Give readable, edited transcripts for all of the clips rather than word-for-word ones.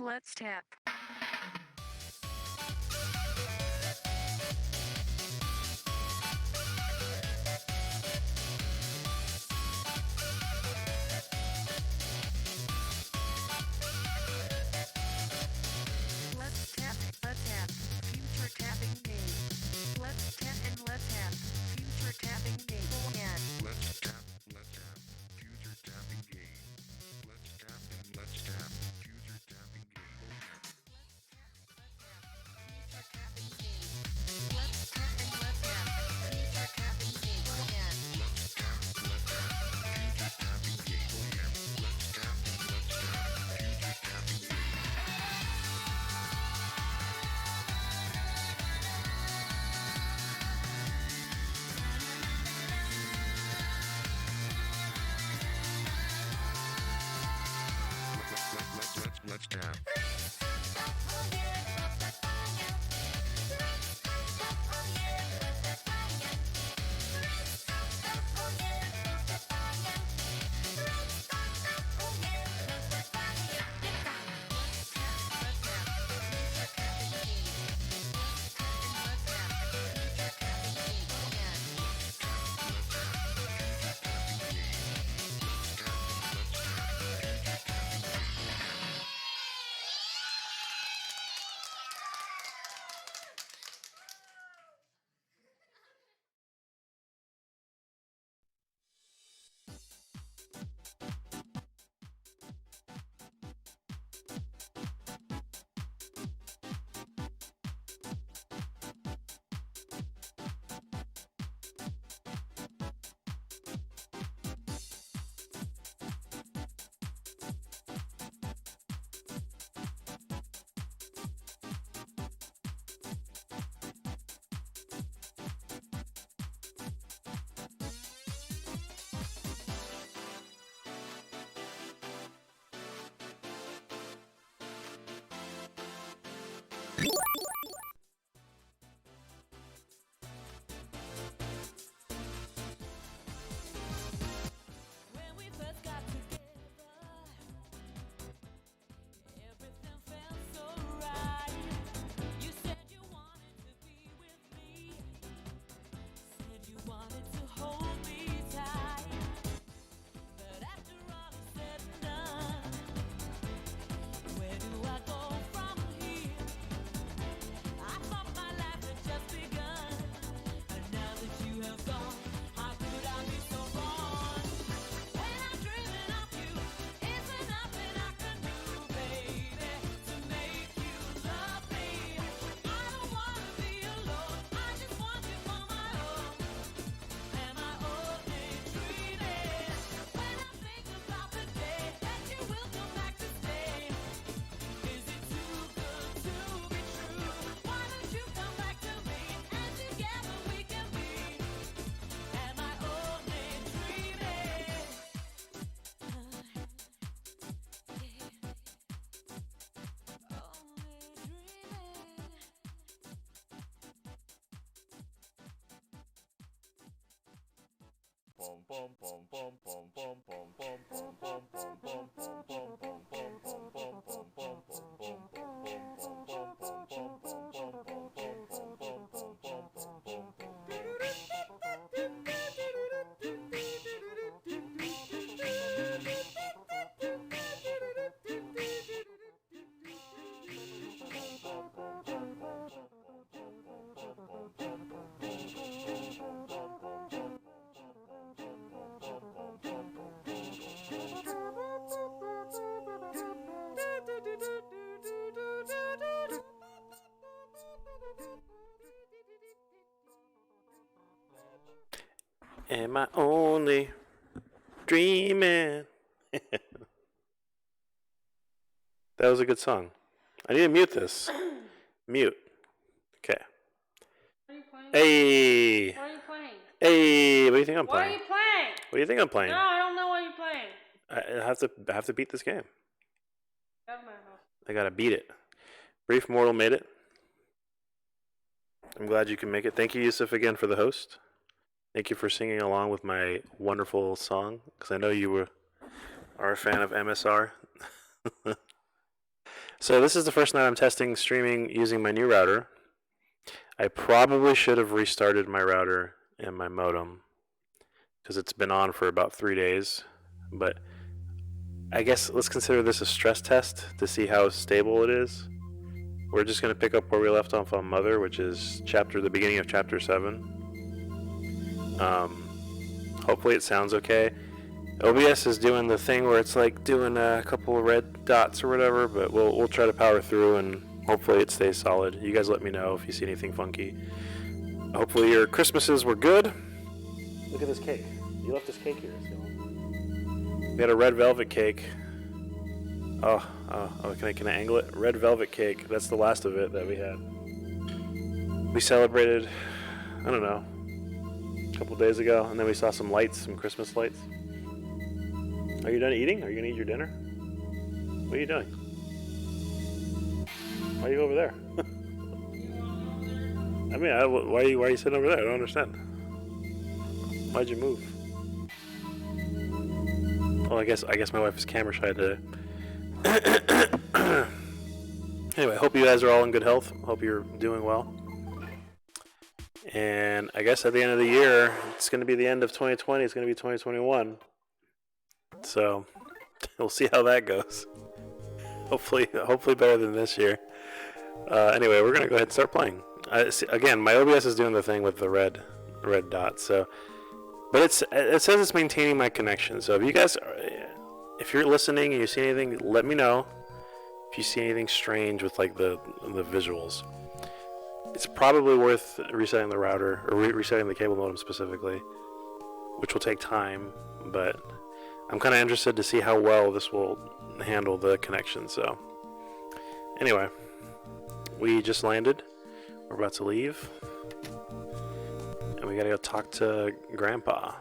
Let's tap. Let's tap. Let's tap. Future tapping game. Let's tap and let's tap. Future tapping game. And Let's tap, future tapping game. Let's tap and let's tap, future tapping game. future tapping game. Let's tap and let's tap. Future tapping game. And Let's tap, future tapping game. Let's tap and let's tap, future tapping game. Let's tap. When we first got together, everything felt so right. You said you wanted to be with me, said you wanted to hold me tight. But after all is said and done, where do I go from here? I thought my life had just begun, and now that you have gone, how could I be so wrong? When I'm dreaming of you, is there nothing I can do, baby, to make you love me? I don't wanna be alone, I just want you for my own. Am I only dreaming? When I think about the day that you will come back to stay, is it too good to be true? Why don't you come back to me, and together we can be? Am I only dreaming? Am I only dreaming? That was a good song. I need to mute this. Mute. Okay. What are you playing? Hey. What are you playing? Hey. What do you think I'm What are playing? you playing? What do you think I'm playing? No, I don't know what you're playing. I have to beat this game. Get out of my house. I gotta beat it. Brief Mortal made it. I'm glad you can make it. Thank you, Yusuf, again for the host. Thank you for singing along with my wonderful song, because I know you are a fan of MSR. So this is the first night I'm testing streaming using my new router. I probably should have restarted my router and my modem because it's been on for about 3 days. But I guess let's consider this a stress test to see how stable it is. We're just going to pick up where we left off on Mother, which is the beginning of chapter 7. Hopefully it sounds okay. OBS is doing the thing where it's like doing a couple of red dots or whatever, but we'll try to power through and hopefully it stays solid. You guys let me know if you see anything funky. Hopefully your Christmases were good. Look at this cake. You left this cake here still. We had a red velvet cake. Oh, can I angle it? Red velvet cake. That's the last of it that we had. We celebrated, I don't know, a couple days ago, and then we saw some lights, some Christmas lights. Are you done eating? Are you gonna eat your dinner? What are you doing? Why are you over there? I mean, why are you sitting over there? I don't understand. Why'd you move? Well, I guess my wife is camera shy today. Anyway, hope you guys are all in good health. Hope you're doing well. And I guess at the end of the year, it's going to be the end of 2020. It's going to be 2021. So we'll see how that goes. Hopefully better than this year. Anyway, we're going to go ahead and start playing. Again, my OBS is doing the thing with the red dots. So, but it says it's maintaining my connection. So if you guys, if you're listening and you see anything, let me know. If you see anything strange with like the visuals, it's probably worth resetting the router or resetting the cable modem specifically, which will take time. But I'm kind of interested to see how well this will handle the connection. So anyway, we just landed. We're about to leave, and we gotta go talk to Grandpa.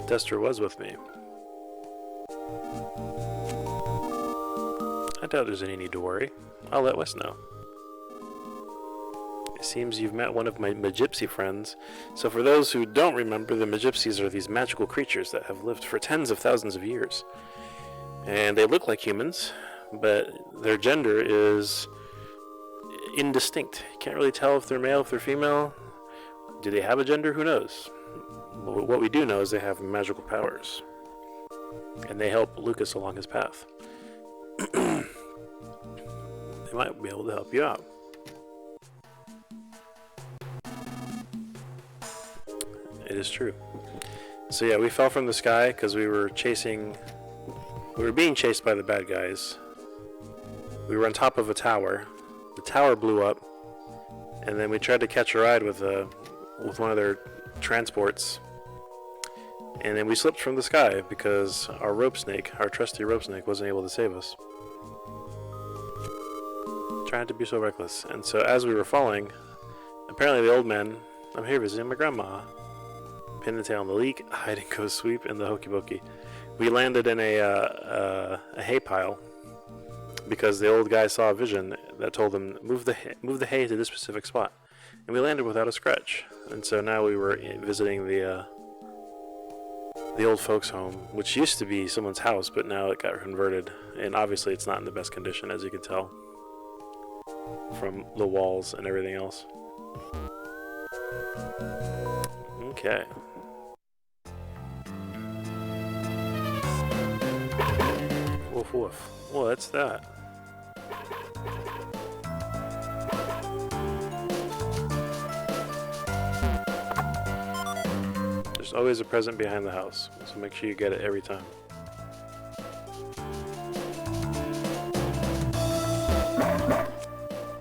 Duster was with me. I doubt there's any need to worry. I'll let Wes know. It seems you've met one of my Magypsy friends. So for those who don't remember, the Magypsies are these magical creatures that have lived for tens of thousands of years. And they look like humans, but their gender is indistinct. You can't really tell if they're male, if they're female. Do they have a gender? Who knows? What we do know is they have magical powers. And they help Lucas along his path. They might be able to help you out. It is true. So yeah, we fell from the sky because we were being chased by the bad guys. We were on top of a tower. The tower blew up, and then we tried to catch a ride with one of their transports. And then we slipped from the sky because our trusty rope snake, wasn't able to save us. Trying to be so reckless. And so as we were falling, apparently the old man, I'm here visiting my grandma. Pin the tail on the leak, hide and go sweep in the hokey pokey. We landed in a hay pile because the old guy saw a vision that told him move the hay to this specific spot, and we landed without a scratch. And so now we were visiting the old folks' home, which used to be someone's house, but now it got converted, and obviously it's not in the best condition, as you can tell from the walls and everything else. Okay. Woof woof. Well, that's that. There's always a present behind the house, so make sure you get it every time.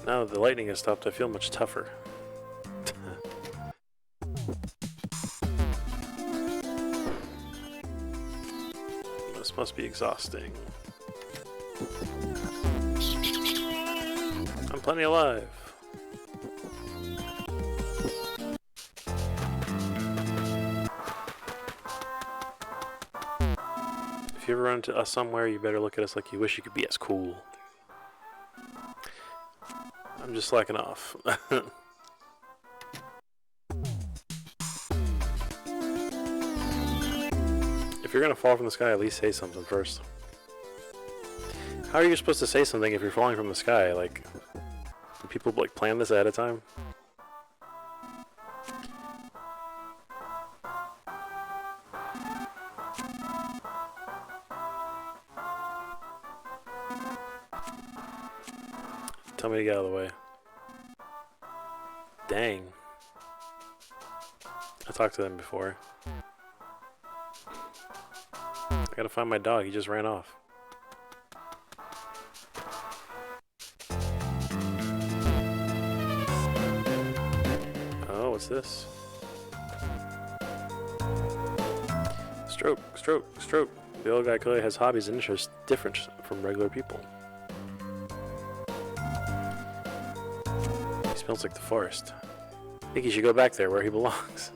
Now that the lightning has stopped, I feel much tougher. This must be exhausting. I'm plenty alive. If you ever run into us somewhere, you better look at us like you wish you could be as cool. I'm just slacking off. If you're gonna fall from the sky, at least say something first. How are you supposed to say something if you're falling from the sky? Like, do people like plan this ahead of time? Tell me to get out of the way. Dang. I talked to them before. I gotta find my dog, he just ran off. Oh, what's this? Stroke, stroke, stroke. The old guy clearly has hobbies and interests different from regular people. He smells like the forest. I think he should go back there where he belongs.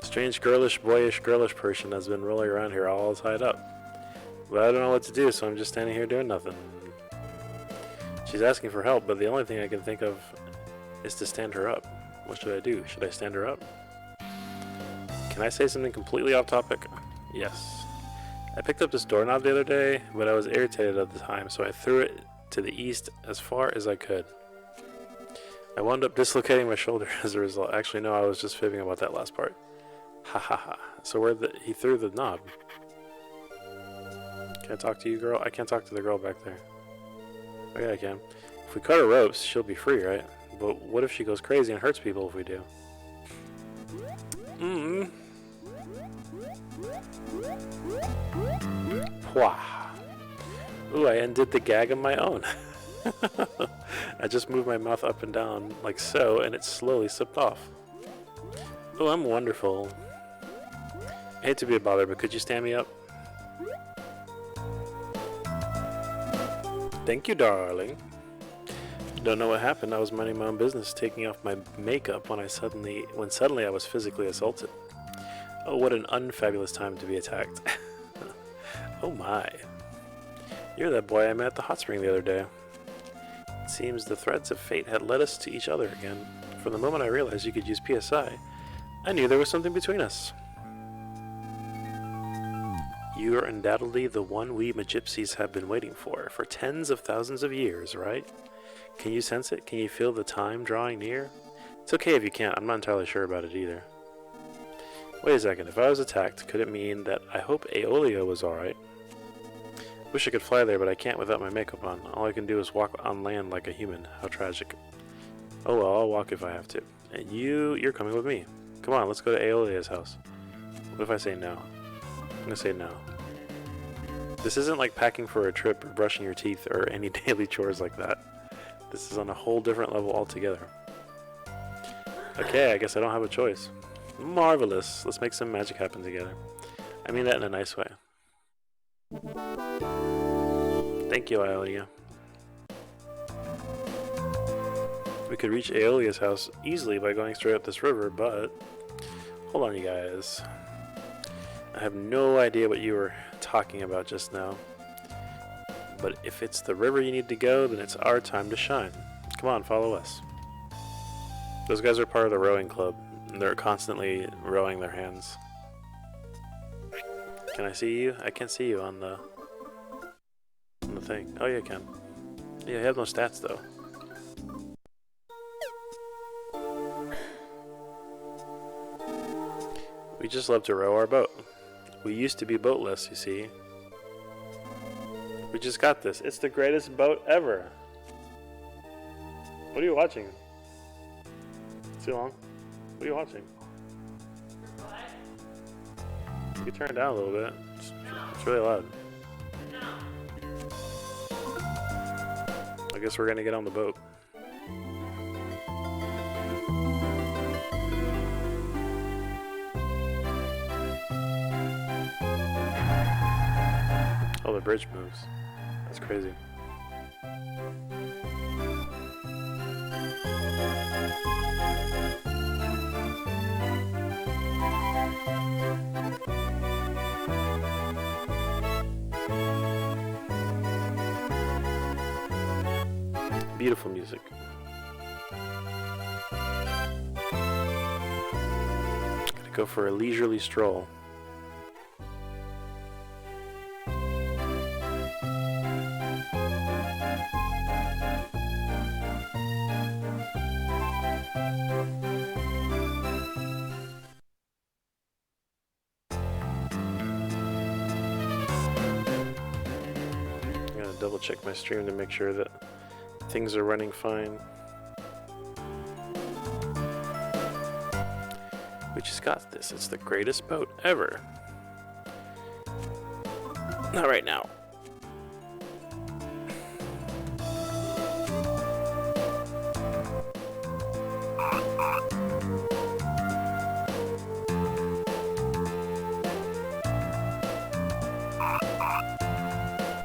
Strange, girlish, boyish, girlish person has been rolling around here all tied up. But I don't know what to do, so I'm just standing here doing nothing. She's asking for help, but the only thing I can think of is to stand her up. What should I do? Should I stand her up? Can I say something completely off topic? Yes. I picked up this doorknob the other day, but I was irritated at the time, so I threw it to the east as far as I could. I wound up dislocating my shoulder as a result. Actually, no, I was just fibbing about that last part. Ha ha ha. So he threw the knob. Can I talk to you, girl? I can't talk to the girl back there. Okay, I can. If we cut her ropes, she'll be free, right? But what if she goes crazy and hurts people if we do? Pwah. Ooh, I undid the gag on my own. I just moved my mouth up and down like so, and it slowly slipped off. Oh, I'm wonderful. I hate to be a bother, but could you stand me up? Thank you, darling. Don't know what happened. I was minding my own business, taking off my makeup when suddenly I was physically assaulted. Oh, what an unfabulous time to be attacked. Oh my. You're that boy I met at the hot spring the other day. It seems the threads of fate had led us to each other again. From the moment I realized you could use PSI, I knew there was something between us. You are undoubtedly the one we Magypsies have been waiting for tens of thousands of years, right? Can you sense it? Can you feel the time drawing near? It's okay if you can't, I'm not entirely sure about it either. Wait a second, if I was attacked, could it mean that I hope Aeolia was alright? Wish I could fly there, but I can't without my makeup on. All I can do is walk on land like a human. How tragic. Oh well, I'll walk if I have to. And you're coming with me. Come on, let's go to Aeolia's house. What if I say no? I'm gonna say no. This isn't like packing for a trip or brushing your teeth or any daily chores like that. This is on a whole different level altogether. Okay, I guess I don't have a choice. Marvelous. Let's make some magic happen together. I mean that in a nice way. Thank you, Aeolia. We could reach Aeolia's house easily by going straight up this river, but... Hold on, you guys. I have no idea what you were talking about just now. But if it's the river you need to go, then it's our time to shine. Come on, follow us. Those guys are part of the rowing club, and they're constantly rowing their hands. Can I see you? I can't see you on the thing. Oh yeah, I can. Yeah, I have no stats though. We just love to row our boat. We used to be boatless, you see. We just got this. It's the greatest boat ever. What are you watching? Too long? What are you watching? You turn it down a little bit. It's really loud. I guess we're gonna get on the boat. Oh, the bridge moves. That's crazy. Beautiful music. Gotta Go for a leisurely stroll. I'm gonna double check my stream to make sure that things are running fine. We just got this. It's the greatest boat ever. Not right now.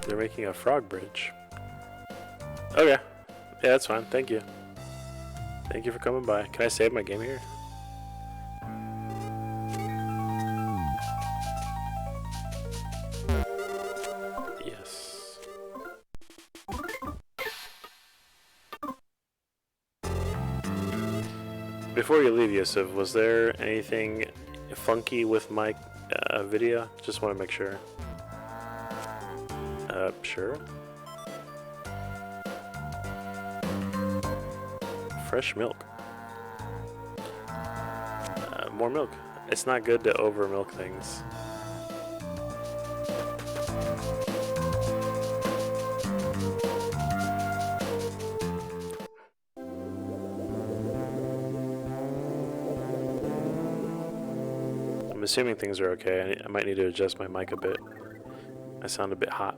They're making a frog bridge. Okay. Yeah, that's fine. Thank you. Thank you for coming by. Can I save my game here? Yes. Before you leave, Yusuf, was there anything funky with my video? Just want to make sure. Sure. Fresh milk. More milk. It's not good to over milk things. I'm assuming things are okay. I might need to adjust my mic a bit. I sound a bit hot.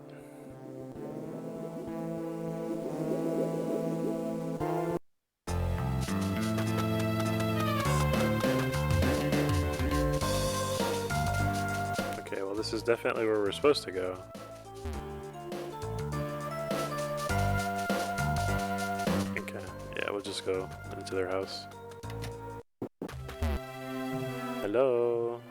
Okay, well this is definitely where we're supposed to go. Okay, yeah, we'll just go into their house. Hello?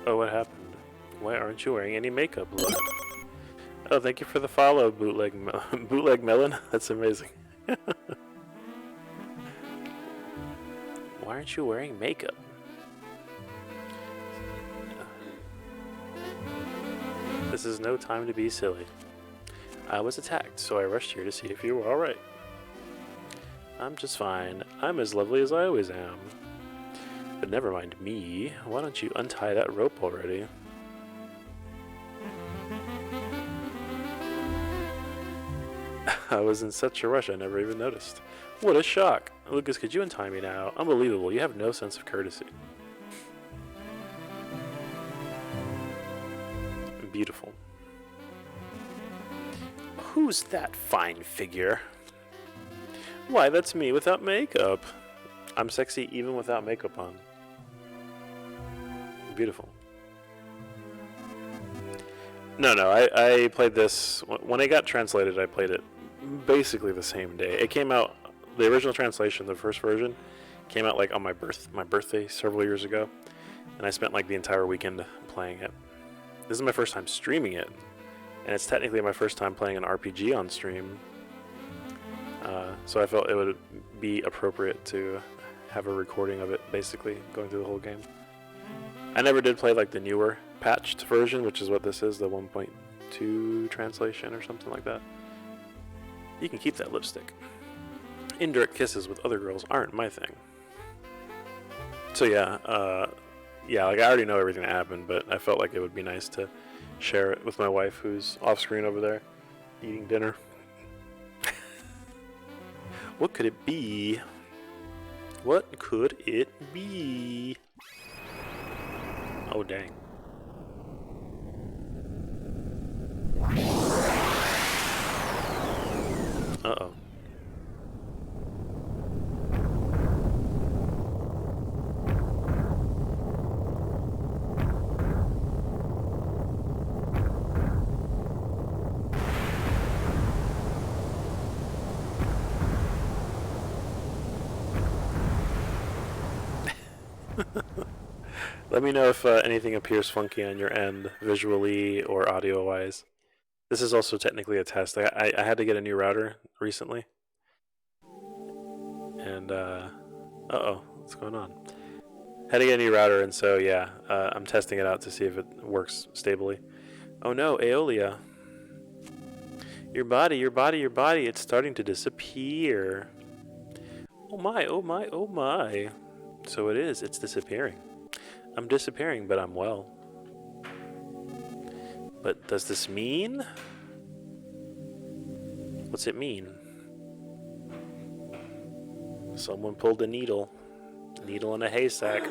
Oh, what happened? Why aren't you wearing any makeup, Lou? Oh, thank you for the follow, Bootleg Melon. That's amazing. Why aren't you wearing makeup? This is no time to be silly. I was attacked, so I rushed here to see if you were alright. I'm just fine. I'm as lovely as I always am. But never mind me. Why don't you untie that rope already? I was in such a rush I never even noticed. What a shock! Lucas, could you untie me now? Unbelievable, you have no sense of courtesy. Beautiful. Who's that fine figure? Why, that's me without makeup. I'm sexy even without makeup on. Beautiful. No, I played this, when it got translated, I played it basically the same day. It came out, the original translation, the first version, came out like on my birthday several years ago, and I spent like the entire weekend playing it. This is my first time streaming it, and it's technically my first time playing an RPG on stream, so I felt it would be appropriate to have a recording of it, basically, going through the whole game. I never did play like the newer patched version, which is what this is, the 1.2 translation or something like that. You can keep that lipstick. Indirect kisses with other girls aren't my thing. So yeah, like I already know everything that happened, but I felt like it would be nice to share it with my wife, who's off screen over there, eating dinner. What could it be? What could it be? Oh, dang. Uh-oh. Let me know if anything appears funky on your end, visually or audio-wise. This is also technically a test. I had to get a new router recently, and uh-oh, what's going on? Had to get a new router, and so yeah, I'm testing it out to see if it works stably. Oh no, Aeolia. Your body, it's starting to disappear. Oh my, oh my, oh my. So it is, it's disappearing. I'm disappearing, but I'm well. But does this mean? What's it mean? Someone pulled a needle. Needle in a haystack.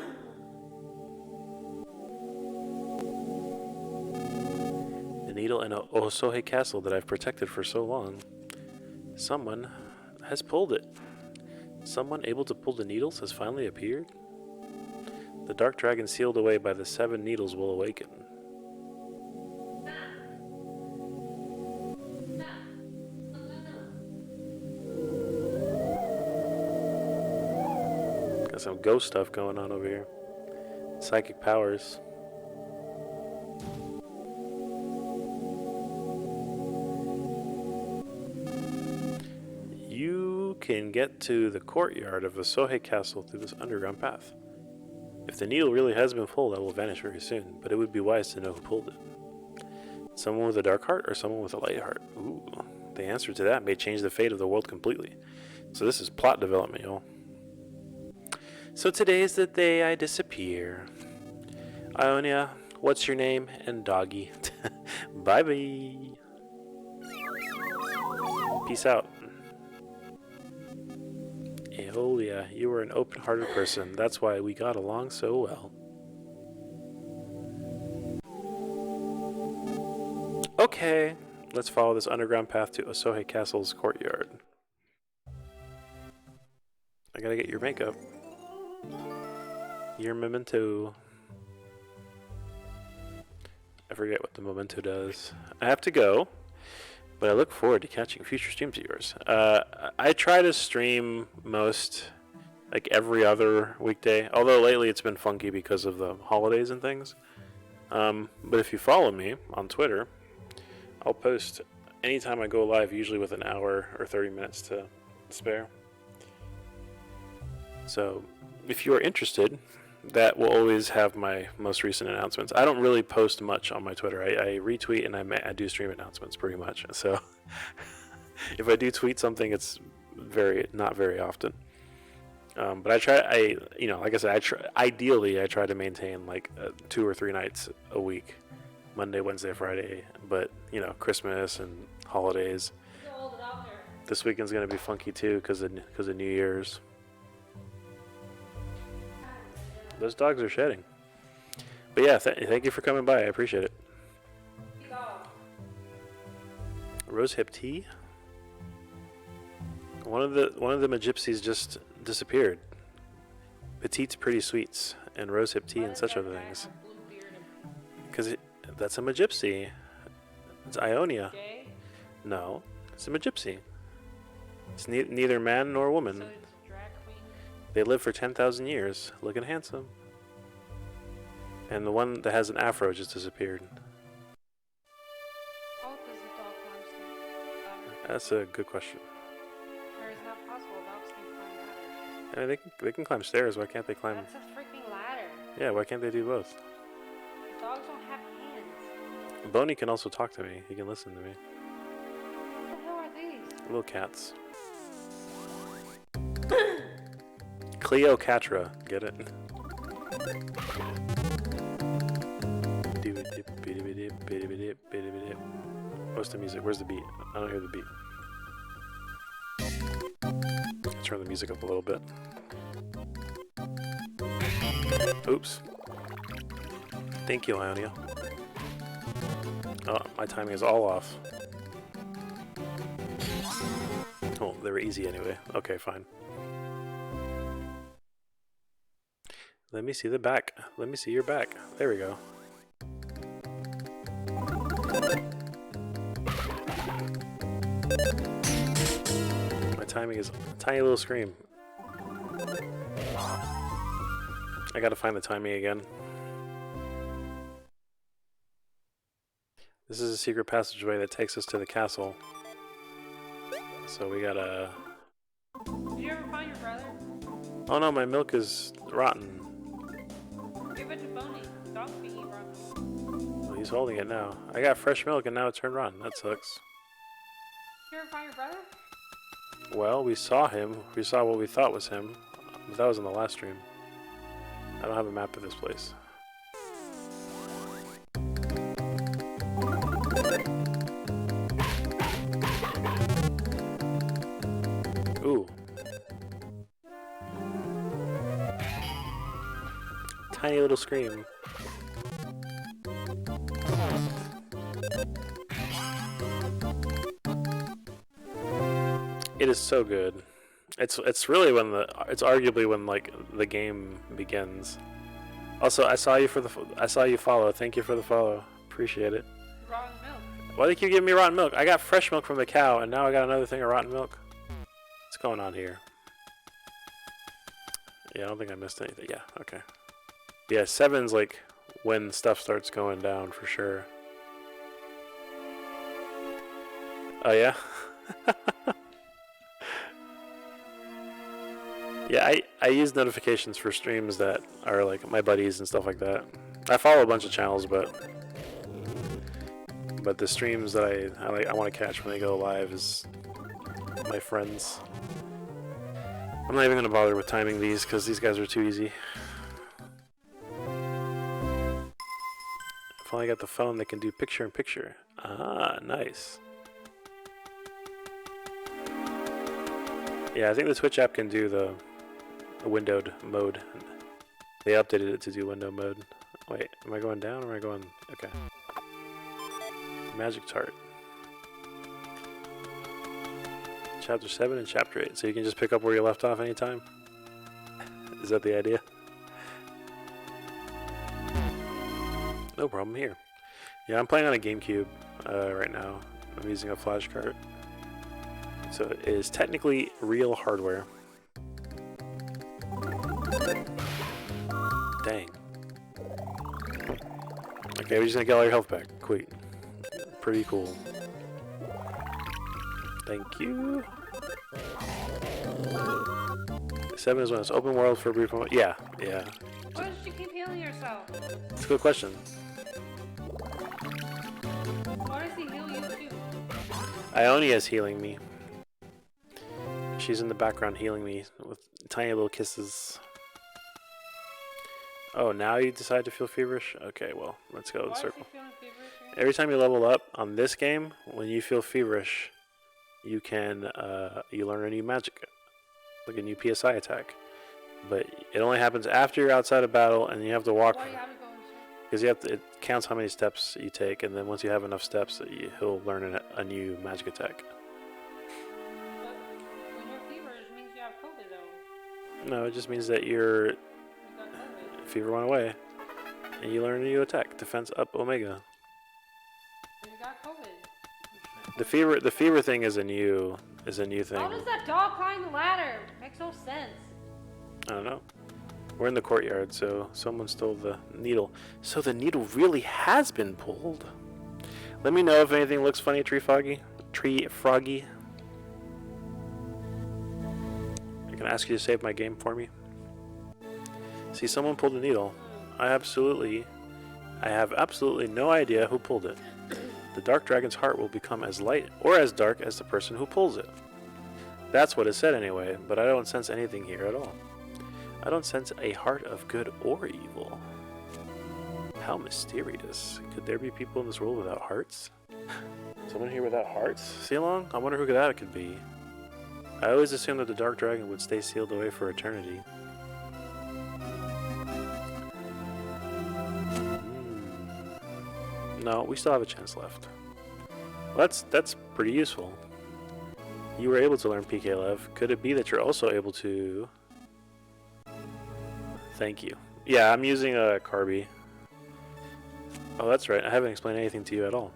The needle in a Osohe castle that I've protected for so long. Someone has pulled it. Someone able to pull the needles has finally appeared. The dark dragon sealed away by the 7 needles will awaken. Got some ghost stuff going on over here. Psychic powers. You can get to the courtyard of the Sohei Castle through this underground path. If the needle really has been pulled, I will vanish very soon, but it would be wise to know who pulled it. Someone with a dark heart or someone with a light heart? Ooh, the answer to that may change the fate of the world completely. So this is plot development, y'all. So today is the day I disappear. Ionia, what's your name? And doggy. Bye-bye. Peace out. Aeolia, you were an open-hearted person. That's why we got along so well. Okay, let's follow this underground path to Osohe Castle's courtyard. I gotta get your makeup. Your memento. I forget what the memento does. I have to go, but I look forward to catching future streams of yours. I try to stream like every other weekday, although lately it's been funky because of the holidays and things. But if you follow me on Twitter, I'll post anytime I go live, usually with an hour or 30 minutes to spare. So if you are interested, that will always have my most recent announcements. I don't really post much on my Twitter. I retweet and I do stream announcements pretty much. So if I do tweet something, it's not very often. But I try. Like I said, ideally I try to maintain like 2 or 3 nights a week, Monday, Wednesday, Friday. But Christmas and holidays. This weekend's gonna be funky too because of New Year's. Those dogs are shedding. But yeah, thank you for coming by. I appreciate it. Rosehip tea? One of the Magypsies just disappeared. Petite's Pretty Sweets and Rosehip tea and such other things. Because that's a Magypsy. It's Ionia. No, it's a Magypsy. It's neither man nor woman. They live for 10,000 years, looking handsome. And the one that has an afro just disappeared. How does the dog climb stairs? That's a good question. Or is that possible? Dogs can climb ladders. I mean, they can climb stairs. Why can't they climb? That's a freaking ladder. Yeah, why can't they do both? Dogs don't have hands. Boney can also talk to me. He can listen to me. What the hell are these? Little cats. Cleocatra, get it? What's the music? Where's the beat? I don't hear the beat. Let's turn the music up a little bit. Oops. Thank you, Ionia. Oh, my timing is all off. Oh, they were easy anyway. Okay, fine. Let me see the back. Let me see your back. There we go. My timing is a tiny little scream. I gotta find the timing again. This is a secret passageway that takes us to the castle. So we gotta... Did you ever find your brother? Oh no, my milk is rotten. Give it to Boney. Dog thingy rotten. Well, he's holding it now. I got fresh milk and now it turned rotten. That sucks. You ever find your brother? Well, we saw him. We saw what we thought was him. But that was in the last stream. I don't have a map of this place. Ooh. Tiny little scream. It is so good. It's really when it's arguably when like the game begins. Also, I saw you follow. Thank you for the follow. Appreciate it. Rotten milk. Why do you keep giving me rotten milk? I got fresh milk from the cow, and now I got another thing of rotten milk. What's going on here? Yeah, I don't think I missed anything. Yeah, okay. Yeah, 7's like when stuff starts going down for sure. Oh yeah? Yeah, I use notifications for streams that are like my buddies and stuff like that. I follow a bunch of channels, but the streams that I want to catch when they go live is my friends. I'm not even gonna bother with timing these because these guys are too easy. If only I got the phone that can do picture-in-picture. Ah, nice. Yeah, I think the Twitch app can do the windowed mode. They updated it to do window mode. Wait, am I going down or am I going... Okay. Magic Tart. Chapter 7 and Chapter 8. So you can just pick up where you left off anytime? Is that the idea? No problem here. Yeah, I'm playing on a GameCube right now. I'm using a flash card. So it is technically real hardware. Dang. Okay, we're just gonna get all your health back. Quick. Pretty cool. Thank you. 7 is when it's open world for a brief moment. Yeah, yeah. Why did you keep healing yourself? It's a good question. Why does he heal you too? Ionia is healing me. She's in the background healing me with tiny little kisses. Oh, now you decide to feel feverish? Okay, well, let's go in Why is circle. he feeling feverish? Every time you level up on this game, when you feel feverish, you can you learn a new magic, like a new PSI attack. But it only happens after you're outside of battle, and you have to walk. Why do you have it going to? Because you have to, it counts how many steps you take, and then once you have enough steps, he'll learn a new magic attack. But when you're feverish, it means you have COVID though. No, it just means that your You got COVID. fever went away, and you learn a new attack, Defense Up Omega. You got COVID. The fever thing is a new thing. How does that dog climb the ladder? Makes no sense. I don't know. We're in the courtyard, so someone stole the needle. So the needle really has been pulled. Let me know if anything looks funny, Tree Froggy. I can ask you to save my game for me. See, someone pulled the needle. I have absolutely no idea who pulled it. The Dark Dragon's heart will become as light or as dark as the person who pulls it. That's what it said anyway, but I don't sense anything here at all. I don't sense a heart of good or evil. How mysterious. Could there be people in this world without hearts? Someone here without hearts? Sealong? I wonder who that could be. I always assumed that the Dark Dragon would stay sealed away for eternity. No, we still have a chance left. Well, that's pretty useful. You were able to learn PK Lev. Could it be that you're also able to... Thank you. Yeah, I'm using a Carby. Oh, that's right. I haven't explained anything to you at all.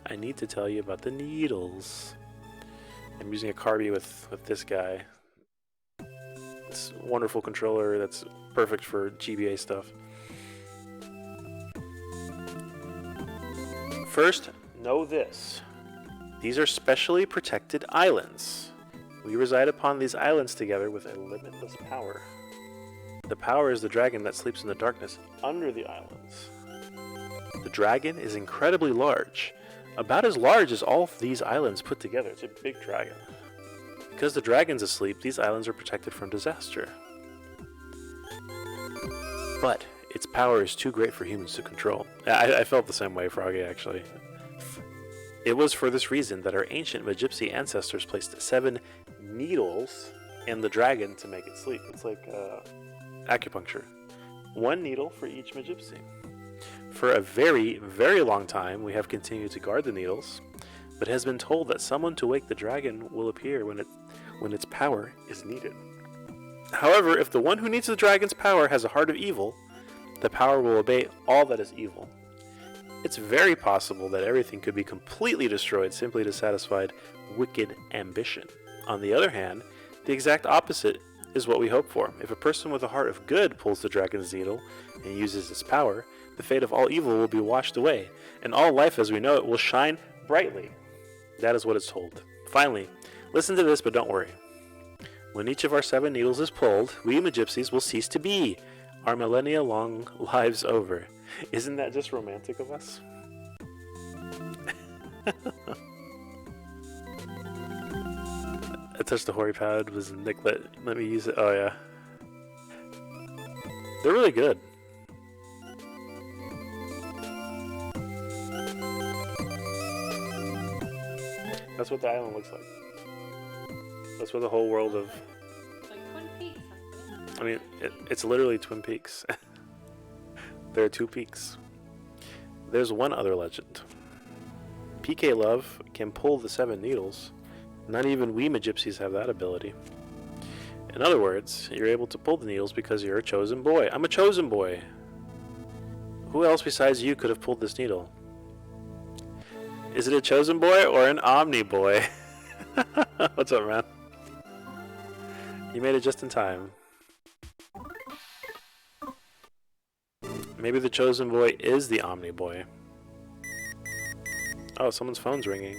I need to tell you about the needles. I'm using a Carby with this guy. This wonderful controller that's perfect for GBA stuff. First, know this. These are specially protected islands. We reside upon these islands together with a limitless power. The power is the dragon that sleeps in the darkness under the islands. The dragon is incredibly large, about as large as all of these islands put together. It's a big dragon. Because the dragon's asleep, these islands are protected from disaster. But its power is too great for humans to control. I felt the same way, Froggy, actually. It was for this reason that our ancient Magypsy ancestors placed 7 needles in the dragon to make it sleep. It's like acupuncture. 1 needle for each Magypsy. For a very, very long time, we have continued to guard the needles, but it has been told that someone to wake the dragon will appear when its power is needed. However, if the one who needs the dragon's power has a heart of evil, the power will obey all that is evil. It's very possible that everything could be completely destroyed simply to satisfy wicked ambition. On the other hand, the exact opposite is what we hope for. If a person with a heart of good pulls the dragon's needle and uses its power, the fate of all evil will be washed away, and all life as we know it will shine brightly. That is what it's told. Finally, listen to this, but don't worry. When each of our 7 needles is pulled, we Magypsies will cease to be. Our millennia-long lives over. Isn't that just romantic of us? I touched the Hori pad. Was Nick let me use it? Oh yeah. They're really good. That's what the island looks like. That's what the whole world of... Like Twin Peaks. I mean, it's literally Twin Peaks. There are 2 peaks. There's one other legend. PK Love can pull the 7 needles. Not even we Magypsies have that ability. In other words, you're able to pull the needles because you're a chosen boy. I'm a chosen boy. Who else besides you could have pulled this needle? Is it a chosen boy or an Omni boy? What's up, man? You made it just in time. Maybe the chosen boy is the Omni boy. Oh, someone's phone's ringing.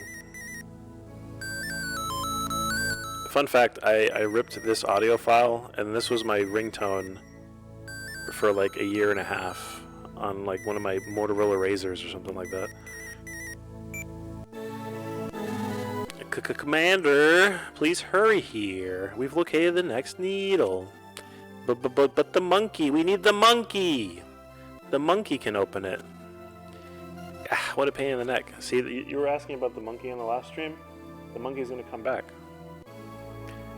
Fun fact, I ripped this audio file, and this was my ringtone for like a year and a half on like one of my Motorola Razors or something like that. Commander, please hurry here. We've located the next needle. But the monkey, we need the monkey. The monkey can open it. Ah, what a pain in the neck. See, you were asking about the monkey in the last stream? The monkey's gonna come back.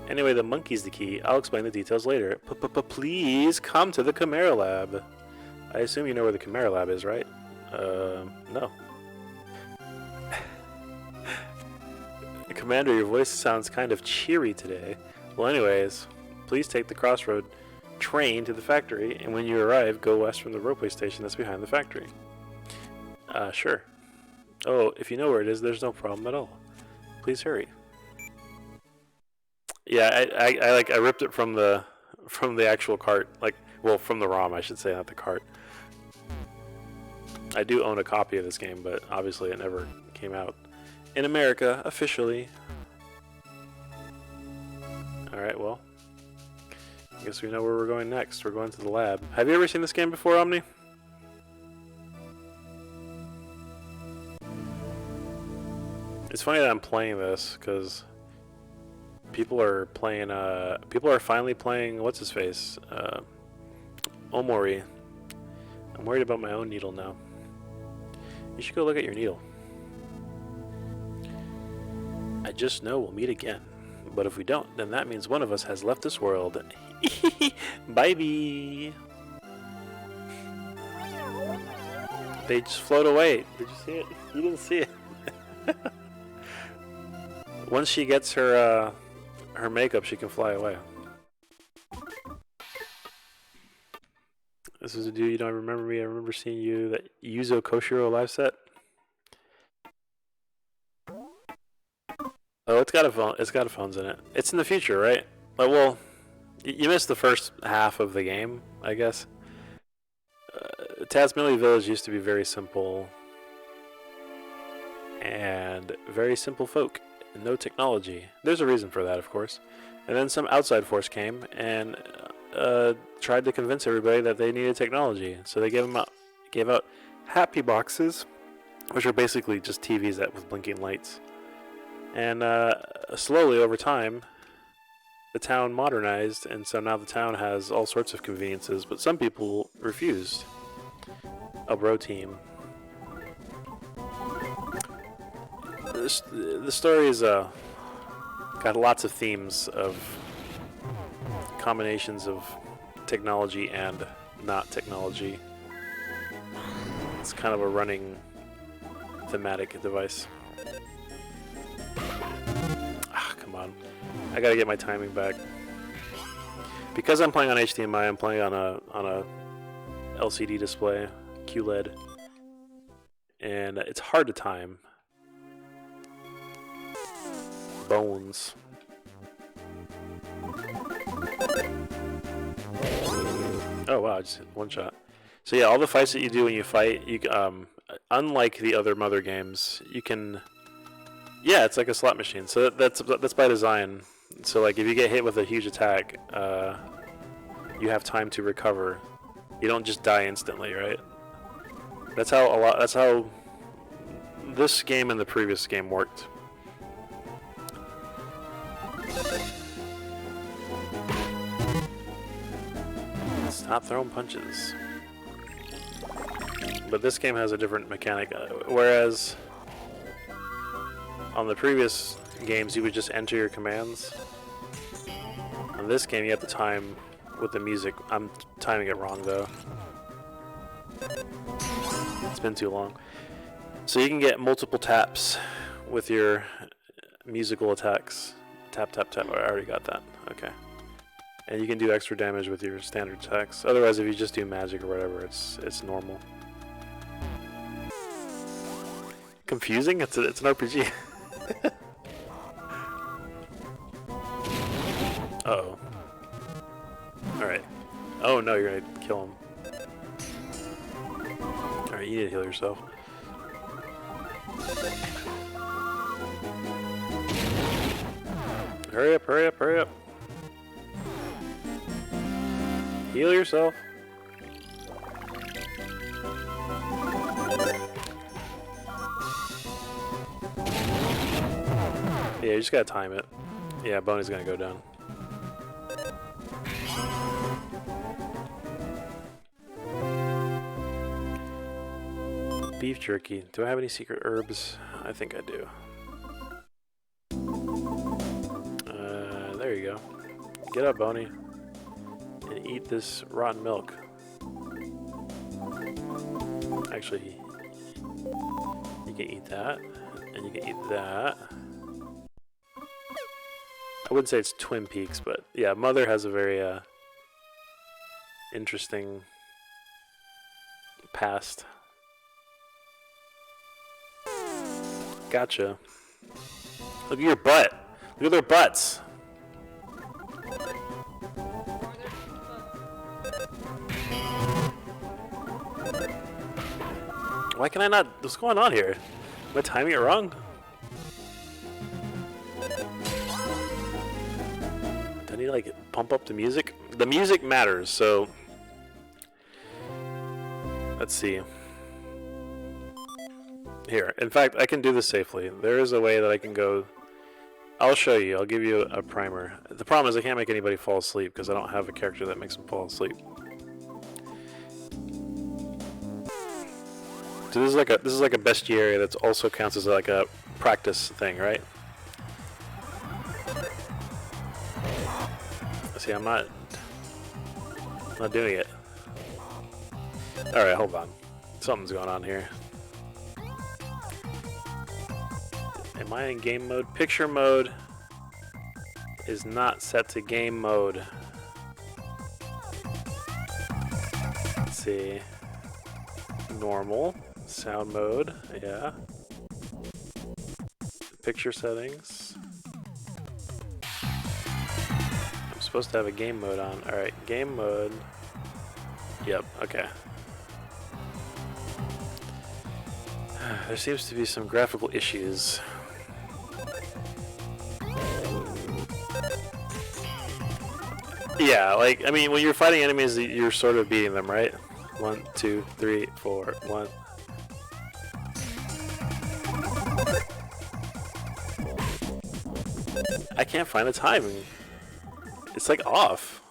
Anyway, the monkey's the key. I'll explain the details later. Please come to the Chimera Lab. I assume you know where the Chimera Lab is, right? No. Commander, your voice sounds kind of cheery today. Well, anyways, please take the Crossroad train to the factory, and when you arrive, go west from the ropeway station that's behind the factory. Sure. Oh, if you know where it is, there's no problem at all. Please hurry. Yeah, I ripped it from the actual cart, from the ROM, I should say, not the cart. I do own a copy of this game, but obviously it never came out in America officially. Alright, well, I guess we know where we're going next. We're going to the lab. Have you ever seen this game before, Omni? It's funny that I'm playing this because people are finally playing what's his face, Omori. I'm worried about my own needle now. You should go look at your needle. I just know we'll meet again. But if we don't, then that means one of us has left this world. Bye-bye. They just float away. Did you see it? You didn't see it. Once she gets her makeup, she can fly away. This is a dude, you don't remember me. I remember seeing you, that Yuzo Koshiro live set. Oh, it's got a phone. It's got phones in it. It's in the future, right? Well, you missed the first half of the game, I guess. Tazmily Village used to be very simple and very simple folk, and no technology. There's a reason for that, of course. And then some outside force came, and tried to convince everybody that they needed technology. So they gave out happy boxes, which are basically just TVs that with blinking lights. And slowly over time, the town modernized, and so now the town has all sorts of conveniences, but some people refused. A bro team. The story is got lots of themes of combinations of technology and not technology. It's kind of a running thematic device. Ah, come on. I gotta get my timing back. Because I'm playing on HDMI, I'm playing on a LCD display, QLED, and it's hard to time. Bones. Oh wow, just one shot. So yeah, all the fights that you do when you fight, you unlike the other Mother games, you can. Yeah, it's like a slot machine. So that's by design. So like if you get hit with a huge attack, you have time to recover. You don't just die instantly, right? That's how this game and the previous game worked. Stop throwing punches. But this game has a different mechanic, whereas on the previous games you would just enter your commands. On this game you have to time with the music. I'm timing it wrong though. It's been too long. So you can get multiple taps with your musical attacks. Tap, tap, tap. I already got that. Okay. And you can do extra damage with your standard attacks. Otherwise, if you just do magic or whatever, it's normal. Confusing? It's an RPG. Uh-oh. Alright. Oh no, you're gonna kill him. Alright, you need to heal yourself. Hurry up, hurry up, hurry up. Heal yourself. Yeah, you just gotta time it. Yeah, Boney's gonna go down. Beef jerky. Do I have any secret herbs? I think I do. There you go. Get up, Boney, and eat this rotten milk. Actually, you can eat that, and you can eat that. I wouldn't say it's Twin Peaks, but yeah, Mother has a very interesting past. Gotcha. Look at your butt. Look at their butts. Why can I not? What's going on here? Am I timing it wrong? Do I need to like pump up the music? The music matters, so let's see. Here, in fact, I can do this safely. There is a way that I can go. I'll show you. I'll give you a primer. The problem is I can't make anybody fall asleep because I don't have a character that makes them fall asleep. So this is like a bestiary that also counts as like a practice thing, right? See, I'm not doing it. All right, hold on. Something's going on here. Am I in game mode? Picture mode is not set to game mode. Let's see. Normal. Sound mode. Yeah. Picture settings. I'm supposed to have a game mode on. Alright, game mode. Yep, okay. There seems to be some graphical issues. Yeah, like I mean, when you're fighting enemies, you're sort of beating them, right? 1, 2, 3, 4, 1. I can't find the timing. It's like off.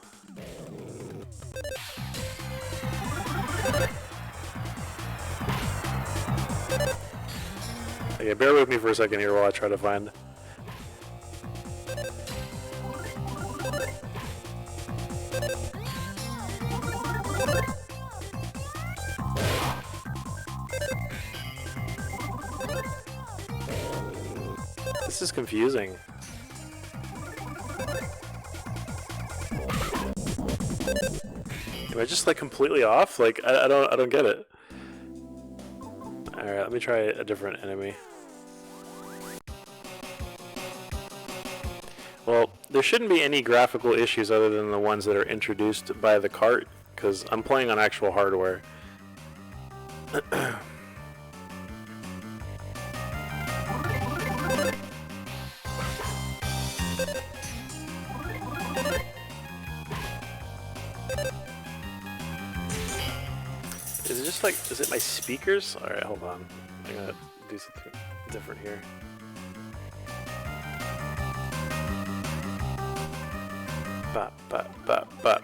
Okay, bear with me for a second here while I try to find. This is confusing. Am I just like completely off? Like I don't get it. All right, let me try a different enemy. Well, there shouldn't be any graphical issues other than the ones that are introduced by the cart, because I'm playing on actual hardware. Is it just like, is it my speakers? Alright, hold on. I'm gonna do something different here. Bop, bop, bop, bop.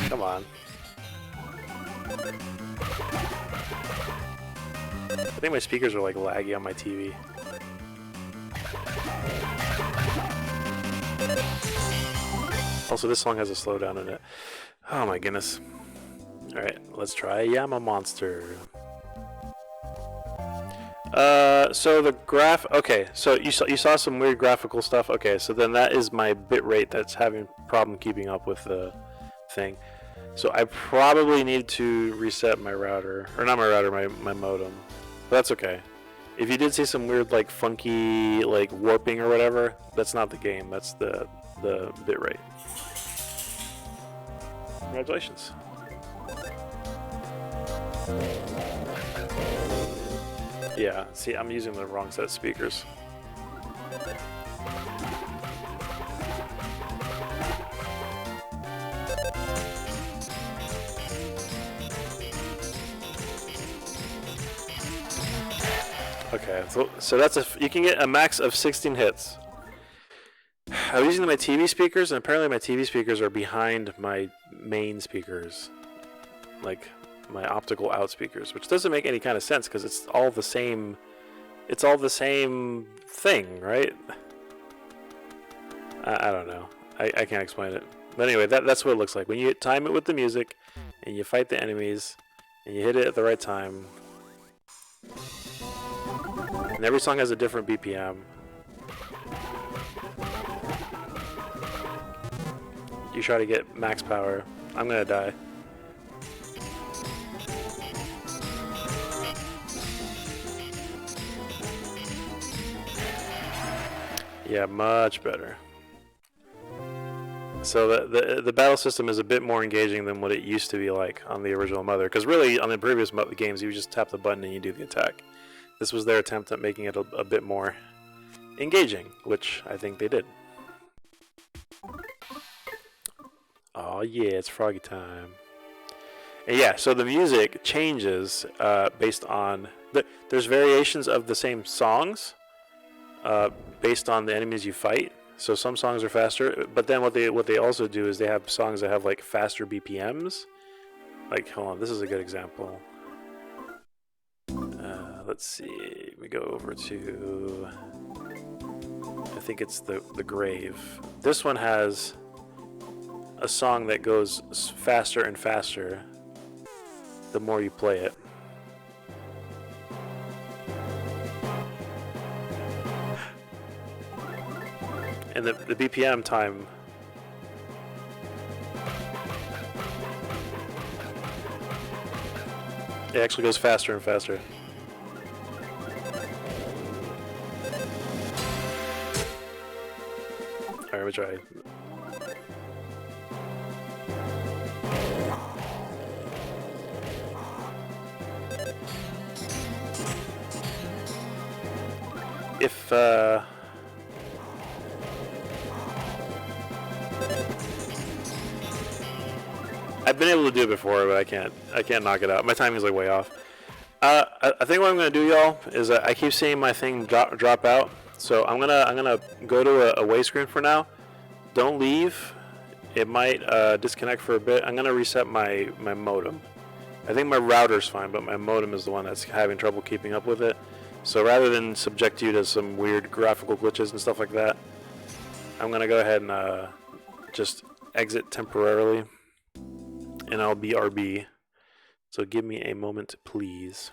Come on. I think my speakers are like laggy on my TV. Also, this song has a slowdown in it. Oh my goodness. Alright, let's try Yama Monster. So the okay, so you saw some weird graphical stuff. Okay, so then that is my bitrate that's having problem keeping up with the thing. So I probably need to reset my router, or not my router, my modem. But that's okay. If you did see some weird like funky like warping or whatever, that's not the game, that's the bitrate. Congratulations. Yeah, see, I'm using the wrong set of speakers. Okay, so that's you can get a max of 16 hits. I was using my TV speakers, and apparently my TV speakers are behind my main speakers, like my optical out speakers, which doesn't make any kind of sense because it's all the same. It's all the same thing, right? I don't know. I can't explain it. But anyway, that's what it looks like when you time it with the music, and you fight the enemies, and you hit it at the right time. And every song has a different BPM. You try to get max power. I'm gonna die. Yeah, much better. So the battle system is a bit more engaging than what it used to be like on the original Mother. Because really, on the previous games, you just tap the button and you do the attack. This was their attempt at making it a bit more engaging, which I think they did. Oh yeah, it's Froggy time. And yeah, so the music changes based on... There's variations of the same songs based on the enemies you fight. So some songs are faster, but then what they also do is they have songs that have like faster BPMs. Like, hold on, this is a good example. Let's see, we go over to, I think it's the Grave. This one has a song that goes faster and faster the more you play it. And the BPM time, it actually goes faster and faster. Alright, let me try. if I've been able to do it before, but I can't knock it out. My timing's like way off. I think what I'm gonna do, y'all, is I keep seeing my thing drop out, so I'm gonna go to a away screen for now. Don't leave. It might disconnect for a bit. I'm gonna reset my modem. I think my router's fine, but my modem is the one that's having trouble keeping up with it. So rather than subject you to some weird graphical glitches and stuff like that, I'm gonna go ahead and just exit temporarily, and I'll be RB. So give me a moment, please.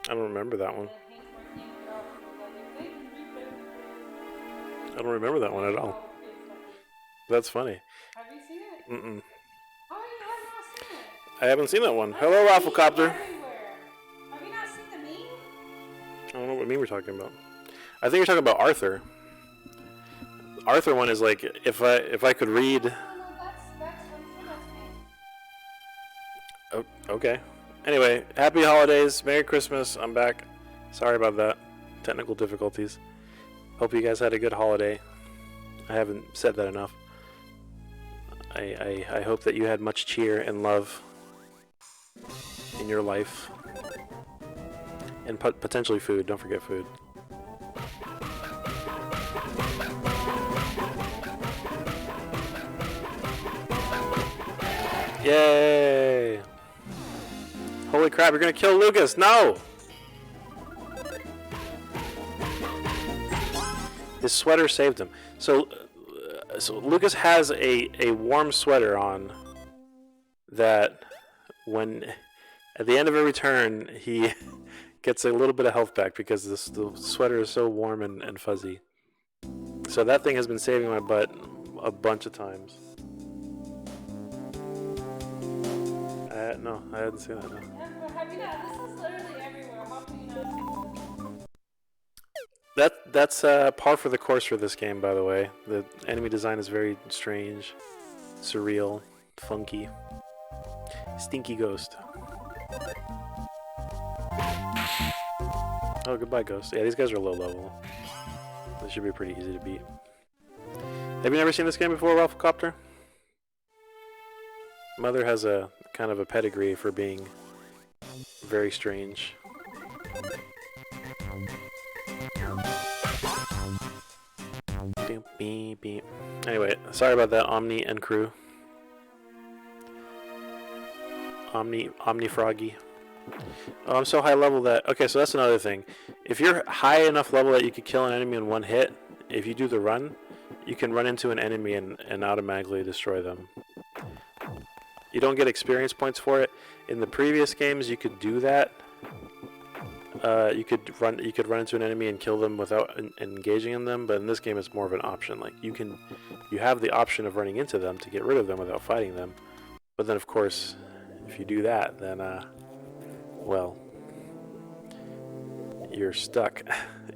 I don't remember that one. I don't remember that one at all. That's funny. Have you seen it? Mm-mm. How you have not seen it? I haven't seen that one. That's Hello, a meme Rafflecopter. everywhere. Have you not seen the meme? I don't know what meme we're talking about. I think you're talking about Arthur. Arthur one is like if I could read. No, that's me. Oh, okay. Anyway, happy holidays, Merry Christmas. I'm back. Sorry about that. Technical difficulties. Hope you guys had a good holiday. I haven't said that enough. I hope that you had much cheer and love in your life. And potentially food. Don't forget food. Yay! Holy crap, you're gonna kill Lucas! No! His sweater saved him. So Lucas has a warm sweater on that when at the end of every turn he gets a little bit of health back because the sweater is so warm and fuzzy. So that thing has been saving my butt a bunch of times. No, I hadn't seen that. No. Have you not? This is literally everywhere. How can you not see this? That's par for the course for this game, by the way. The enemy design is very strange, surreal, funky. Stinky Ghost. Oh, goodbye, Ghost. Yeah, these guys are low level. This should be pretty easy to beat. Have you never seen this game before, Rafflecopter? Mother has a kind of a pedigree for being very strange. Beep, beep. Anyway, sorry about that, Omni and crew. Omni Froggy. Oh, I'm so high level that... Okay, so that's another thing. If you're high enough level that you could kill an enemy in one hit, if you do the run, you can run into an enemy and automatically destroy them. You don't get experience points for it. In the previous games, you could do that. You could run into an enemy and kill them without engaging in them, but in this game, it's more of an option. Like you have the option of running into them to get rid of them without fighting them. But then, of course, if you do that, then well, you're stuck.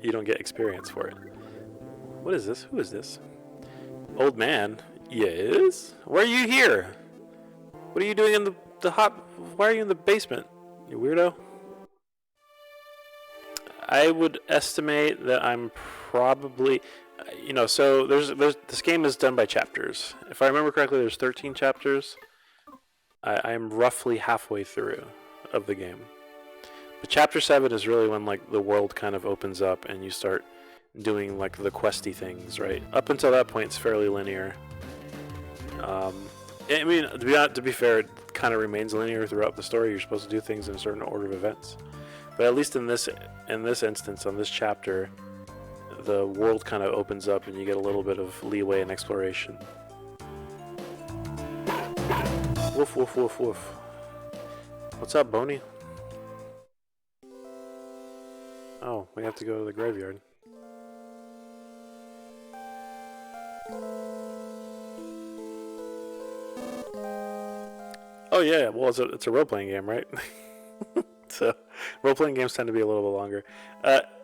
You don't get experience for it. What is this? Who is this? Old man? Yes? Why are you here? What are you doing in the hot... Why are you in the basement, you weirdo? I would estimate that I'm probably... You know, so this game is done by chapters. If I remember correctly, there's 13 chapters. I am roughly halfway through of the game. But chapter 7 is really when like the world kind of opens up and you start doing like the questy things, right? Up until that point, it's fairly linear. I mean, to be fair, it kind of remains linear throughout the story. You're supposed to do things in a certain order of events. But at least in this instance, on this chapter, the world kind of opens up and you get a little bit of leeway and exploration. Woof, woof, woof, woof. What's up, Boney? Oh, we have to go to the graveyard. Oh yeah, well it's a role-playing game, right? So role-playing games tend to be a little bit longer.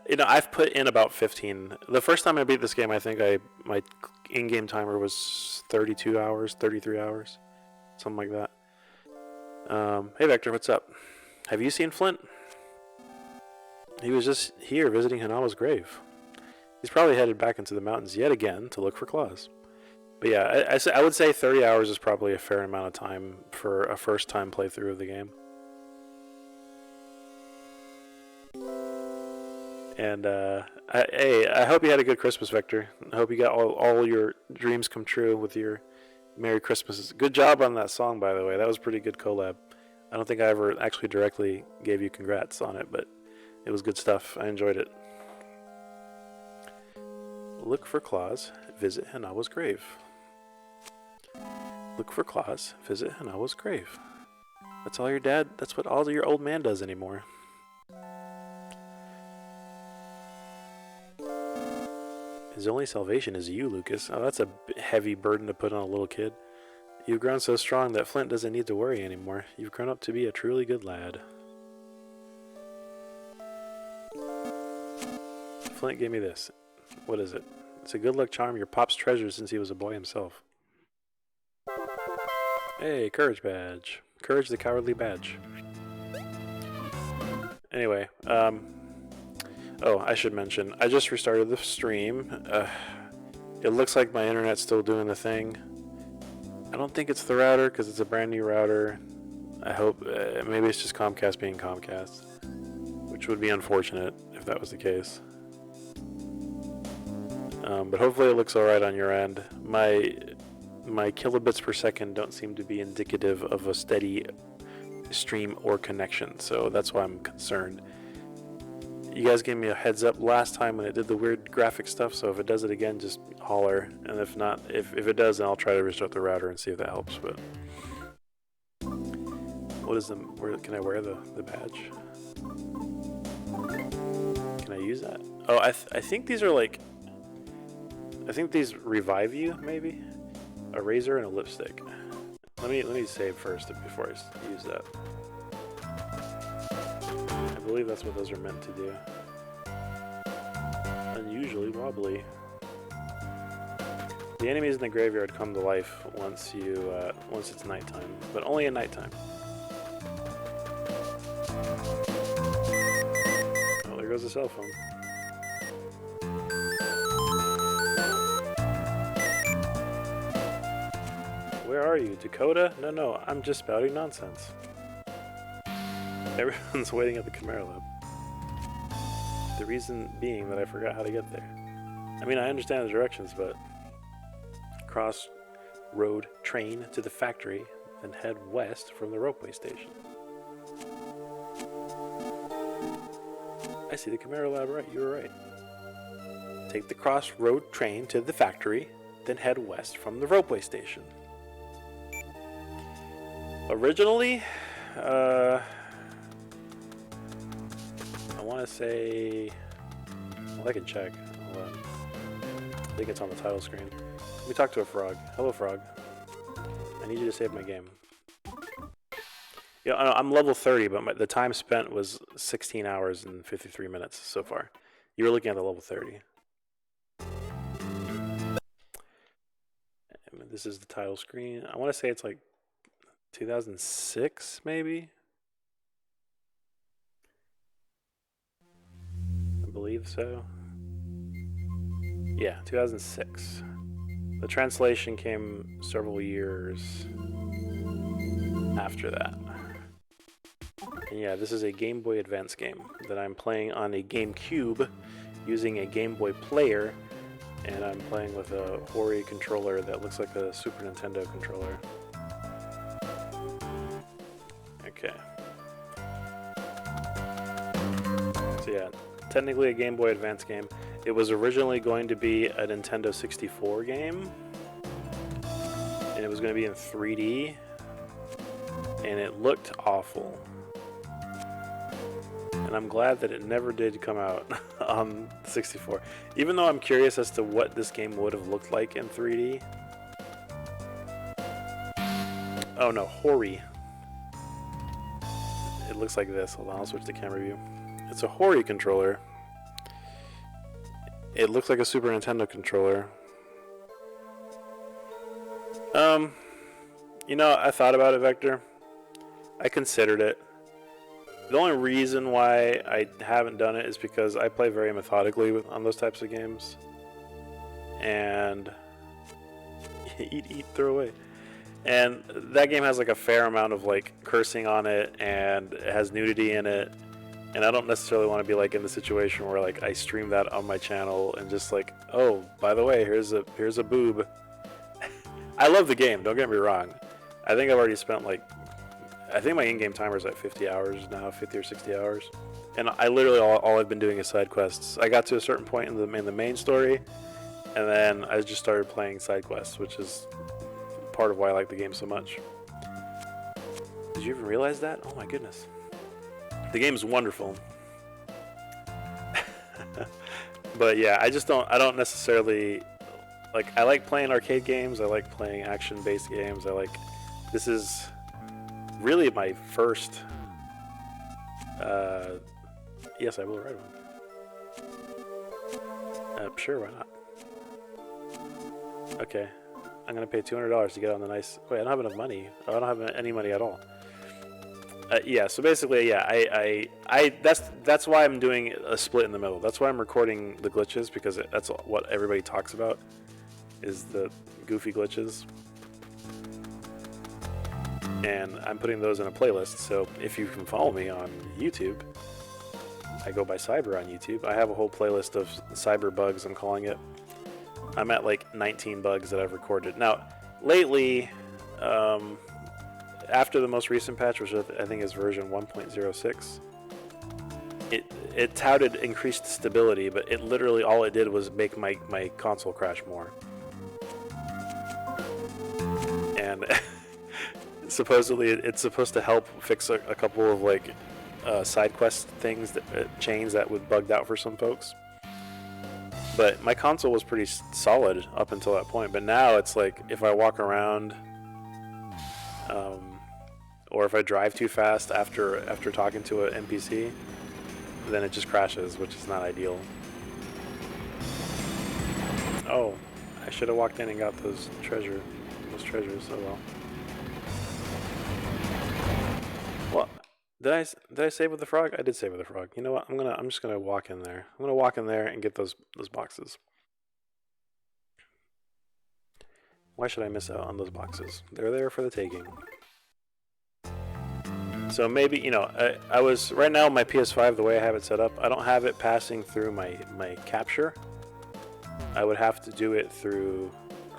You know, I've put in about 15. The first time I beat this game, I think my in-game timer was 32 hours, 33 hours, something like that. Hey Vector, what's up? Have you seen Flint? He was just here visiting Hanawa's grave. He's probably headed back into the mountains yet again to look for claws. But yeah, I would say 30 hours is probably a fair amount of time for a first-time playthrough of the game. And I hope you had a good Christmas, Vector. I hope you got all your dreams come true with your Merry Christmases. Good job on that song, by the way. That was a pretty good collab. I don't think I ever actually directly gave you congrats on it, but it was good stuff. I enjoyed it. Look for claws, visit Hanawa's grave. Look for claws, visit Hanawa's grave. That's what all your old man does anymore. His only salvation is you, Lucas. Oh, that's a heavy burden to put on a little kid. You've grown so strong that Flint doesn't need to worry anymore. You've grown up to be a truly good lad. Flint gave me this. What is it? It's a good luck charm your pop's treasured since he was a boy himself. Hey, courage badge. Courage the cowardly badge. Anyway, oh, I should mention, I just restarted the stream. It looks like my internet's still doing the thing. I don't think it's the router because it's a brand new router. I hope, maybe it's just Comcast being Comcast, which would be unfortunate if that was the case. But hopefully it looks alright on your end. My kilobits per second don't seem to be indicative of a steady stream or connection, so that's why I'm concerned. You guys gave me a heads up last time when it did the weird graphic stuff, so if it does it again, just holler. And if not, if it does, then I'll try to restart the router and see if that helps. But what is where can I wear the badge? Can I use that? Oh, I think these are like, I think these revive you, maybe? A razor and a lipstick. Let me save first before I use that. I believe that's what those are meant to do. Unusually wobbly. The enemies in the graveyard come to life once it's nighttime, but only at nighttime. Oh, there goes the cell phone. are you? Dakota? No, I'm just spouting nonsense. Everyone's waiting at the Chimera Lab. The reason being that I forgot how to get there. I mean, I understand the directions, but cross road train to the factory, then head west from the ropeway station. I see the Chimera Lab right. You were right. Take the crossroad train to the factory, then head west from the ropeway station. Originally, I want to say... Well, I can check. Hold on. I think it's on the title screen. Let me talk to a frog. Hello, frog. I need you to save my game. Yeah, I'm level 30, but the time spent was 16 hours and 53 minutes so far. You were looking at the level 30. And this is the title screen. I want to say it's like 2006, maybe? I believe so. Yeah, 2006. The translation came several years after that. And yeah, this is a Game Boy Advance game that I'm playing on a GameCube using a Game Boy Player, and I'm playing with a Hori controller that looks like a Super Nintendo controller. Okay. So yeah, technically a Game Boy Advance game. It was originally going to be a Nintendo 64 game, and it was going to be in 3D, and it looked awful. And I'm glad that it never did come out on 64. Even though I'm curious as to what this game would have looked like in 3D. Oh no, Hori. It looks like this. Hold on, I'll switch to camera view. It's a Hori controller. It looks like a Super Nintendo controller. You know, I thought about it, Vector. I considered it. The only reason why I haven't done it is because I play very methodically on those types of games. And eat, throw away. And that game has like a fair amount of like cursing on it, and it has nudity in it. And I don't necessarily want to be like in the situation where like I stream that on my channel and just like, oh, by the way, here's a boob. I love the game, don't get me wrong. I think I've already spent like, I think my in-game timer is at 50 hours now, 50 or 60 hours. And I literally all I've been doing is side quests. I got to a certain point in the main story, and then I just started playing side quests, which is part of why I like the game so much. Did you even realize that? Oh my goodness. The game is wonderful. But yeah, I don't necessarily, like, I like playing arcade games, I like playing action-based games, this is really my first, yes, I will write one. Sure, why not? Okay, I'm gonna pay $200 to get on the nice, wait, I don't have enough money, I don't have any money at all. Yeah, so basically, yeah, that's why I'm doing a split in the middle. That's why I'm recording the glitches, because that's what everybody talks about, is the goofy glitches. And I'm putting those in a playlist, so if you can follow me on YouTube, I go by Cyber on YouTube. I have a whole playlist of cyber bugs, I'm calling it. I'm at like 19 bugs that I've recorded. Now, lately, after the most recent patch, which I think is version 1.06, it touted increased stability, but it literally all it did was make my console crash more. And supposedly it's supposed to help fix a couple of like side quest things, chains that would bugged out for some folks. But my console was pretty solid up until that point. But now it's like if I walk around, or if I drive too fast after talking to an NPC, then it just crashes, which is not ideal. Oh, I should have walked in and got those treasures. Oh well. Well, did I save with the frog? I did save with the frog. You know what? I'm just gonna walk in there. I'm gonna walk in there and get those boxes. Why should I miss out on those boxes? They're there for the taking. So maybe, you know, I was, right now my PS5, the way I have it set up, I don't have it passing through my capture. I would have to do it through,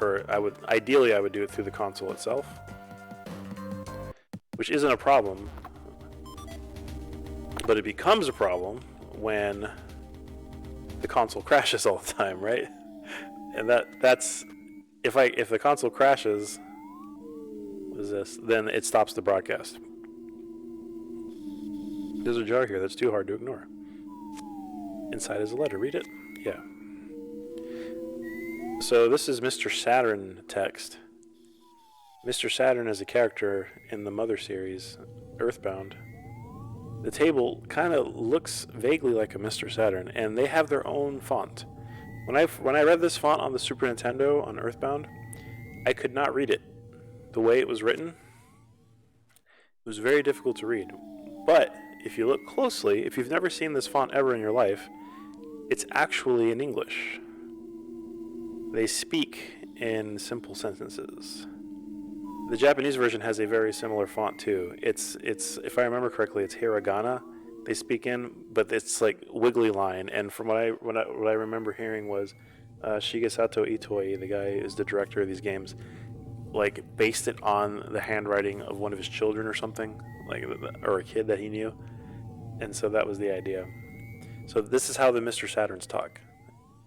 or ideally I would do it through the console itself. Which isn't a problem. But it becomes a problem when the console crashes all the time, right? And that's if the console crashes, what is this? Then it stops the broadcast. There's a jar here that's too hard to ignore. Inside is a letter. Read it? Yeah. So this is Mr. Saturn text. Mr. Saturn is a character in the Mother series, Earthbound. The table kind of looks vaguely like a Mr. Saturn, and they have their own font. When I read this font on the Super Nintendo on Earthbound, I could not read it. The way it was written, it was very difficult to read. But if you look closely, if you've never seen this font ever in your life, it's actually in English. They speak in simple sentences. The Japanese version has a very similar font too. It's if I remember correctly, it's hiragana they speak in, but it's like wiggly line. And from what I remember hearing was Shigesato Itoi, the guy who's the director of these games, like based it on the handwriting of one of his children or something, like, or a kid that he knew. And so that was the idea. So this is how the Mr. Saturns talk.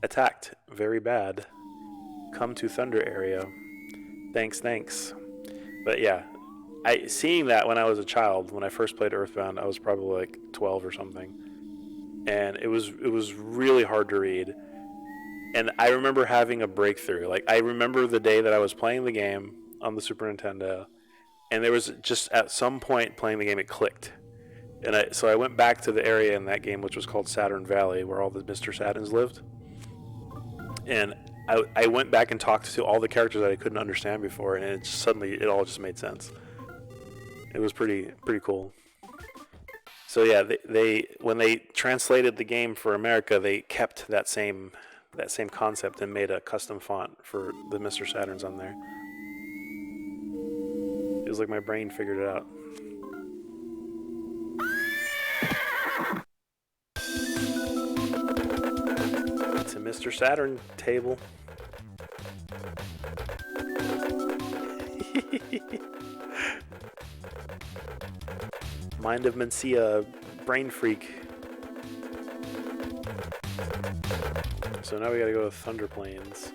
Attacked, very bad. Come to Thunder area. Thanks. But yeah, seeing that when I was a child, when I first played Earthbound, I was probably like 12 or something, and it was really hard to read. And I remember having a breakthrough. Like, I remember the day that I was playing the game on the Super Nintendo, and there was just at some point playing the game, it clicked. And so I went back to the area in that game, which was called Saturn Valley, where all the Mr. Saturns lived, and I went back and talked to all the characters that I couldn't understand before, and it just, suddenly it all just made sense. It was pretty cool. So yeah, they when they translated the game for America, they kept that same concept and made a custom font for the Mr. Saturns on there. It was like my brain figured it out. It's a Mr. Saturn table. Mind of Mencia, brain freak. So now we gotta go to Thunder Plains.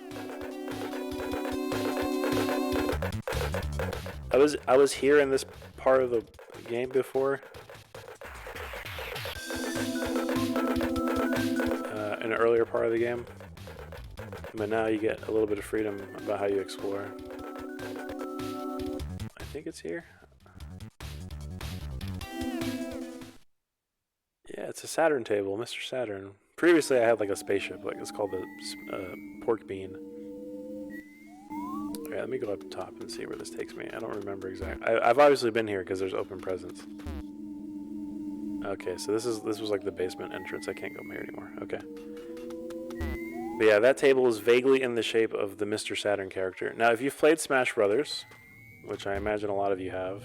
I was here in this part of the game before. An earlier part of the game. But now you get a little bit of freedom about how you explore. I think it's here. Yeah, it's a Saturn table, Mr. Saturn. Previously I had like a spaceship, like it's called the Pork Bean. Alright, let me go up top and see where this takes me. I don't remember exactly. I've obviously been here because there's open presents. Okay, so this was like the basement entrance. I can't go here anymore. Okay. But yeah, that table is vaguely in the shape of the Mr. Saturn character. Now, if you've played Smash Brothers, which I imagine a lot of you have,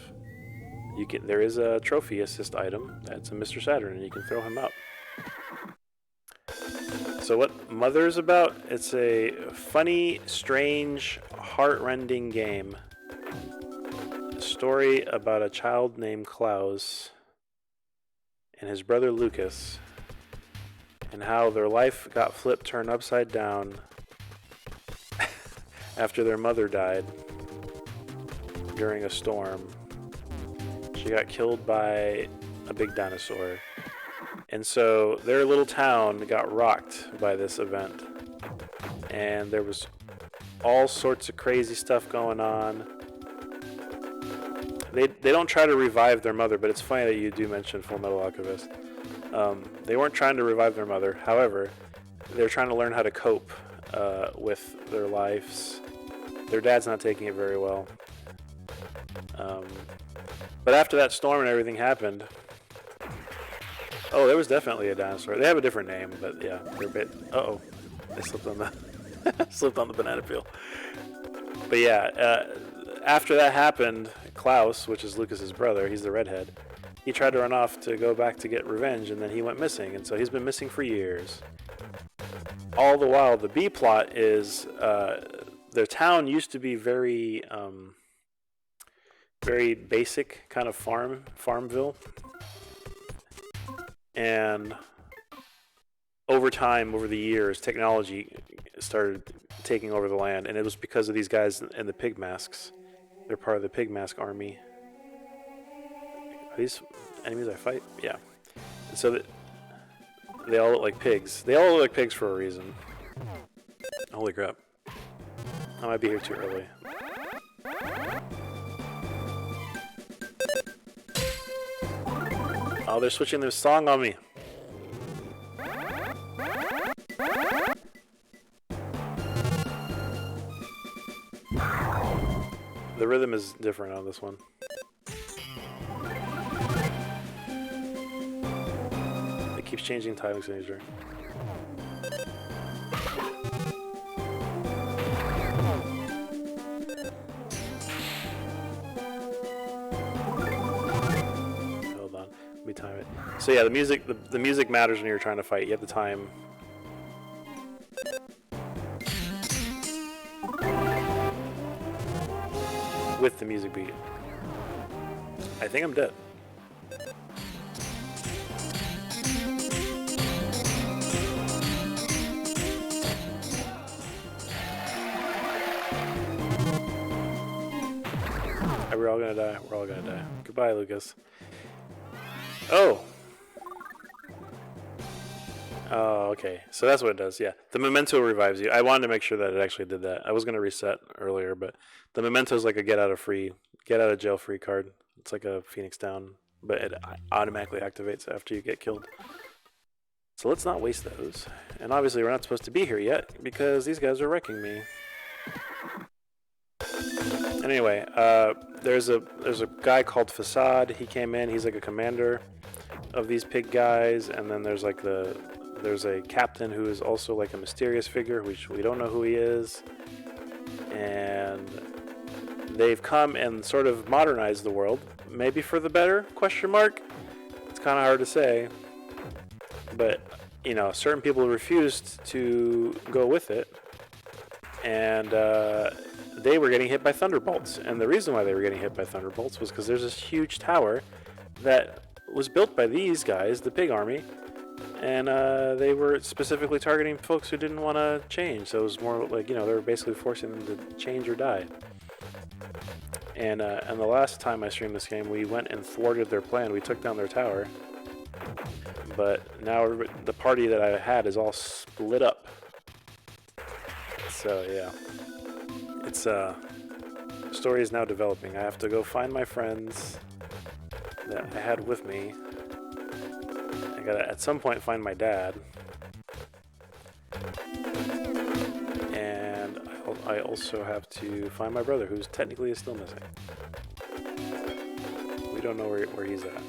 there is a trophy assist item that's a Mr. Saturn, and you can throw him out. So what Mother is about, it's a funny, strange, heart-rending game. A story about a child named Klaus and his brother Lucas, and how their life got turned upside down after their mother died during a storm. She got killed by a big dinosaur. And so their little town got rocked by this event. And there was all sorts of crazy stuff going on. They don't try to revive their mother, but it's funny that you do mention Full Metal Alchemist. They weren't trying to revive their mother. However, they're trying to learn how to cope with their lives. Their dad's not taking it very well. But after that storm and everything happened... Oh, there was definitely a dinosaur. They have a different name, but yeah, they're a bit... Uh-oh. I slipped on the... slipped on the banana peel. But yeah, after that happened, Klaus, which is Lucas's brother, he's the redhead. He tried to run off to go back to get revenge, and then he went missing, and so he's been missing for years. All the while, the B plot is their town used to be very, very basic kind of farmville, and over time, over the years, technology started taking over the land, and it was because of these guys in the pig masks. They're part of the pig mask army. Are these enemies I fight? Yeah. And so they all look like pigs. They all look like pigs for a reason. Holy crap. I might be here too early. Oh, they're switching their song on me. The rhythm is different on this one. It keeps changing timing signature. Hold on, let me time it. So yeah, the music matters when you're trying to fight. You have the time. With the music beat. I think I'm dead. We're all gonna die. We're all gonna die. Goodbye, Lucas. Oh! Oh, okay. So that's what it does, yeah. The memento revives you. I wanted to make sure that it actually did that. I was going to reset earlier, but the memento is like a get out of jail free card. It's like a Phoenix Down, but it automatically activates after you get killed. So let's not waste those. And obviously we're not supposed to be here yet because these guys are wrecking me. Anyway, there's a guy called Facade. He came in. He's like a commander of these pig guys, and then there's like there's a captain who is also like a mysterious figure, which we don't know who he is. And they've come and sort of modernized the world, maybe for the better, question mark. It's kind of hard to say. But, you know, certain people refused to go with it. And they were getting hit by thunderbolts. And the reason why they were getting hit by thunderbolts was because there's this huge tower that was built by these guys, the pig army. And they were specifically targeting folks who didn't want to change. So it was more like, you know, they were basically forcing them to change or die. And the last time I streamed this game, we went and thwarted their plan. We took down their tower. But now the party that I had is all split up. So, yeah. It's, the story is now developing. I have to go find my friends that I had with me. I gotta at some point find my dad, and I also have to find my brother, who's technically still missing. We don't know where he's at.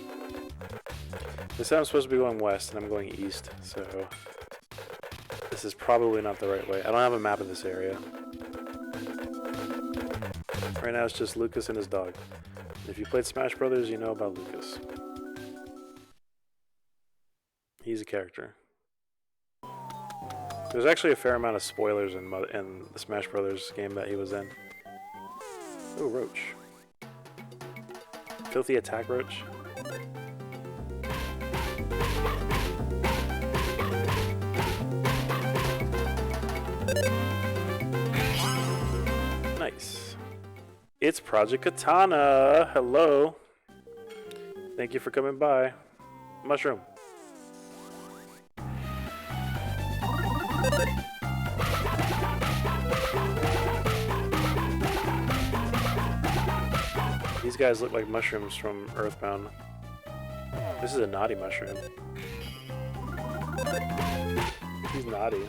They said I'm supposed to be going west, and I'm going east, so this is probably not the right way. I don't have a map of this area. Right now it's just Lucas and his dog. If you played Smash Brothers, you know about Lucas. He's a character. There's actually a fair amount of spoilers in the Smash Brothers game that he was in. Oh, Roach. Filthy Attack Roach. Nice. It's Project Katana. Hello. Thank you for coming by. Mushroom. These guys look like mushrooms from Earthbound. This is a naughty mushroom. He's naughty.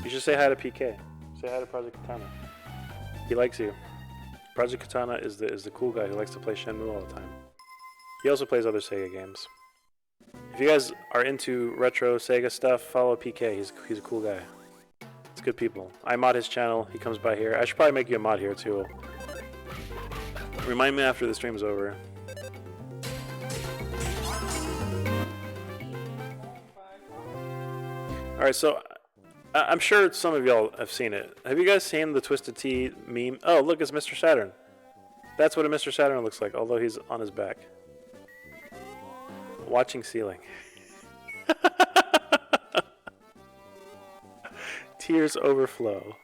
You should say hi to PK. Say hi to Project Katana. He likes you. Project Katana is the cool guy who likes to play Shenmue all the time. He also plays other Sega games. If you guys are into retro Sega stuff, follow PK. He's a cool guy. It's good people. I mod his channel. He comes by here. I should probably make you a mod here too. Remind me after the stream's over. Alright, so I'm sure some of y'all have seen it. Have you guys seen the Twisted Tea meme? Oh, look, it's Mr. Saturn. That's what a Mr. Saturn looks like, although he's on his back. Watching ceiling. Tears overflow.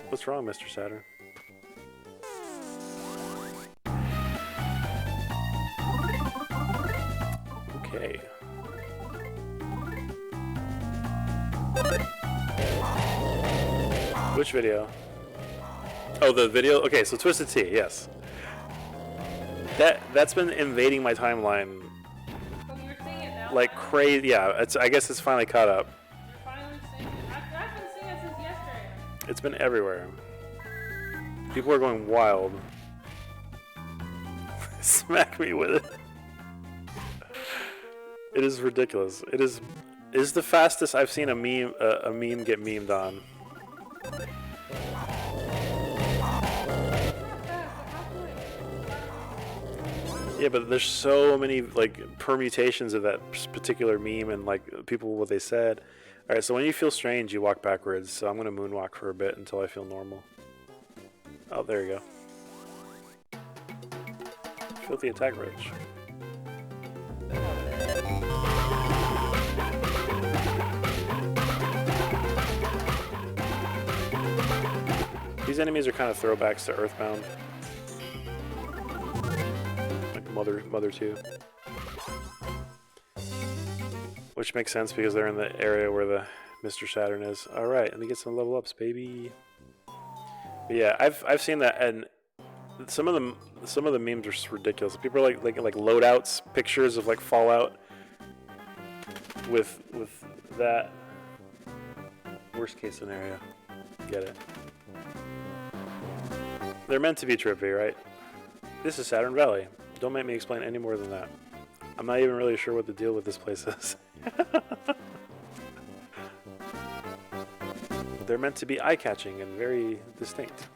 What's wrong, Mr. Saturn? Okay. Which video? Oh, the video? Okay, so Twisted Tea, yes. That's been invading my timeline Oh, you're seeing it now? like crazy. Yeah, I guess it's finally caught up. You're finally seeing it. I've been seeing it since yesterday. It's been everywhere. People are going wild. Smack me with it. It is ridiculous. It is the fastest I've seen a meme get memed on. Yeah, but there's so many like permutations of that particular meme and like people what they said. All right, so when you feel strange, you walk backwards. So I'm gonna moonwalk for a bit until I feel normal. Oh, there you go. Filthy attack ridge. These enemies are kind of throwbacks to Earthbound. Mother 2. Which makes sense because they're in the area where the Mr. Saturn is. Alright, let me get some level ups, baby. But yeah, I've seen that, and some of the memes are just ridiculous. People are like loadouts, pictures of like Fallout with that worst case scenario. Get it. They're meant to be trippy, right? This is Saturn Valley. Don't make me explain any more than that. I'm not even really sure what the deal with this place is. They're meant to be eye-catching and very distinct.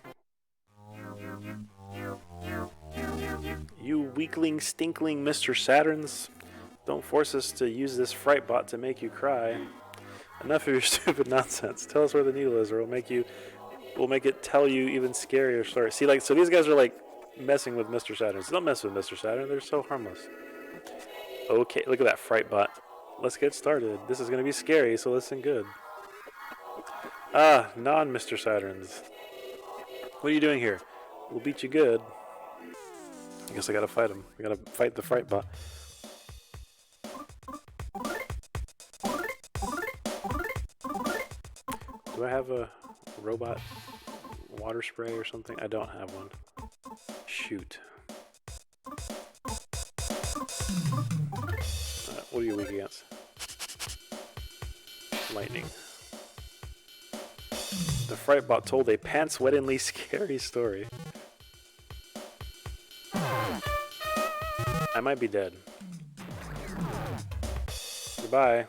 You weakling, stinkling Mr. Saturns. Don't force us to use this fright bot to make you cry. Enough of your stupid nonsense. Tell us where the needle is, or we'll make it tell you even scarier stories. See, like, so these guys are like messing with Mr. Saturn. So don't mess with Mr. Saturn. They're so harmless. Okay, look at that fright bot. Let's get started. This is going to be scary, so listen good. Ah, non-Mr. Saturns. What are you doing here? We'll beat you good. I guess I gotta fight him. I gotta fight the fright bot. Do I have a robot water spray or something? I don't have one. Shoot. What are you weak against? Lightning. The fright bot told a pants-wettingly scary story. I might be dead. Goodbye.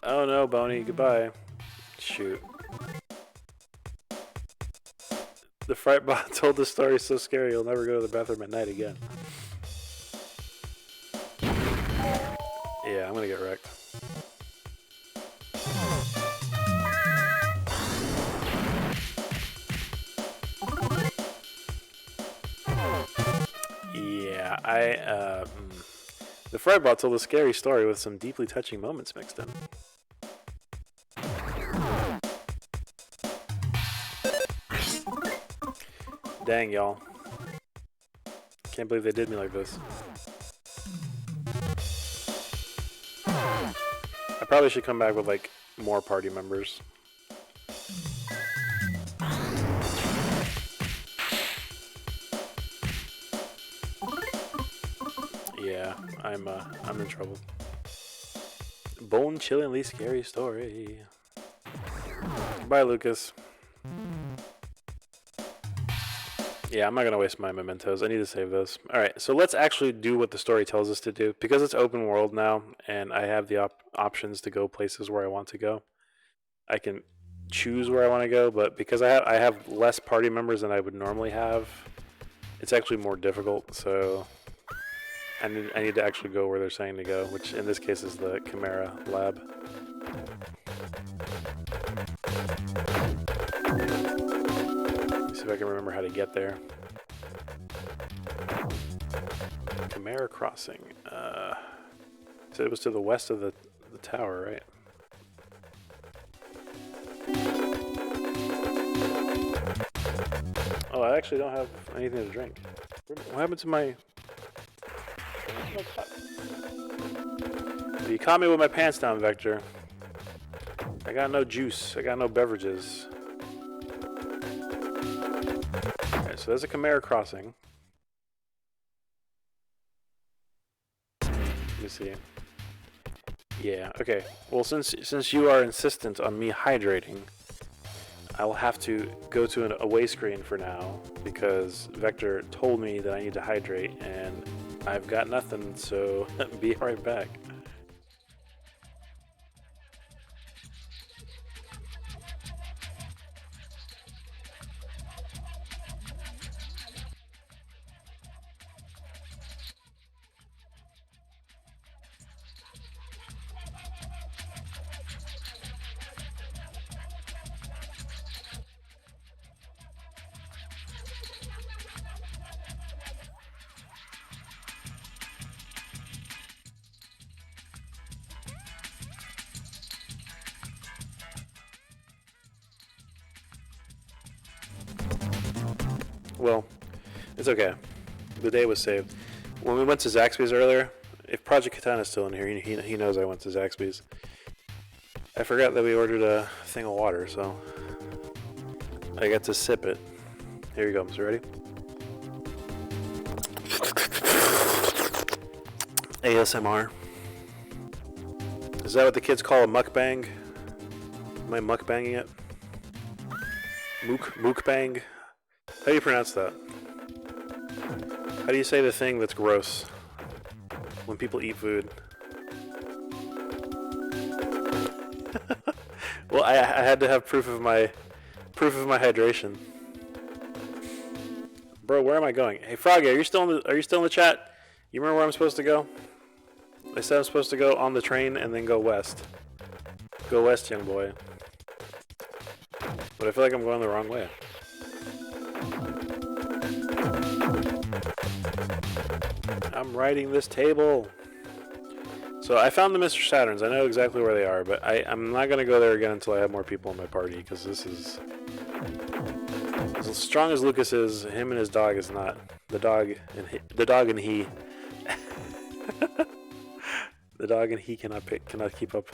Oh no, Boney, goodbye. Shoot. The fright bot told the story so scary you'll never go to the bathroom at night again. Yeah, I'm gonna get wrecked. Yeah, the fright bot told a scary story with some deeply touching moments mixed in. Dang, y'all. Can't believe they did me like this. I probably should come back with, like, more party members. Yeah, I'm in trouble. Bone-chillingly scary story. Bye, Lucas. Yeah, I'm not gonna waste my mementos. I need to save those. All right, so let's actually do what the story tells us to do because it's open world now, and I have the options to go places where I want to go. I can choose where I want to go, but because I have less party members than I would normally have, it's actually more difficult. So I need to actually go where they're saying to go, which in this case is the Chimera lab. Let me see if I can remember how to get there. Chimera Crossing. So it was to the west of the tower, right? Oh, I actually don't have anything to drink. What happened to my cup? You caught me with my pants down, Vector. I got no juice. I got no beverages. Alright, so there's a Chimera Crossing. Let me see. Yeah, okay. Well, since you are insistent on me hydrating, I will have to go to an away screen for now because Vector told me that I need to hydrate and I've got nothing, so be right back. Well, it's okay. The day was saved. When we went to Zaxby's earlier, if Project Katana's still in here, he knows I went to Zaxby's. I forgot that we ordered a thing of water, so I got to sip it. Here you go, Mr. Ready? ASMR. Is that what the kids call a mukbang? Am I mukbanging it? Mukbang? How do you pronounce that? How do you say the thing that's gross when people eat food? Well, I had to have proof of my hydration. Bro, where am I going? Hey, Froggy, are you still in the chat? You remember where I'm supposed to go? They said I'm supposed to go on the train and then go west. Go west, young boy. But I feel like I'm going the wrong way. I'm riding this table. So I found the Mr. Saturns. I know exactly where they are, but I'm not going to go there again until I have more people in my party, because this is... As strong as Lucas is, him and his dog is not. The dog and he... The dog and he cannot keep up.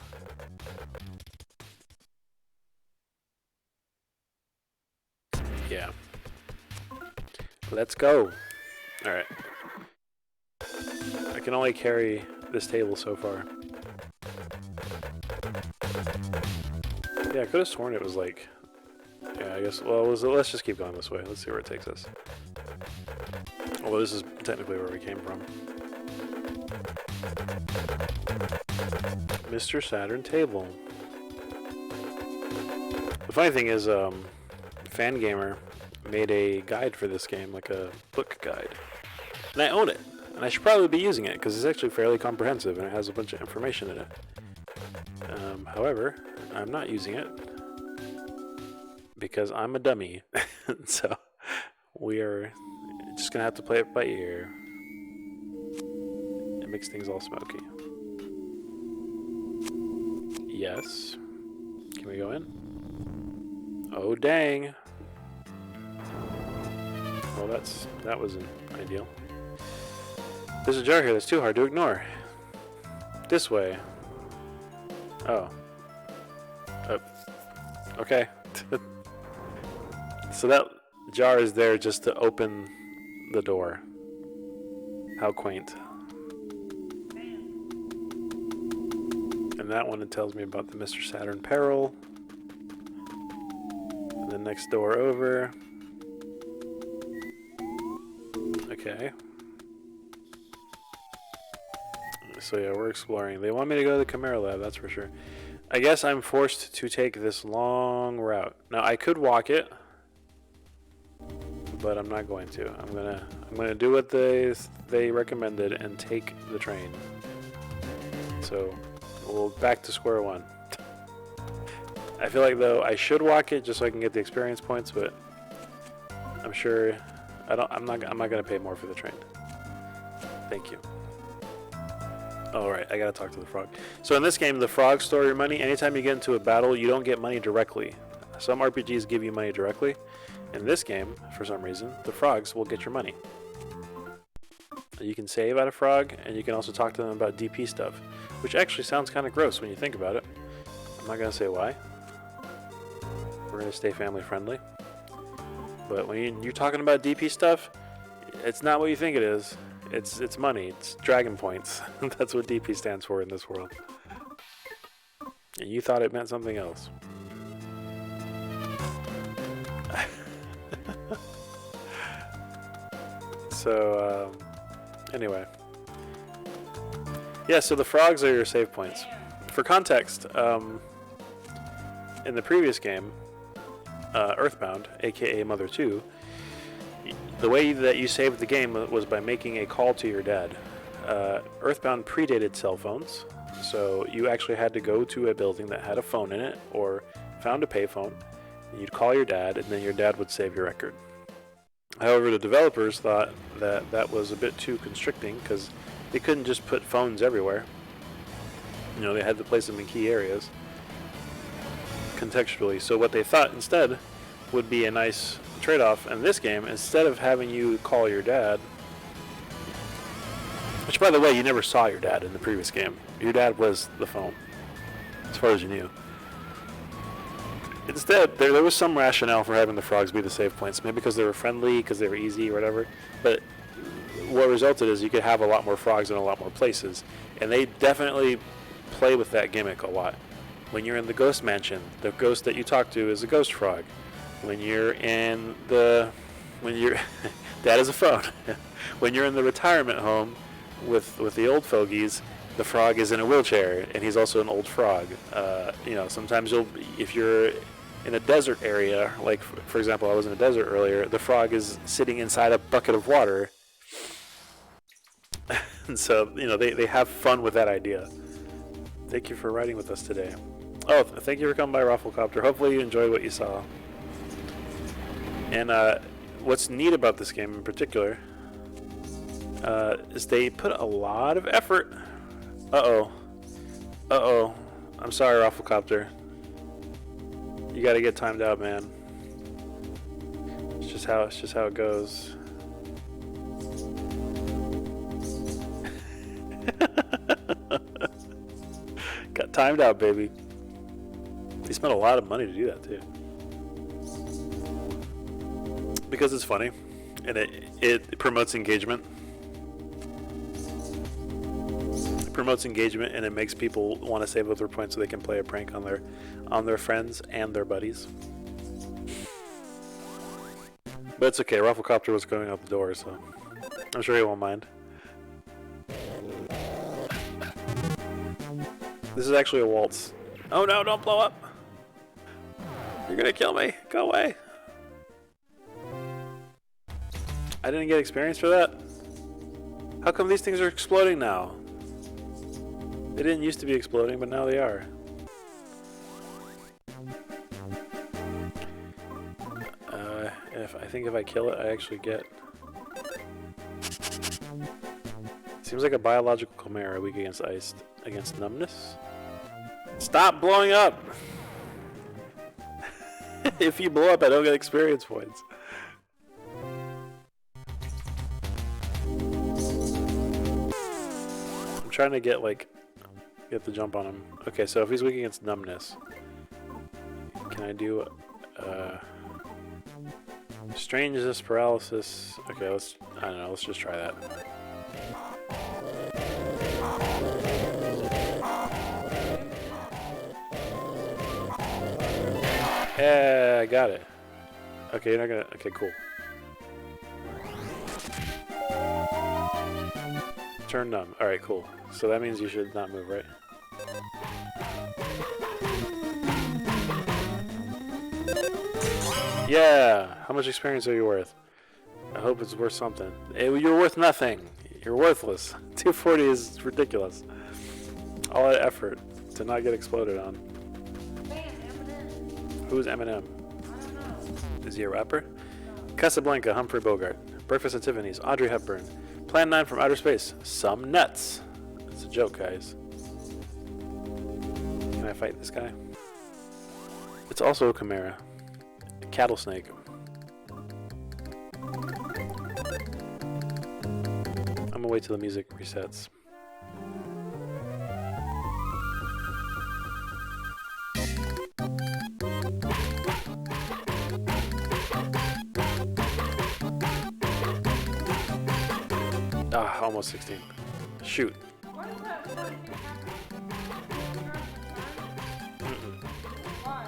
Yeah. Let's go. Alright. I can only carry this table so far. Yeah, I could have sworn it was like... Yeah, I guess... Well, let's just keep going this way. Let's see where it takes us. Although this is technically where we came from. Mr. Saturn table. The funny thing is, Fangamer made a guide for this game, like a book guide. And I own it. And I should probably be using it, because it's actually fairly comprehensive, and it has a bunch of information in it. However, I'm not using it, because I'm a dummy. So, we are just going to have to play it by ear. It makes things all smoky. Yes. Can we go in? Oh, dang. Well, that wasn't ideal. There's a jar here that's too hard to ignore. This way. Oh. Okay. So that jar is there just to open the door. How quaint. And that one, it tells me about the Mr. Saturn peril. And the next door over. Okay. So yeah, we're exploring. They want me to go to the Chimera Lab, that's for sure. I guess I'm forced to take this long route. Now I could walk it, but I'm not going to. I'm gonna do what they recommended and take the train. So we'll back to square one. I feel like though I should walk it just so I can get the experience points, but I'm sure I'm not gonna pay more for the train. Thank you. Alright, I gotta talk to the frog. So in this game, the frogs store your money. Anytime you get into a battle, you don't get money directly. Some RPGs give you money directly. In this game, for some reason, the frogs will get your money. You can save out of frog, and you can also talk to them about DP stuff, which actually sounds kind of gross when you think about it. I'm not gonna say why. We're gonna stay family friendly. But when you're talking about DP stuff, it's not what you think it is. It's money. It's dragon points. That's what DP stands for in this world. And you thought it meant something else. So, anyway. Yeah, so the frogs are your save points. For context, in the previous game, Earthbound, aka Mother 2, the way that you saved the game was by making a call to your dad. Earthbound predated cell phones, so you actually had to go to a building that had a phone in it, or found a payphone, and you'd call your dad, and then your dad would save your record. However, the developers thought that that was a bit too constricting, because they couldn't just put phones everywhere. You know, they had to place them in key areas, contextually. So what they thought instead would be a nice trade-off in this game, instead of having you call your dad, which by the way, you never saw your dad in the previous game. Your dad was the phone, as far as you knew. Instead, there was some rationale for having the frogs be the save points, maybe because they were friendly, because they were easy, or whatever, but what resulted is you could have a lot more frogs in a lot more places, and they definitely play with that gimmick a lot. When you're in the ghost mansion, the ghost that you talk to is a ghost frog. When you're in that is a phone. When you're in the retirement home with the old fogies, the frog is in a wheelchair, and he's also an old frog. You know, sometimes if you're in a desert area, like for example, I was in a desert earlier, the frog is sitting inside a bucket of water. And so, you know, they have fun with that idea. Thank you for riding with us today. Oh, thank you for coming by, Rafflecopter. Hopefully you enjoyed what you saw. And what's neat about this game in particular is they put a lot of effort. Uh-oh. I'm sorry, Rafflecopter. You gotta get timed out, man. It's just how it goes. Got timed out, baby. They spent a lot of money to do that too. Because it's funny, and it promotes engagement. It promotes engagement, and it makes people want to save up their points so they can play a prank on their friends and their buddies. But it's okay. Rafflecopter was going out the door, so I'm sure he won't mind. This is actually a waltz. Oh no! Don't blow up! You're gonna kill me! Go away! I didn't get experience for that? How come these things are exploding now? They didn't used to be exploding, but now they are. I think if I kill it, I actually get... Seems like a biological chimera, weak against ice, against numbness. Stop blowing up! If you blow up, I don't get experience points. I'm trying to get the jump on him. Okay, so if he's weak against numbness, can I do strangeness, paralysis? Okay, I don't know, let's just try that. Yeah, I got it. Okay, you're not gonna... Okay, cool. Turn numb. Alright, cool. So that means you should not move, right? Yeah! How much experience are you worth? I hope it's worth something. You're worth nothing. You're worthless. 240 is ridiculous. All that effort to not get exploded on. Man, Eminem. Who's Eminem? I don't know. Is he a rapper? Casablanca, Humphrey Bogart. Breakfast at Tiffany's, Audrey Hepburn. Plan 9 from outer space, some nuts. It's a joke, guys. Can I fight this guy? It's also a chimera. A cattle snake. I'm gonna wait till the music resets. Ah, almost 16. Shoot. Why does that fucking happen? Mm-mm. Why?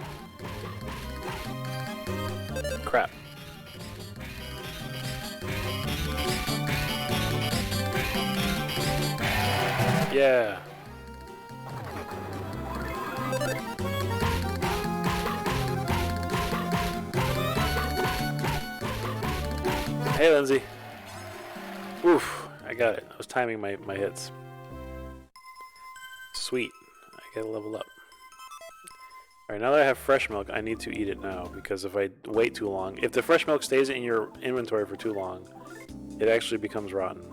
Crap. Yeah. Hey, Lindsay. Oof. I got it. I was timing my hits. Sweet. I gotta level up. Alright, now that I have fresh milk, I need to eat it now, because if I wait too long, if the fresh milk stays in your inventory for too long, it actually becomes rotten.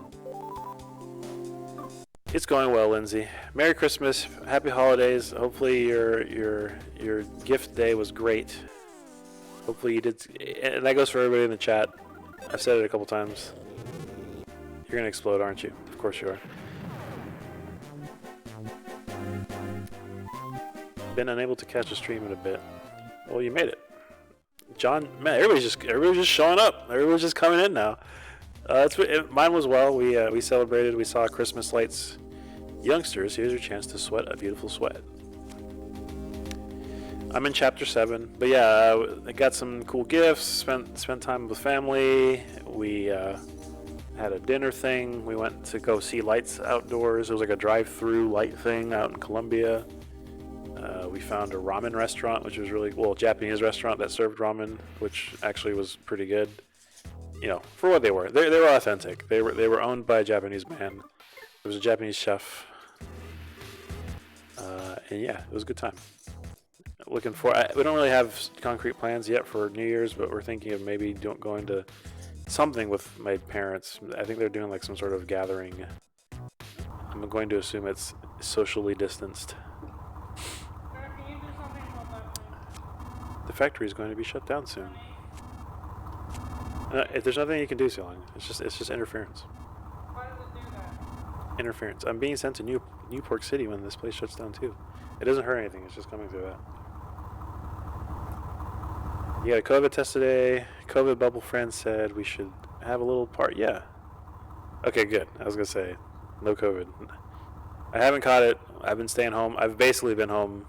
It's going well, Lindsay. Merry Christmas, Happy Holidays. Hopefully your gift day was great. Hopefully you did, and that goes for everybody in the chat. I've said it a couple times. You're gonna explode, aren't you? Of course you are. Been unable to catch a stream in a bit. Well, you made it, John. Man, everybody's just showing up. Everybody's just coming in now. Mine was well. We celebrated. We saw Christmas lights. Youngsters, here's your chance to sweat a beautiful sweat. I'm in chapter 7, but yeah, I got some cool gifts. Spent time with family. We had a dinner thing. We went to go see lights outdoors. It was like a drive-through light thing out in Columbia. We found a ramen restaurant, which was really well, Japanese restaurant that served ramen, which actually was pretty good. You know, for what they were. They were authentic. They were owned by a Japanese man. It was a Japanese chef. And yeah, it was a good time. Looking for. We don't really have concrete plans yet for New Year's, but we're thinking of maybe going to something with my parents. I think they're doing like some sort of gathering. I'm going to assume it's socially distanced. Can you do something about that, please? The factory is going to be shut down soon. If there's nothing you can do, Celine, it's just interference. Why does it do that? Interference. I'm being sent to Newport City when this place shuts down too. It doesn't hurt anything. It's just coming through that. You got a COVID test today. COVID bubble friend said we should have a little part. Yeah. Okay, good. I was gonna say, no COVID. I haven't caught it. I've been staying home. I've basically been home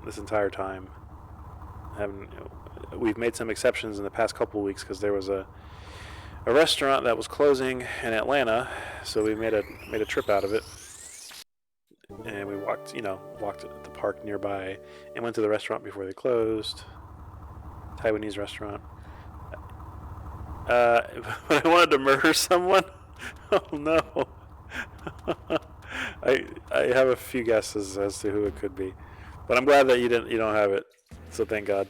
this entire time. We've made some exceptions in the past couple of weeks because there was a restaurant that was closing in Atlanta, so we made a trip out of it. And we walked at the park nearby and went to the restaurant before they closed. Taiwanese restaurant. When I wanted to murder someone. Oh no. I have a few guesses as to who it could be, but I'm glad that you don't have it. So thank God.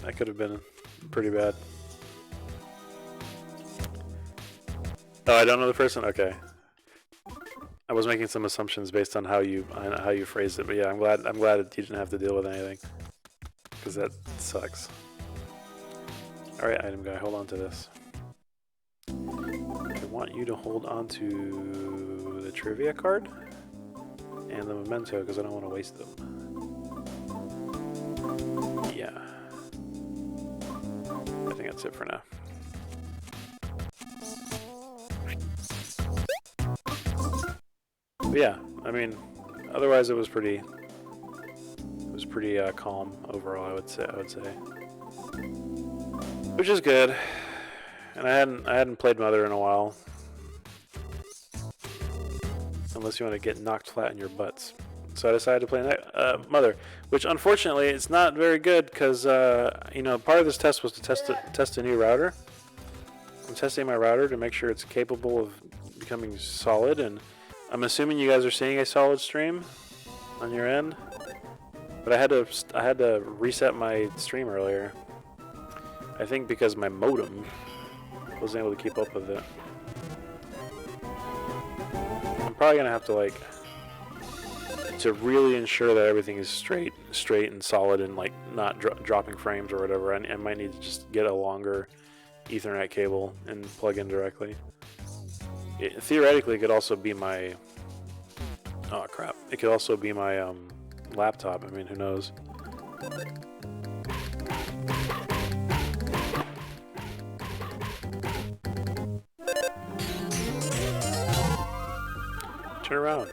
That could have been pretty bad. Oh, I don't know the person. Okay. I was making some assumptions based on how you phrased it, but yeah, I'm glad you didn't have to deal with anything, because that sucks. All right, item guy, hold on to this. I want you to hold on to the trivia card and the memento because I don't want to waste them. Yeah, I think that's it for now. But yeah, I mean, otherwise it was pretty calm overall. I would say, which is good. And I hadn't played Mother in a while, unless you want to get knocked flat in your butts. So I decided to play Mother, which unfortunately it's not very good because you know, part of this test was to test a new router. I'm testing my router to make sure it's capable of becoming solid, and I'm assuming you guys are seeing a solid stream on your end. But I had to reset my stream earlier. I think because my modem wasn't able to keep up with it. I'm probably gonna have to, like, to really ensure that everything is straight and solid and like not dropping frames or whatever. I might need to just get a longer Ethernet cable and plug in directly. Theoretically, it could also be my it could also be my laptop. I mean, who knows? Turn around.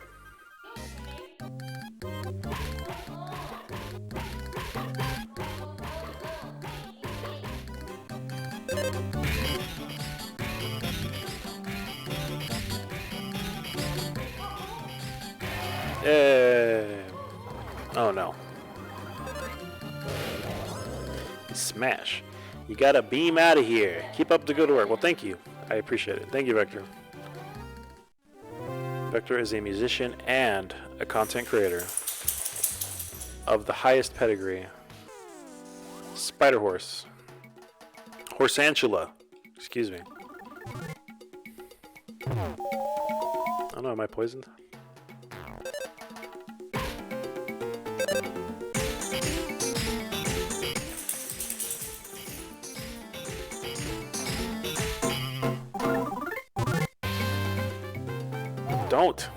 Oh no. Smash. You gotta beam out of here. Keep up the good work. Well, thank you. I appreciate it. Thank you, Vector. Vector is a musician and a content creator of the highest pedigree. Spider Horse. Horsantula. Excuse me. Oh no, am I poisoned? Don't.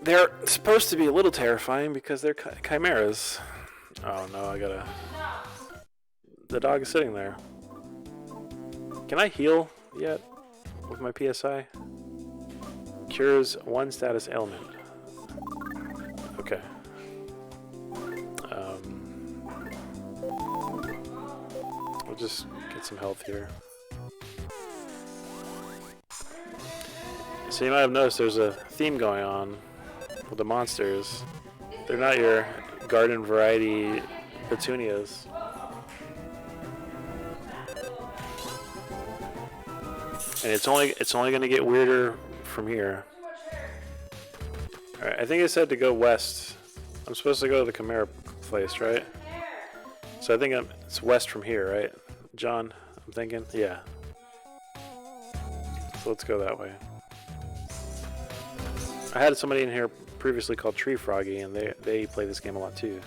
They're supposed to be a little terrifying because they're chimeras. Oh no, I gotta... The dog is sitting there. Can I heal yet with my PSI? Cures one status ailment. Okay. We'll just get some health here. So you might have noticed there's a theme going on with the monsters. They're not your garden variety petunias. And it's only going to get weirder from here. Alright, I think I said to go west. I'm supposed to go to the Chimera place, right? So I think it's west from here, right? John, I'm thinking? Yeah. So let's go that way. I had somebody in here previously called Tree Froggy, and they play this game a lot too.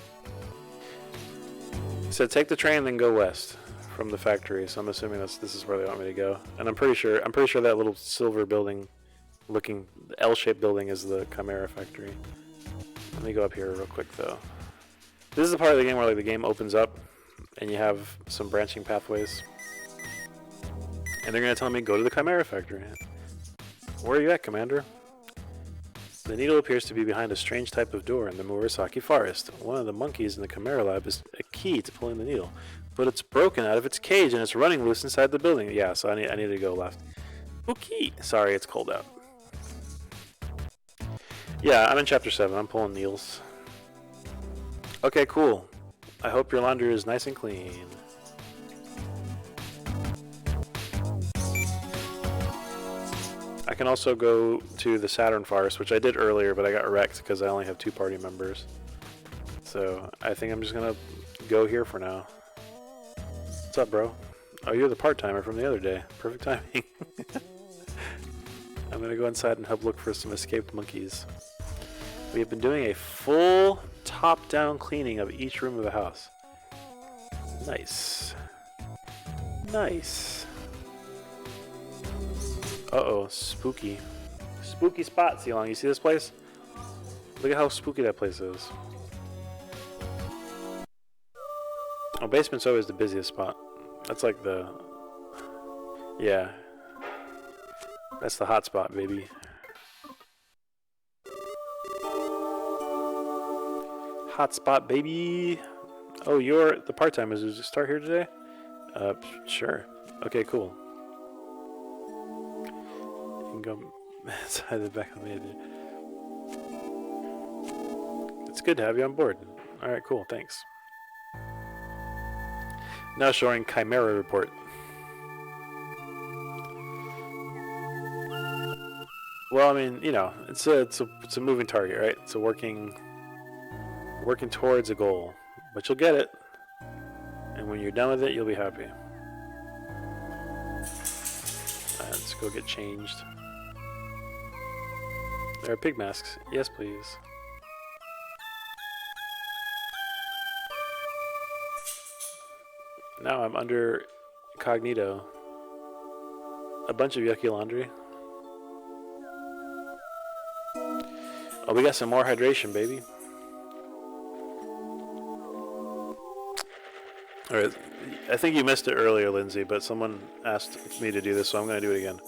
He said take the train and then go west from the factory, so I'm assuming this is where they want me to go. And I'm pretty sure that little silver building looking L-shaped building is the Chimera factory. Let me go up here real quick though. This is the part of the game where like the game opens up and you have some branching pathways. And they're gonna tell me go to the Chimera factory. Where are you at, Commander? The needle appears to be behind a strange type of door in the Murasaki forest. One of the monkeys in the Chimera lab is a key to pulling the needle, but it's broken out of its cage and it's running loose inside the building. Yeah, so I need to go left. Okay. Sorry, it's cold out. Yeah, I'm in chapter 7. I'm pulling needles. Okay, cool. I hope your laundry is nice and clean. I can also go to the Saturn Forest, which I did earlier, but I got wrecked because I only have 2 party members. So I think I'm just gonna go here for now. What's up, bro? Oh, you're the part-timer from the other day. Perfect timing. I'm gonna go inside and help look for some escaped monkeys. We have been doing a full top-down cleaning of each room of the house. Nice. Nice. Uh-oh, spooky. Spooky spot, Sealong. You see this place? Look at how spooky that place is. Oh, basement's always the busiest spot. That's like the... Yeah. That's the hot spot, baby. Hot spot, baby! Oh, you're the part-timers. Did you start here today? Sure. Okay, cool. You can go inside the back of the menu. It's good to have you on board. Alright, cool, thanks. Now showing Chimera report. Well, I mean, you know, it's a moving target, right? It's a working towards a goal, but you'll get it, and when you're done with it, you'll be happy. Let's go get changed. There are pig masks. Yes, please. Now I'm under incognito. A bunch of yucky laundry. Oh, we got some more hydration, baby. Alright, I think you missed it earlier, Lindsay, but someone asked me to do this, so I'm going to do it again.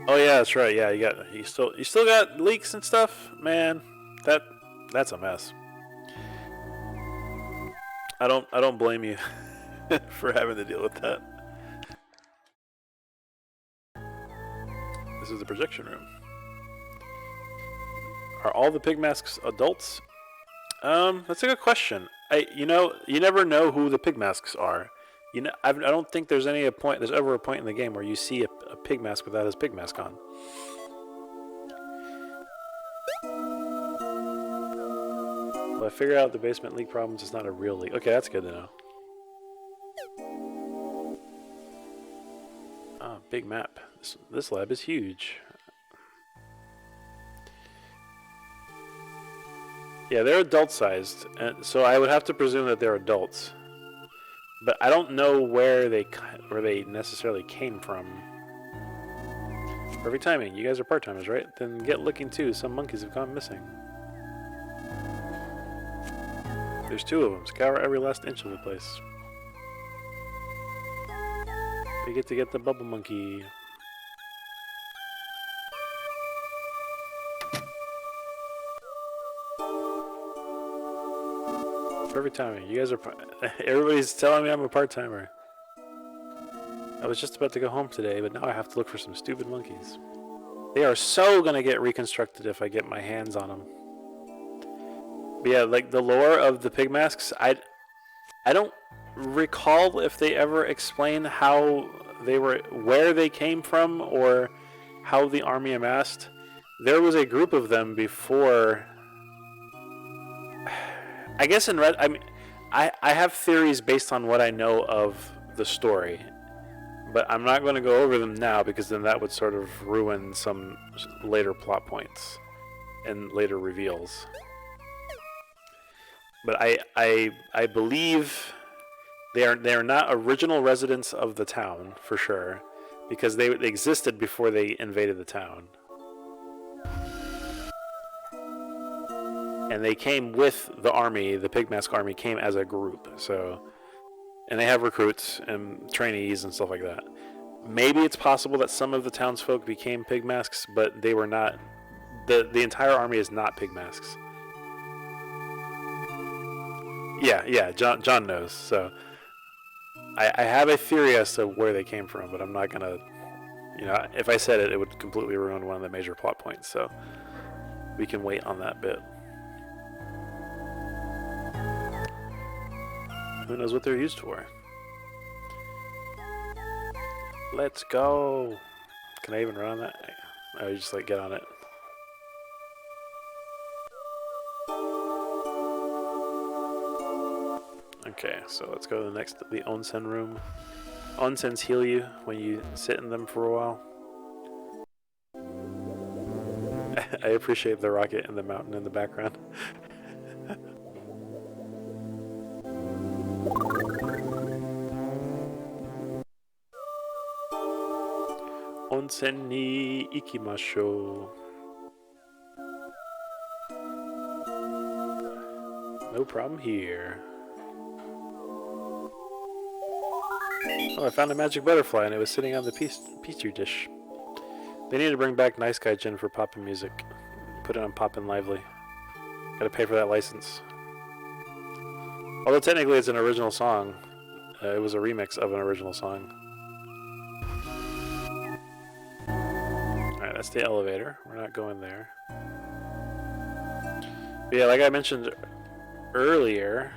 Oh yeah, that's right. Yeah, you still got leaks and stuff, man. That's a mess. I don't blame you for having to deal with that. This is the projection room. Are all the pig masks adults? That's a good question. You never know who the pig masks are. I don't think there's ever a point in the game where you see a pig mask without his pig mask on. Well, I figured out the basement leak problems is not a real leak. Okay, that's good to know. Ah, big map. This lab is huge. Yeah, they're adult-sized, and so I would have to presume that they're adults. But I don't know where they necessarily came from. Perfect timing. You guys are part-timers, right? Then get looking too. Some monkeys have gone missing. There's 2 of them. Scour every last inch of the place. We get to get the bubble monkey. Perfect timing. You guys are. Everybody's telling me I'm a part-timer. I was just about to go home today, but now I have to look for some stupid monkeys. They are so gonna get reconstructed if I get my hands on them. But yeah, like the lore of the pig masks, I don't recall if they ever explain how they were, where they came from, or how the army amassed. There was a group of them before. I guess I have theories based on what I know of the story, but I'm not going to go over them now because then that would sort of ruin some later plot points and later reveals. But I believe they are not original residents of the town for sure, because they existed before they invaded the town. And they came with the army. The Pigmask army came as a group. So, and they have recruits and trainees and stuff like that. Maybe it's possible that some of the townsfolk became Pigmasks, but they were not. The entire army is not Pigmasks. Yeah. John knows. So, I have a theory as to where they came from, but I'm not gonna. If I said it, it would completely ruin one of the major plot points. So, we can wait on that bit. Who knows what they're used for? Let's go. Can I even run on that? Oh, you just get on it. Okay, so let's go to the onsen room. Onsens heal you when you sit in them for a while. I appreciate the rocket and the mountain in the background. Onsen ni ikimasho. No problem here. Oh, I found a magic butterfly and it was sitting on the petri dish. They need to bring back Nice Guy Jin for poppin' music. Put it on Poppin' Lively. Gotta pay for that license. Although technically it's an original song. It was a remix of an original song. Alright, that's the elevator. We're not going there. But yeah, like I mentioned earlier,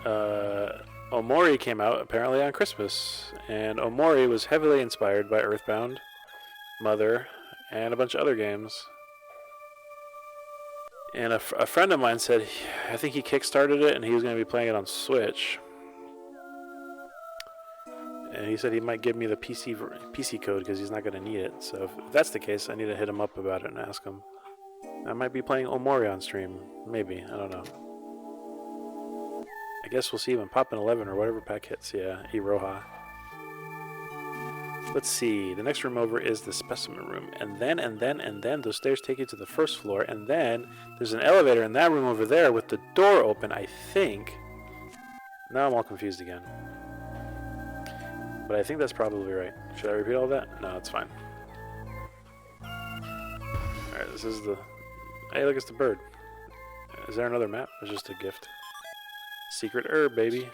Omori came out apparently on Christmas. And Omori was heavily inspired by Earthbound, Mother, and a bunch of other games. And a friend of mine said, I think he kickstarted it and he was going to be playing it on Switch. And he said he might give me the PC code because he's not going to need it. So if that's the case, I need to hit him up about it and ask him. I might be playing Omori on stream. Maybe. I don't know. I guess we'll see when Poppin' 11 or whatever pack hits. Yeah, Iroha. Let's see. The next room over is the specimen room. And then those stairs take you to the first floor. And then there's an elevator in that room over there with the door open, I think. Now I'm all confused again. But I think that's probably right. Should I repeat all that? No, it's fine. Alright, this is the... Hey, look, it's the bird. Is there another map? It's just a gift. Secret herb, baby.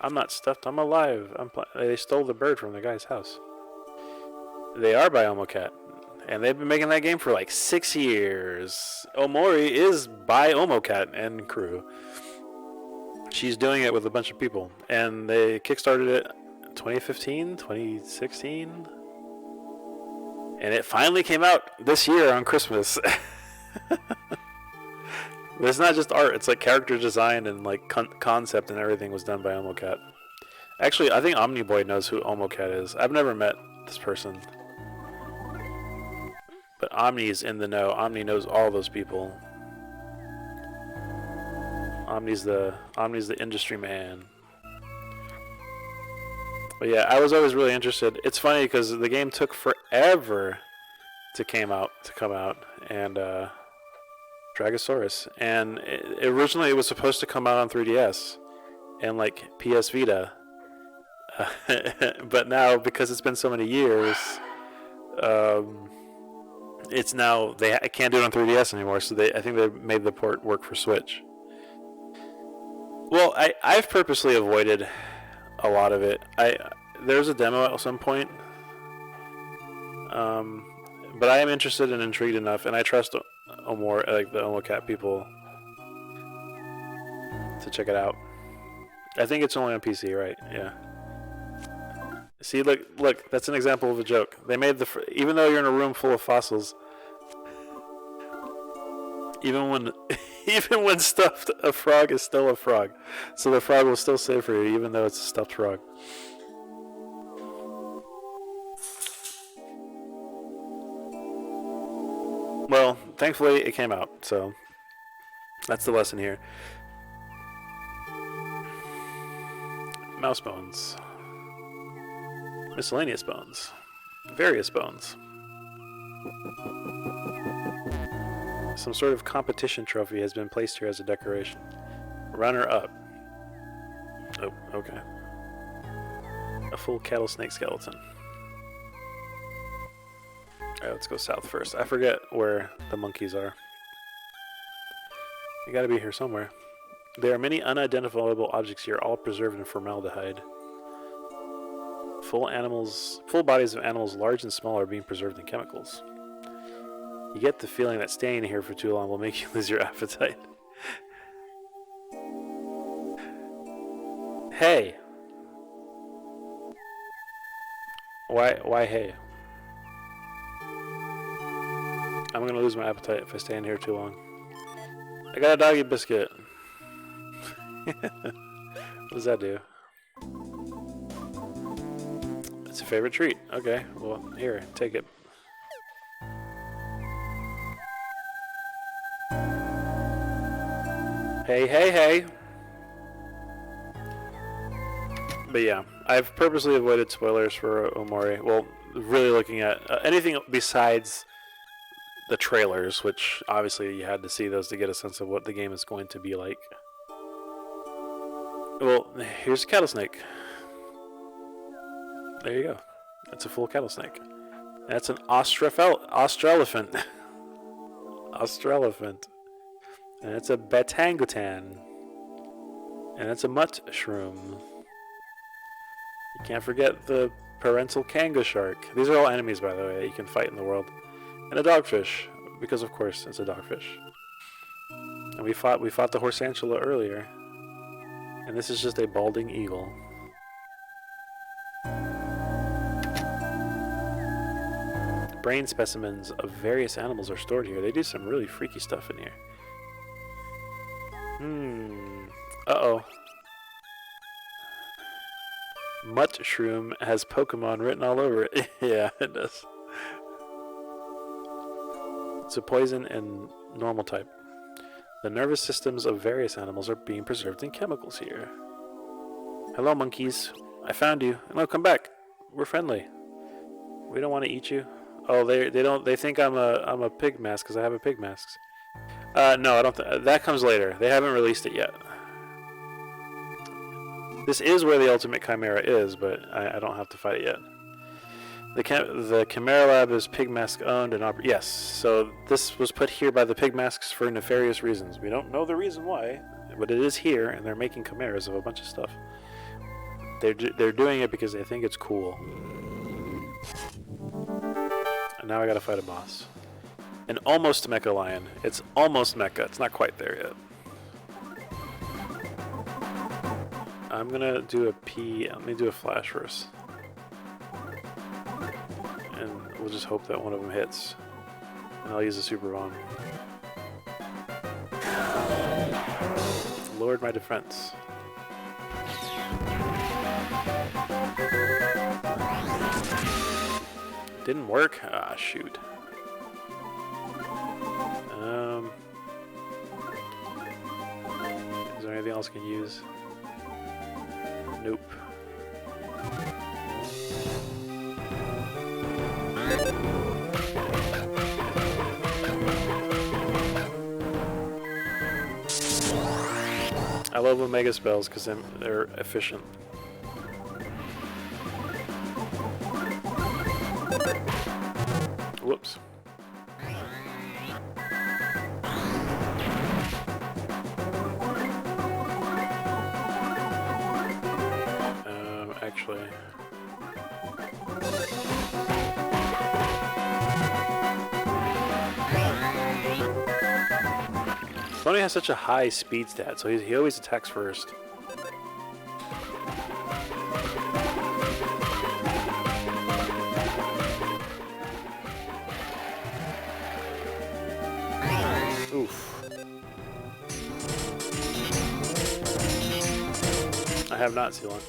I'm not stuffed, I'm alive. They stole the bird from the guy's house. They are by Omocat. And they've been making that game for like 6 years. Omori is by Omocat and crew. She's doing it with a bunch of people. And they kickstarted it 2015, 2016. And it finally came out this year on Christmas. But it's not just art, it's like character design and like concept and everything was done by Omocat. Actually, I think Omniboy knows who Omocat is. I've never met this person. But Omni's in the know. Omni knows all those people. Omni's the industry man. But yeah, I was always really interested. It's funny because the game took forever to come out, and Dragosaurus, and originally it was supposed to come out on 3DS and like PS Vita, but now because it's been so many years, it's now they can't do it on 3DS anymore. So I think they made the port work for Switch. Well, I've purposely avoided a lot of it. There's a demo at some point, but I am interested and intrigued enough, and I trust the Omocat people to check it out. I think it's only on PC, right? Yeah. See, look, that's an example of a joke. They made even though you're in a room full of fossils, even when stuffed, a frog is still a frog. So the frog will still save for you, even though it's a stuffed frog. Well, thankfully it came out, so that's the lesson here. Mouse bones. Miscellaneous bones. Various bones. Some sort of competition trophy has been placed here as a decoration. Runner up. Oh, okay. A full cattle snake skeleton. Alright, let's go south first. I forget where the monkeys are. They gotta be here somewhere. There are many unidentifiable objects here, all preserved in formaldehyde. Full bodies of animals large and small are being preserved in chemicals. You get the feeling that staying here for too long will make you lose your appetite. Hey! Why hey? I'm gonna lose my appetite if I stay in here too long. I got a doggy biscuit. What does that do? It's a favorite treat. Okay, well, here, take it. Hey. But yeah, I've purposely avoided spoilers for Omori. Well, really looking at anything besides the trailers, which obviously you had to see those to get a sense of what the game is going to be like. Well, here's a cattle snake. There you go. That's a full cattle snake. That's an Australephant. Australephant. And it's a Batangutan. And it's a mushroom. You can't forget the parental Kanga shark. These are all enemies, by the way, that you can fight in the world. And a dogfish, because of course it's a dogfish. And we fought the Horsantula earlier. And this is just a balding eagle. Brain specimens of various animals are stored here. They do some really freaky stuff in here. Uh-oh. Mushroom has Pokemon written all over it. Yeah, it does. It's a poison and normal type. The nervous systems of various animals are being preserved in chemicals here. Hello, monkeys. I found you. No, come back. We're friendly. We don't want to eat you. Oh, they think I'm a pig mask because I have a pig mask. No, I don't. That comes later. They haven't released it yet. This is where the Ultimate Chimera is, but I don't have to fight it yet. The Chimera Lab is Pigmask owned and yes, so this was put here by the Pigmasks for nefarious reasons. We don't know the reason why, but it is here, and they're making chimeras of a bunch of stuff. They're doing it because they think it's cool. And now I gotta fight a boss. An almost Mecha Lion. It's almost Mecha. It's not quite there yet. I'm gonna do a P. Let me do a flash first. And we'll just hope that one of them hits. And I'll use a super bomb. Lowered my defense. Didn't work? Ah, shoot. Is there anything else I can use? Nope. I love Omega spells because they're efficient. Whoops. Actually. Tony has such a high speed stat, so he always attacks first. Oof. I have not, Ceylon.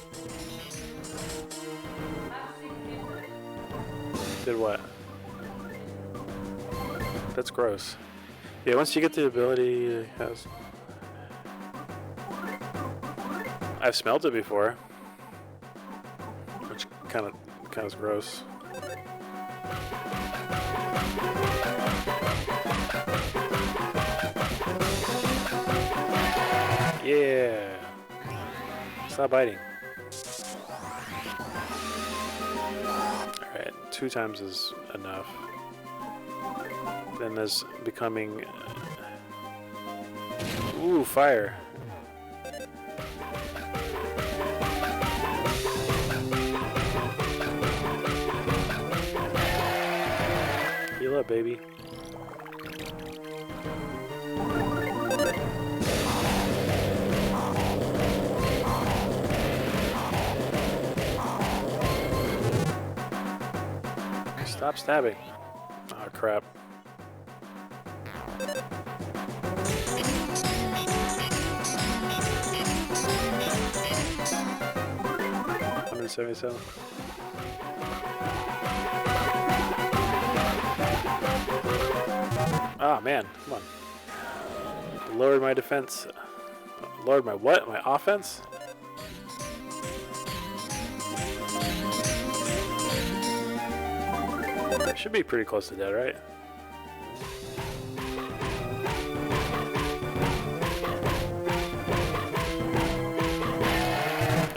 Did what? That's gross. Yeah, once you get the ability, it has. I've smelled it before, which kind of is gross. Yeah. Stop biting. Alright, 2 times is enough. Then there's becoming... Ooh, fire. Heal up, baby. Stop stabbing. Oh, crap. $177. Ah, man, come on. Lowered my defense. Lowered my what? My offense? Should be pretty close to dead, right?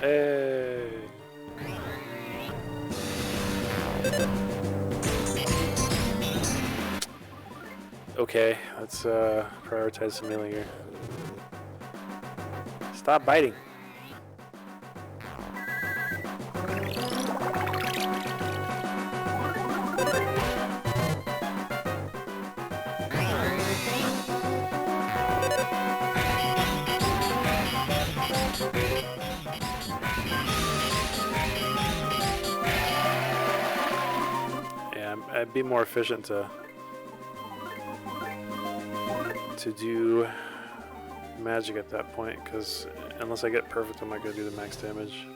Hey. Okay, let's prioritize some healing here. Stop biting. Yeah, I'd be more efficient to do magic at that point, because unless I get perfect, I'm not going to do the max damage.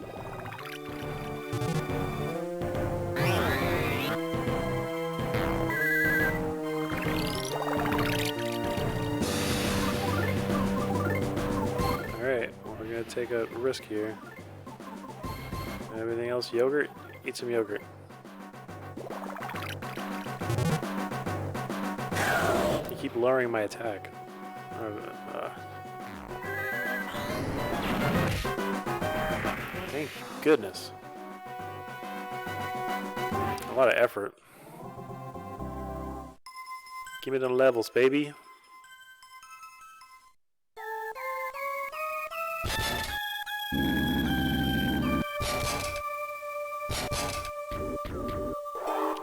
Alright, well, we're going to take a risk here. Everything else, yogurt? Eat some yogurt. You keep lowering my attack. Thank goodness. A lot of effort. Give me the levels, baby.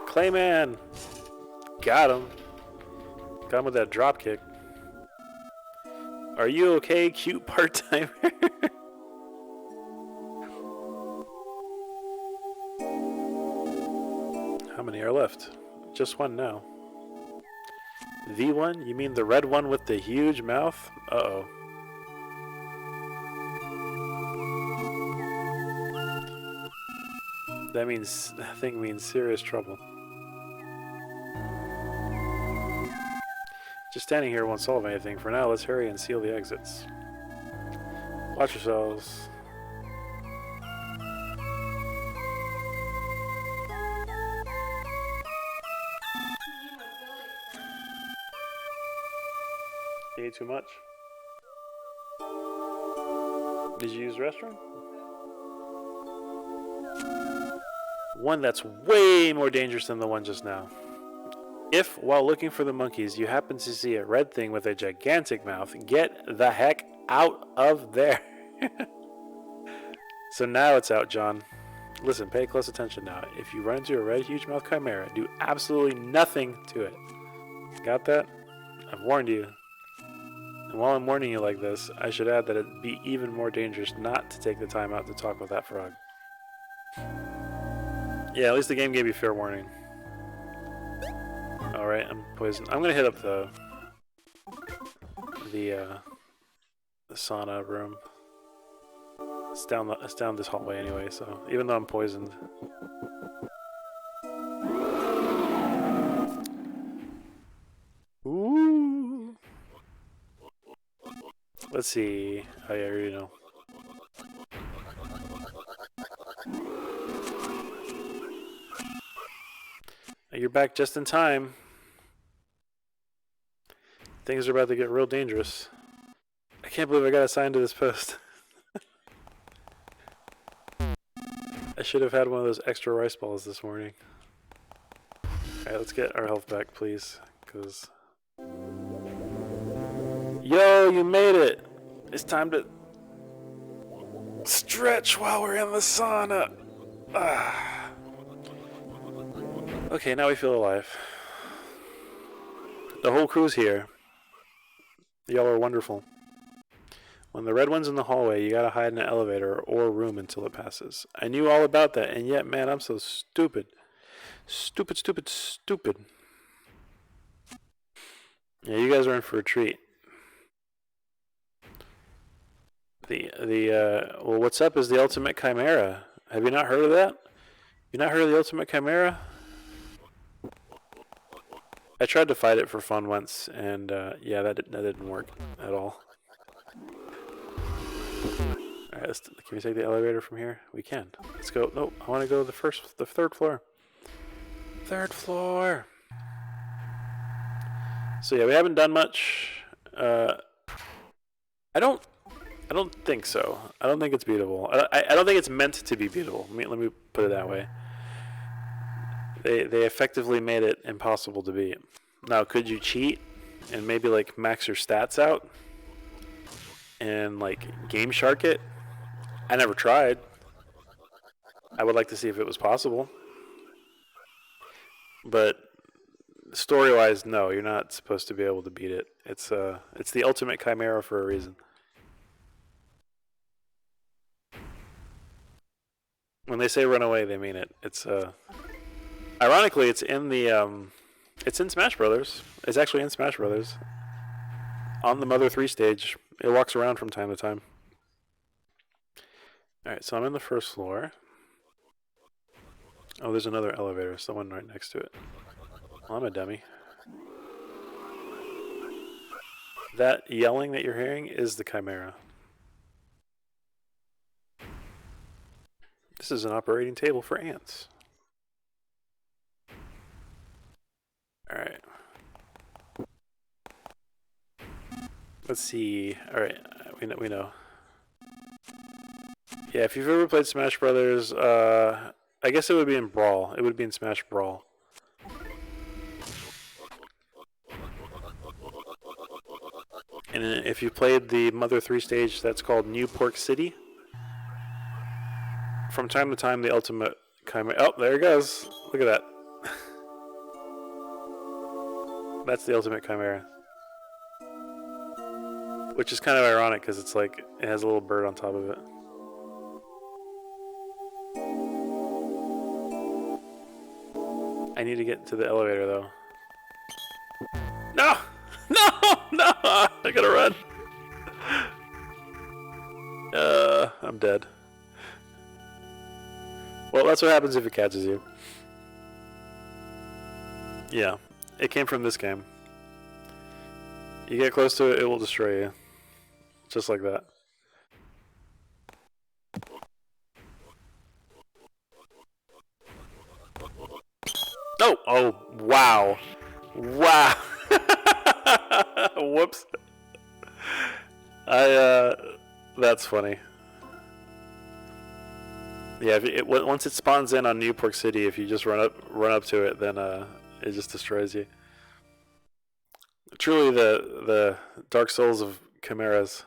Clayman! Got him. Got him with that drop kick. Are you okay, cute part-timer? How many are left? Just one now. The one? You mean the red one with the huge mouth? Uh-oh. That thing means serious trouble. Just standing here won't solve anything. For now, let's hurry and seal the exits. Watch yourselves. You ate too much? Did you use the restroom? One that's way more dangerous than the one just now. If, while looking for the monkeys, you happen to see a red thing with a gigantic mouth, get the heck out of there. So now it's out, John. Listen, pay close attention now. If you run into a red huge mouth chimera, do absolutely nothing to it. Got that? I've warned you. And while I'm warning you like this, I should add that it'd be even more dangerous not to take the time out to talk with that frog. Yeah, at least the game gave you fair warning. Alright, I'm poisoned. I'm gonna hit up the sauna room. It's down this hallway anyway, so even though I'm poisoned. Ooh. Let's see. Oh yeah, I already know. You're back just in time. Things are about to get real dangerous. I can't believe I got assigned to this post. I should have had one of those extra rice balls this morning. Alright, let's get our health back, please. Cause yo, you made it! It's time to stretch while we're in the sauna. Ah. Okay, now we feel alive. The whole crew's here. Y'all are wonderful. When the red one's in the hallway, you gotta hide in an elevator or room until it passes. I knew all about that, and yet, man, I'm so stupid. Stupid, stupid, stupid. Yeah, you guys are in for a treat. Well, what's up is the Ultimate Chimera. Have you not heard of that? You not heard of the Ultimate Chimera? I tried to fight it for fun once, and yeah, that didn't work at all. Alright, can we take the elevator from here? We can. Let's go. Nope, I want to go to the third floor. Third floor. So yeah, we haven't done much. I don't think so. I don't think it's beatable. I don't think it's meant to be beatable. Let me put it that way. They effectively made it impossible to beat. Now, could you cheat? and maybe like max your stats out and like Game Shark it. I never tried. I would like to see if it was possible. But story-wise, no, you're not supposed to be able to beat it. It's the ultimate chimera for a reason. When they say run away, they mean it. It's ironically, it's in Smash Brothers. It's actually in Smash Brothers. On the Mother 3 stage, it walks around from time to time. All right, so I'm in the first floor. Oh, there's another elevator. Someone right next to it. Well, I'm a dummy. That yelling that you're hearing is the chimera. This is an operating table for ants. Alright. Let's see. Alright, we know. Yeah, if you've ever played Smash Brothers, I guess it would be in Brawl. It would be in Smash Brawl. And if you played the Mother 3 stage, that's called New Pork City. From time to time, the ultimate chimera. Oh, there it goes. Look at that. That's the ultimate chimera. Which is kind of ironic because it's like it has a little bird on top of it. I need to get to the elevator though. No! No! No! I gotta run. I'm dead. Well, that's what happens if it catches you. Yeah, it came from this game. You get close to it, it will destroy you. Just like that. Oh! Oh, wow. Wow. Whoops. That's funny. Yeah, once it spawns in on New Pork City, if you just run up to it, then it just destroys you. Truly, the Dark Souls of chimeras.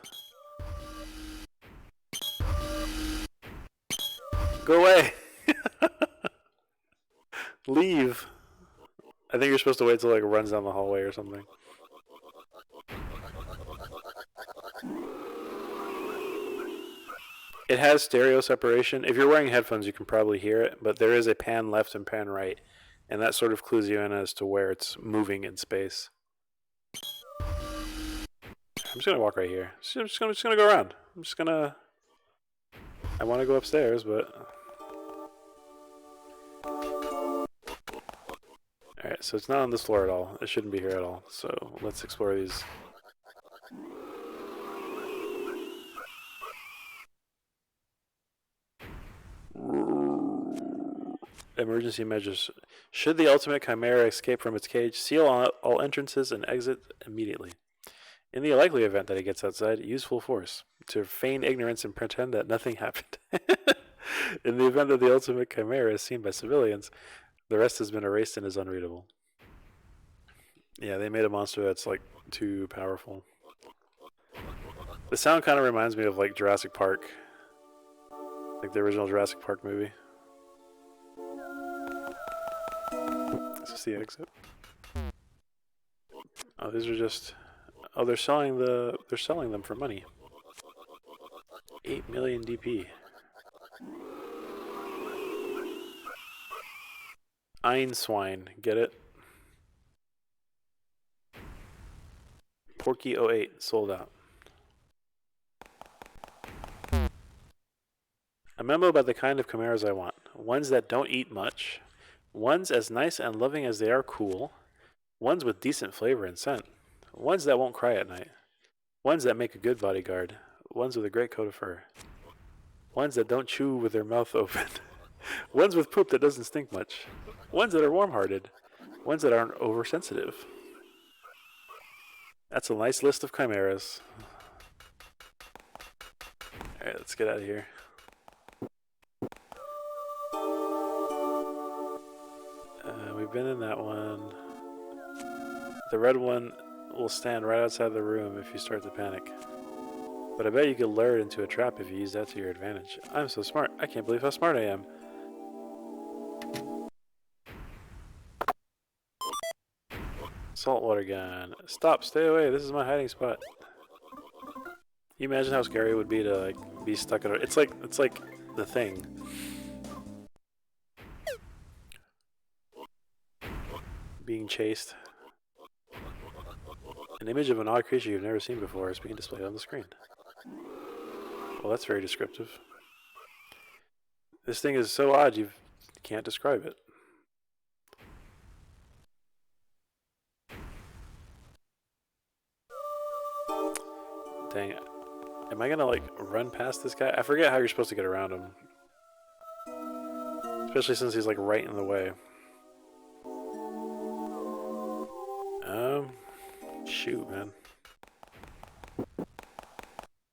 Go away. Leave. I think you're supposed to wait till like it runs down the hallway or something. It has stereo separation. If you're wearing headphones, you can probably hear it, but there is a pan left and pan right, and that sort of clues you in as to where it's moving in space. I'm just gonna walk right here. I'm just gonna go around. I want to go upstairs, but. Alright, so it's not on this floor at all. It shouldn't be here at all. So let's explore these. Emergency measures. Should the ultimate chimera escape from its cage, seal all entrances and exit immediately. In the likely event that it gets outside, use full force to feign ignorance and pretend that nothing happened. In the event that the ultimate chimera is seen by civilians, the rest has been erased and is unreadable. Yeah, they made a monster that's like too powerful. The sound kind of reminds me of like Jurassic Park. Like the original Jurassic Park movie. Is this the exit? Oh, these are just. Oh, they're selling them for money. 8 million DP. Einswine, get it? Porky 08 sold out. A memo about the kind of chimeras I want. Ones that don't eat much. Ones as nice and loving as they are cool. Ones with decent flavor and scent. Ones that won't cry at night. Ones that make a good bodyguard. Ones with a great coat of fur. Ones that don't chew with their mouth open. Ones with poop that doesn't stink much. Ones that are warm-hearted. Ones that aren't oversensitive. That's a nice list of chimeras. Alright, let's get out of here. We've been in that one. The red one will stand right outside the room if you start to panic. But I bet you could lure it into a trap if you use that to your advantage. I'm so smart. I can't believe how smart I am. Saltwater gun. Stop, stay away. This is my hiding spot. Can you imagine how scary it would be to like be stuck in a... It's like The Thing. Being chased. An image of an odd creature you've never seen before is being displayed on the screen. Well, that's very descriptive. This thing is so odd you can't describe it. Dang it. Am I gonna like run past this guy? I forget how you're supposed to get around him. Especially since he's like right in the way. Shoot, man.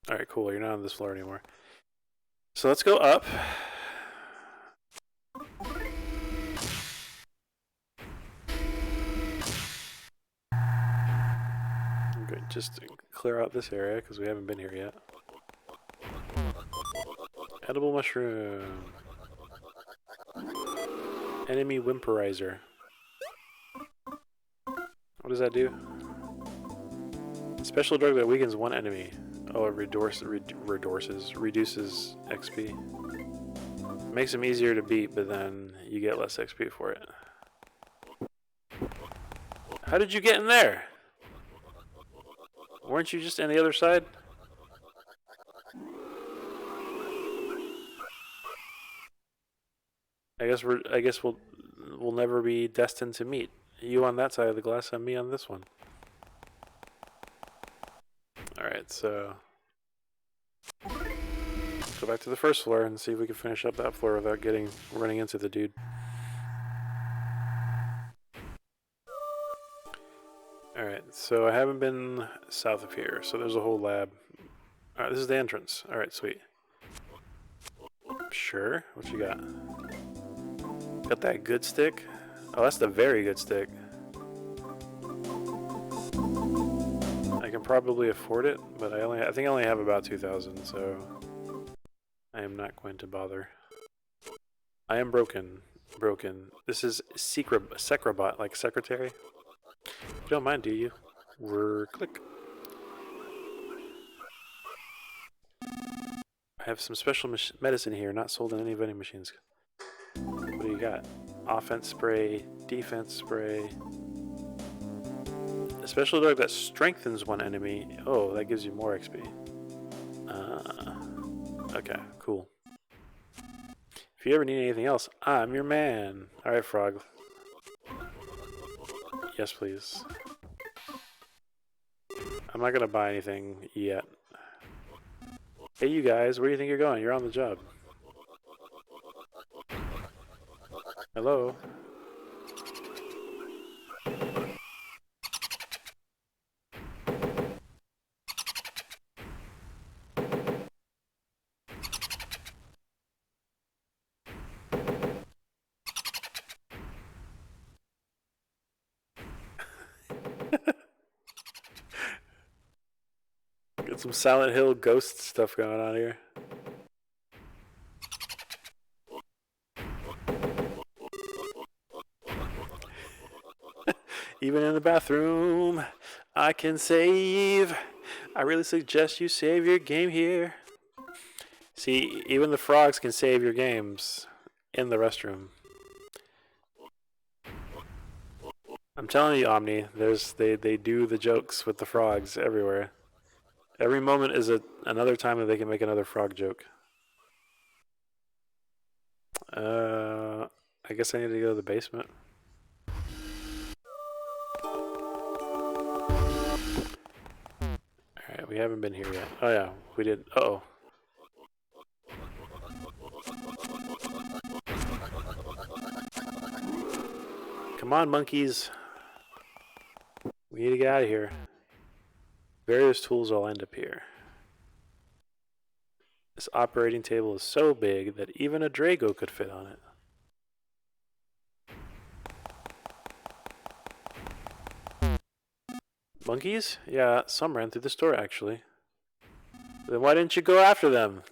Alright, cool. You're not on this floor anymore. So let's go up. Good. Just clear out this area because we haven't been here yet. Edible mushroom. Enemy whimperizer. What does that do? Special drug that weakens one enemy. Oh, it reduces XP. Makes them easier to beat, but then you get less XP for it. How did you get in there? Weren't you just on the other side? I guess we'll never be destined to meet. You on that side of the glass and me on this one. Alright, so let's go back to the first floor and see if we can finish up that floor without running into the dude. Alright, so I haven't been south of here, so there's a whole lab. Alright, this is the entrance. Alright, sweet. Sure, what you got? Got that good stick? Oh, that's the very good stick. I can probably afford it, but I think I only have about 2,000, so I am not going to bother. I am broken. This is Secrabot, like secretary. You don't mind, do you? Click. I have some special medicine here, not sold in any vending machines. What do you got? Offense spray, defense spray. A special drug that strengthens one enemy. Oh, that gives you more XP. Okay, cool. If you ever need anything else, I'm your man. Alright, Frog. Yes, please. I'm not gonna buy anything yet. Hey, you guys, where do you think you're going? You're on the job. Hello? Got some Silent Hill ghost stuff going on here. Even in the bathroom, I can save. I really suggest you save your game here. See, even the frogs can save your games in the restroom. I'm telling you, Omni, they do the jokes with the frogs everywhere. Every moment is another time that they can make another frog joke. I guess I need to go to the basement. Alright, we haven't been here yet. Oh yeah, we did. Uh-oh. Come on, monkeys. We need to get out of here. Various tools all end up here. This operating table is so big that even a Drago could fit on it. Monkeys? Yeah, some ran through the store actually. Then why didn't you go after them?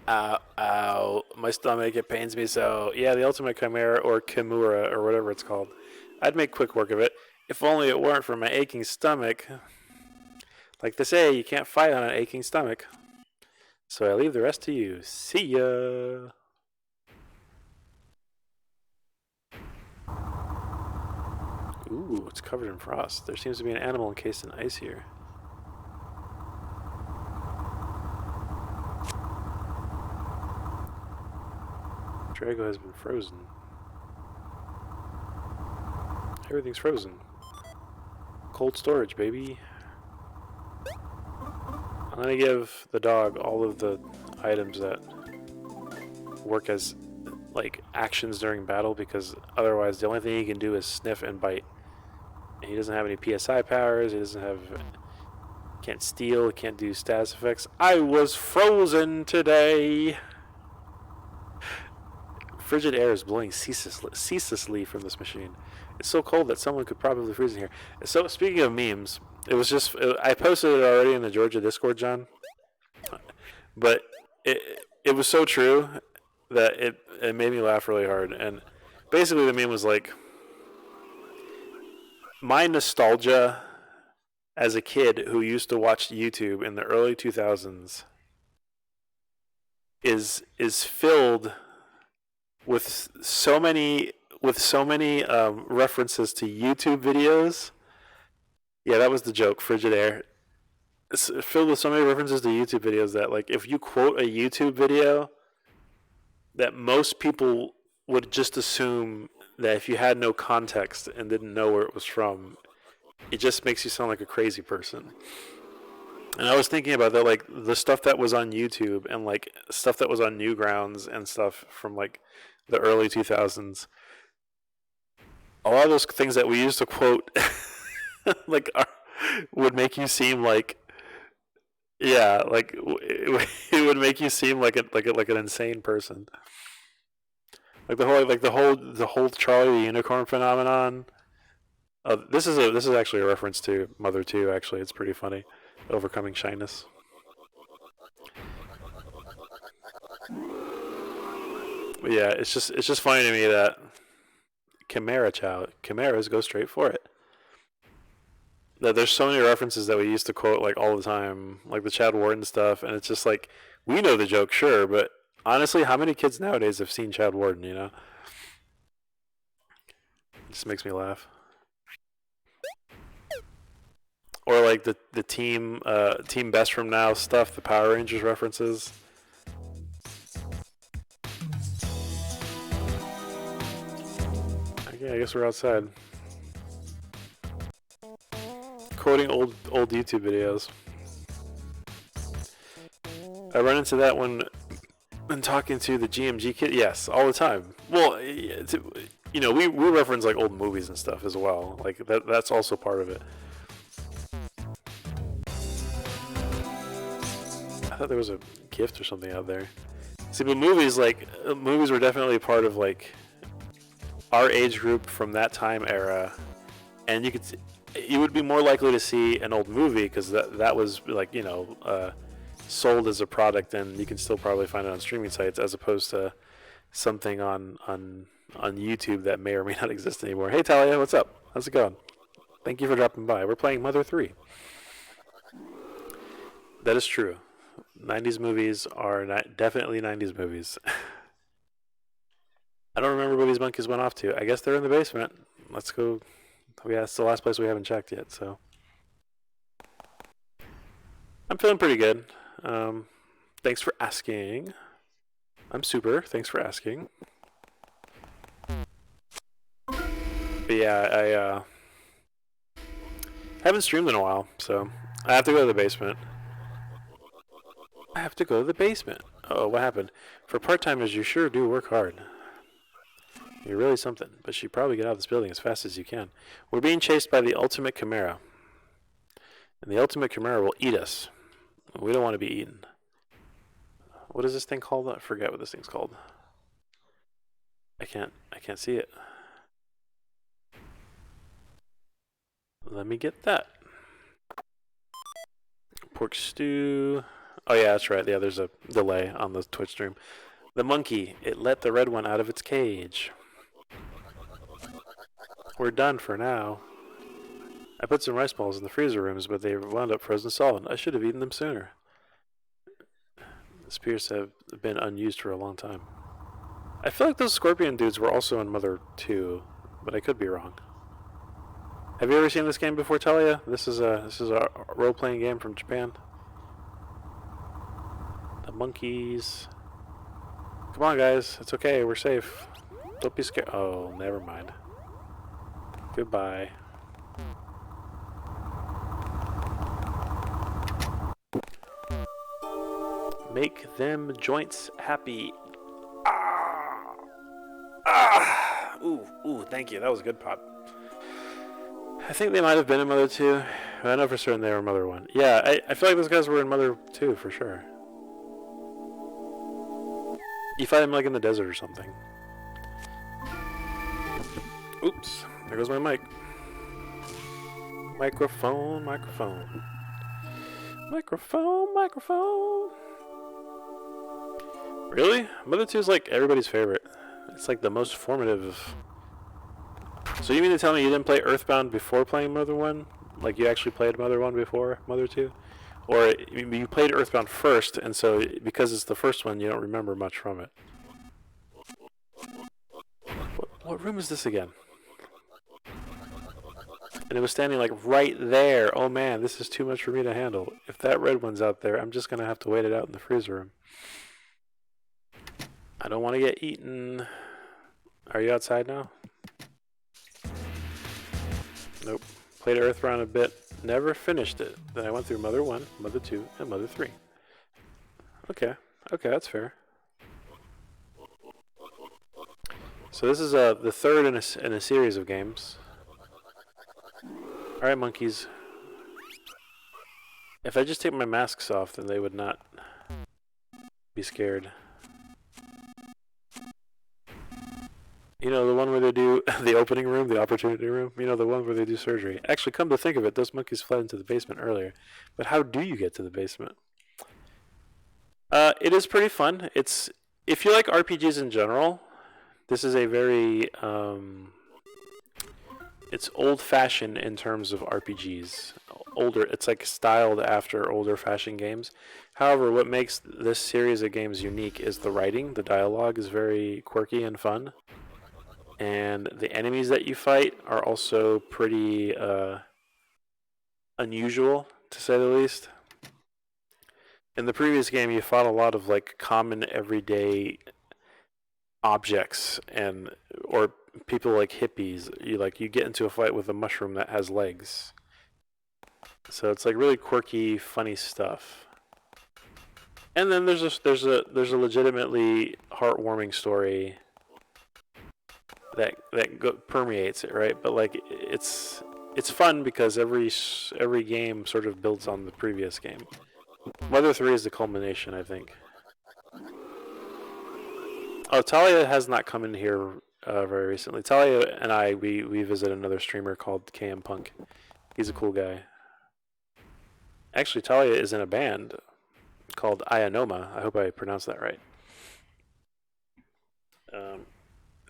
Ow, ow, my stomach, it pains me so. Yeah, the Ultimate Chimera or Kimura or whatever it's called. I'd make quick work of it. If only it weren't for my aching stomach. Like they say, you can't fight on an aching stomach. So I leave the rest to you. See ya! Ooh, it's covered in frost. There seems to be an animal encased in ice here. Drago has been frozen. Everything's frozen. Cold storage, baby. I'm gonna give the dog all of the items that work as like actions during battle because otherwise the only thing he can do is sniff and bite. And he doesn't have any PSI powers, he doesn't have can't steal, can't do status effects. I was frozen today. Frigid air is blowing ceaselessly from this machine. It's so cold that someone could probably freeze in here. So speaking of memes, it was just I posted it already in the Georgia Discord, John. But it was so true that it made me laugh really hard. And basically the meme was like, my nostalgia as a kid who used to watch YouTube in the early 2000s is filled with so many references to YouTube videos. Yeah, that was the joke, Frigid Air. It's filled with so many references to YouTube videos that, like, if you quote a YouTube video, that most people would just assume that if you had no context and didn't know where it was from, it just makes you sound like a crazy person. And I was thinking about that, like, the stuff that was on YouTube and, like, stuff that was on Newgrounds and stuff from, like, the early 2000s. A lot of those things that we used to quote, like, would make you seem like, yeah, like it would make you seem like an insane person. Like the whole Charlie the Unicorn phenomenon. This is actually a reference to Mother 2. Actually, it's pretty funny. Overcoming shyness. But yeah, it's just funny to me that Chimeras go straight for it. That there's so many references that we used to quote like all the time, like the Chad Warden stuff, and it's just like we know the joke, sure, but honestly, how many kids nowadays have seen Chad Warden? You know, it just makes me laugh. Or like the team best from now stuff, the Power Rangers references. Okay, I guess we're outside. Quoting old YouTube videos. I run into that when talking to the GMG kid. Yes, all the time. Well, you know, we reference like old movies and stuff as well. Like that's also part of it. I thought there was a gift or something out there. See, but movies were definitely part of like our age group from that time era, and you would be more likely to see an old movie because that was like, you know, sold as a product, and you can still probably find it on streaming sites as opposed to something on YouTube that may or may not exist anymore. Hey Talia, what's up? How's it going? Thank you for dropping by. We're playing Mother 3. That is true. 90s movies are definitely 90s movies. I don't remember where these monkeys went off to. I guess they're in the basement. Let's go. Yeah, it's the last place we haven't checked yet, so. I'm feeling pretty good. Thanks for asking. I'm super. Thanks for asking. But yeah, I haven't streamed in a while, so I have to go to the basement. Oh, what happened? For part-timers, you sure do work hard. You're really something, but you probably get out of this building as fast as you can. We're being chased by the Ultimate Chimera. And the Ultimate Chimera will eat us. We don't want to be eaten. What is this thing called? I forget what this thing's called. I can't see it. Let me get that. Pork stew. Oh yeah, that's right. Yeah, there's a delay on the Twitch stream. The monkey, it let the red one out of its cage. We're done for now. I put some rice balls in the freezer rooms, but they wound up frozen solid. I should have eaten them sooner. The spears have been unused for a long time. I feel like those scorpion dudes were also in Mother 2, but I could be wrong. Have you ever seen this game before, Talia? This is a role-playing game from Japan. The monkeys. Come on, guys. It's okay. We're safe. Don't be scared. Oh, never mind. Goodbye. Make them joints happy. Ah! Ah! Ooh, thank you. That was a good pop. I think they might have been in Mother 2. I know for certain they were in Mother 1. Yeah, I feel like those guys were in Mother 2 for sure. You fight them like in the desert or something. Oops, there goes my mic. Microphone. Really? Mother 2 is like everybody's favorite. It's like the most formative. So you mean to tell me you didn't play Earthbound before playing Mother 1? Like you actually played Mother 1 before Mother 2? Or you played Earthbound first, and so because it's the first one, you don't remember much from it. What room is this again? And it was standing like right there. Oh man, this is too much for me to handle. If that red one's out there, I'm just going to have to wait it out in the freezer room. I don't want to get eaten. Are you outside now? Nope. Played Earthbound a bit. Never finished it. Then I went through Mother 1, Mother 2, and Mother 3. Okay, that's fair. So this is the third in a series of games. Alright, monkeys. If I just take my masks off, then they would not be scared. You know, the one where they do the opening room, the opportunity room? You know, the one where they do surgery. Actually, come to think of it, those monkeys fled into the basement earlier. But how do you get to the basement? It is pretty fun. If you like RPGs in general, this is a very... it's old-fashioned in terms of RPGs. It's like styled after older-fashioned games. However, what makes this series of games unique is the writing. The dialogue is very quirky and fun. And the enemies that you fight are also pretty unusual, to say the least. In the previous game, you fought a lot of like common everyday objects or people like hippies. You get into a fight with a mushroom that has legs. So it's like really quirky, funny stuff. And then there's a legitimately heartwarming story that permeates it, right? But like it's fun because every game sort of builds on the previous game. Mother 3 is the culmination, I think. Oh, Talia has not come in here very recently. Talia and I we visit another streamer called KM Punk. He's a cool guy. Actually, Talia is in a band called Ayanoma. I hope I pronounced that right.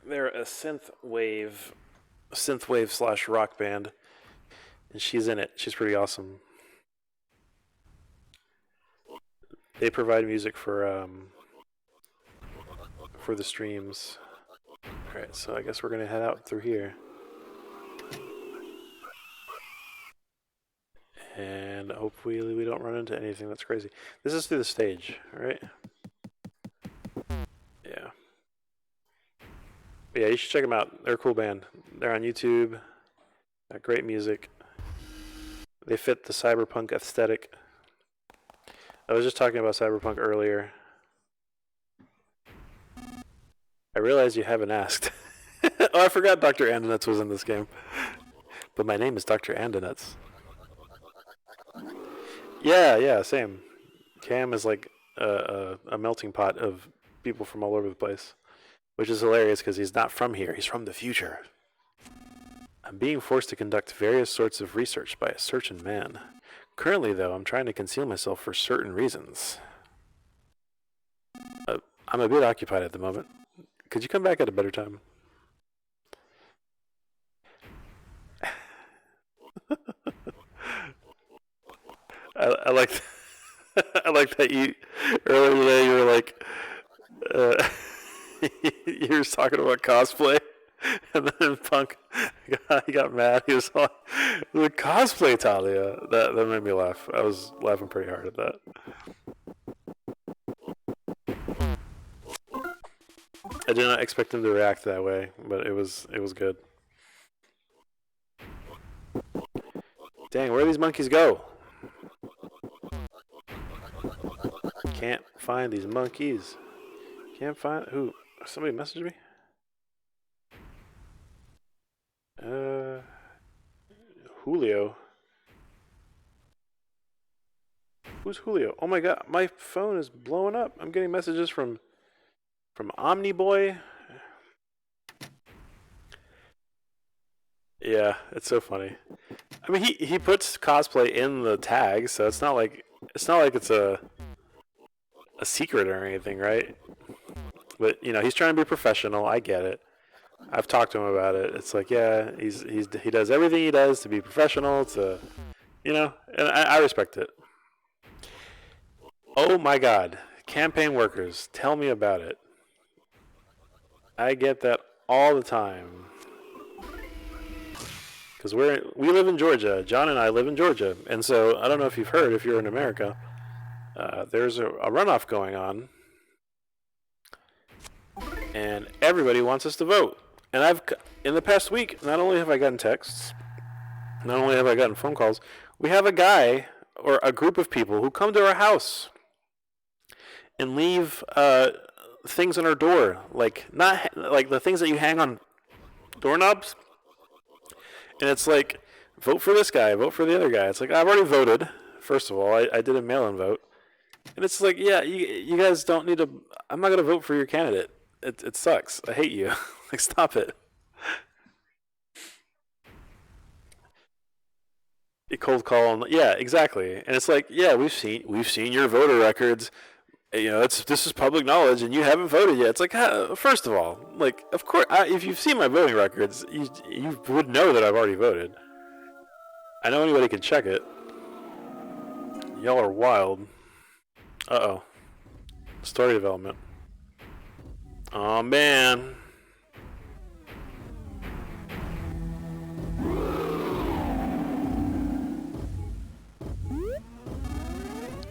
They're a synthwave / rock band, and she's in it. She's pretty awesome. They provide music for the streams. All right, so I guess we're gonna head out through here, and hopefully we don't run into anything that's crazy. This is through the stage, right? Yeah. But yeah, you should check them out. They're a cool band. They're on YouTube. Got great music. They fit the cyberpunk aesthetic. I was just talking about cyberpunk earlier. I realized you haven't asked. Oh, I forgot Dr. Andonuts was in this game. But my name is Dr. Andonuts. Yeah, same. Cam is like a melting pot of people from all over the place. which is hilarious because he's not from here. He's from the future. I'm being forced to conduct various sorts of research by a certain man. Currently, though, I'm trying to conceal myself for certain reasons. I'm a bit occupied at the moment. Could you come back at a better time? I like I like that you earlier today you were like you were talking about cosplay, and then Punk he got mad. He was like, "The cosplay, Talia." That made me laugh. I was laughing pretty hard at that. I did not expect him to react that way, but it was good. Dang, where do these monkeys go? Can't find these monkeys. Can't find who? Somebody messaged me. Julio. Who's Julio? Oh my god, my phone is blowing up. I'm getting messages from Omniboy. Yeah, it's so funny. I mean, he puts cosplay in the tag, so it's not like it's a secret or anything, right? But you know, he's trying to be professional. I get it. I've talked to him about it. It's like, yeah, he does everything he does to be professional. To, you know, and I respect it. Oh my God, campaign workers, tell me about it. I get that all the time. Because we live in Georgia. John and I live in Georgia. And so, I don't know if you've heard, if you're in America, there's a runoff going on. And everybody wants us to vote. And in the past week, not only have I gotten texts, not only have I gotten phone calls, we have a guy or a group of people who come to our house and leave things on our door, like not like the things that you hang on doorknobs. And it's like, vote for this guy, vote for the other guy. It's like, I've already voted. First of all, I did a mail-in vote. And it's like, yeah, you guys don't need to, I'm not going to vote for your candidate. It sucks. I hate you. Like, stop it. A cold call. Yeah, exactly. And it's like, yeah, we've seen your voter records. You know, this is public knowledge, and you haven't voted yet. It's like, first of all, like, of course, if you've seen my voting records, you would know that I've already voted. I know anybody can check it. Y'all are wild. Uh-oh. Story development. Oh man.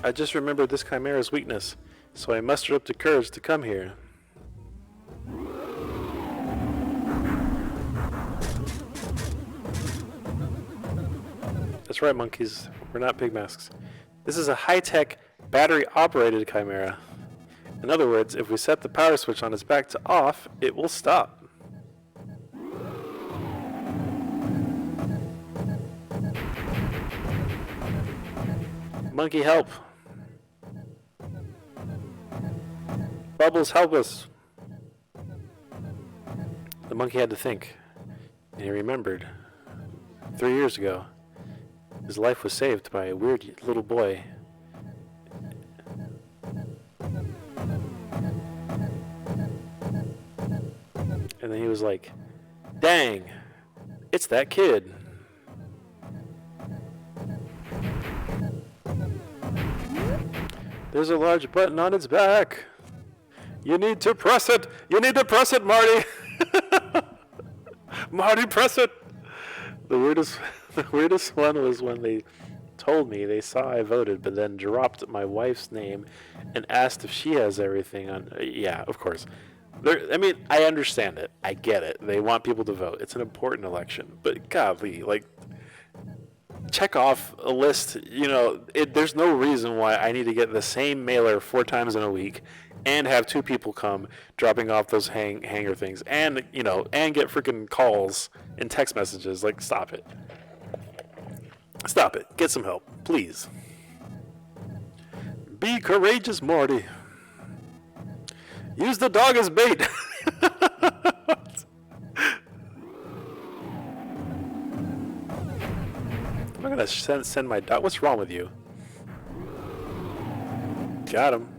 I just remembered this chimera's weakness, so I mustered up the courage to come here. That's right, monkeys. We're not pig masks. This is a high-tech, battery-operated chimera. In other words, if we set the power switch on its back to off, it will stop. Monkey, help. Bubbles, help us. The monkey had to think, and he remembered. 3 years ago, his life was saved by a weird little boy. And then he was like, dang, it's that kid. There's a large button on its back. You need to press it. You need to press it, Marty. Marty, press it. The weirdest one was when they told me they saw I voted, but then dropped my wife's name and asked if she has everything on. Yeah, of course. I mean, I understand it. I get it. They want people to vote. It's an important election. But godly, like, check off a list. You know, there's no reason why I need to get the same mailer 4 times in a week and have 2 people come dropping off those hanger things and, you know, and get freaking calls and text messages. Like, stop it. Stop it. Get some help, please. Be courageous, Marty. Use the dog as bait. I'm not gonna send my dog. What's wrong with you? Got him.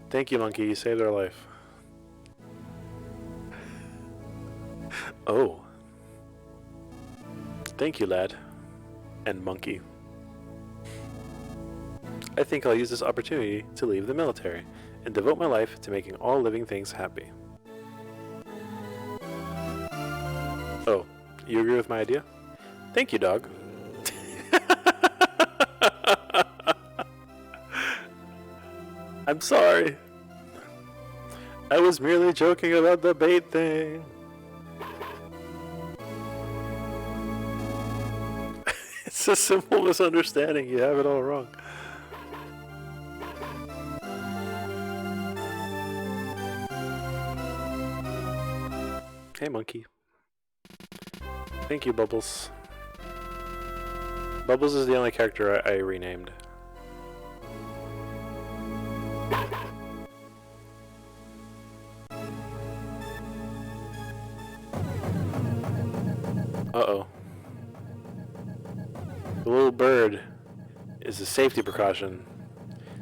Thank you, monkey. You saved our life. Oh. Thank you, lad. And monkey. I think I'll use this opportunity to leave the military and devote my life to making all living things happy. Oh, you agree with my idea? Thank you, dog. I'm sorry. I was merely joking about the bait thing. It's a simple misunderstanding. You have it all wrong. Hey, monkey. Thank you, Bubbles. Bubbles is the only character I renamed. Uh-oh. The little bird is a safety precaution,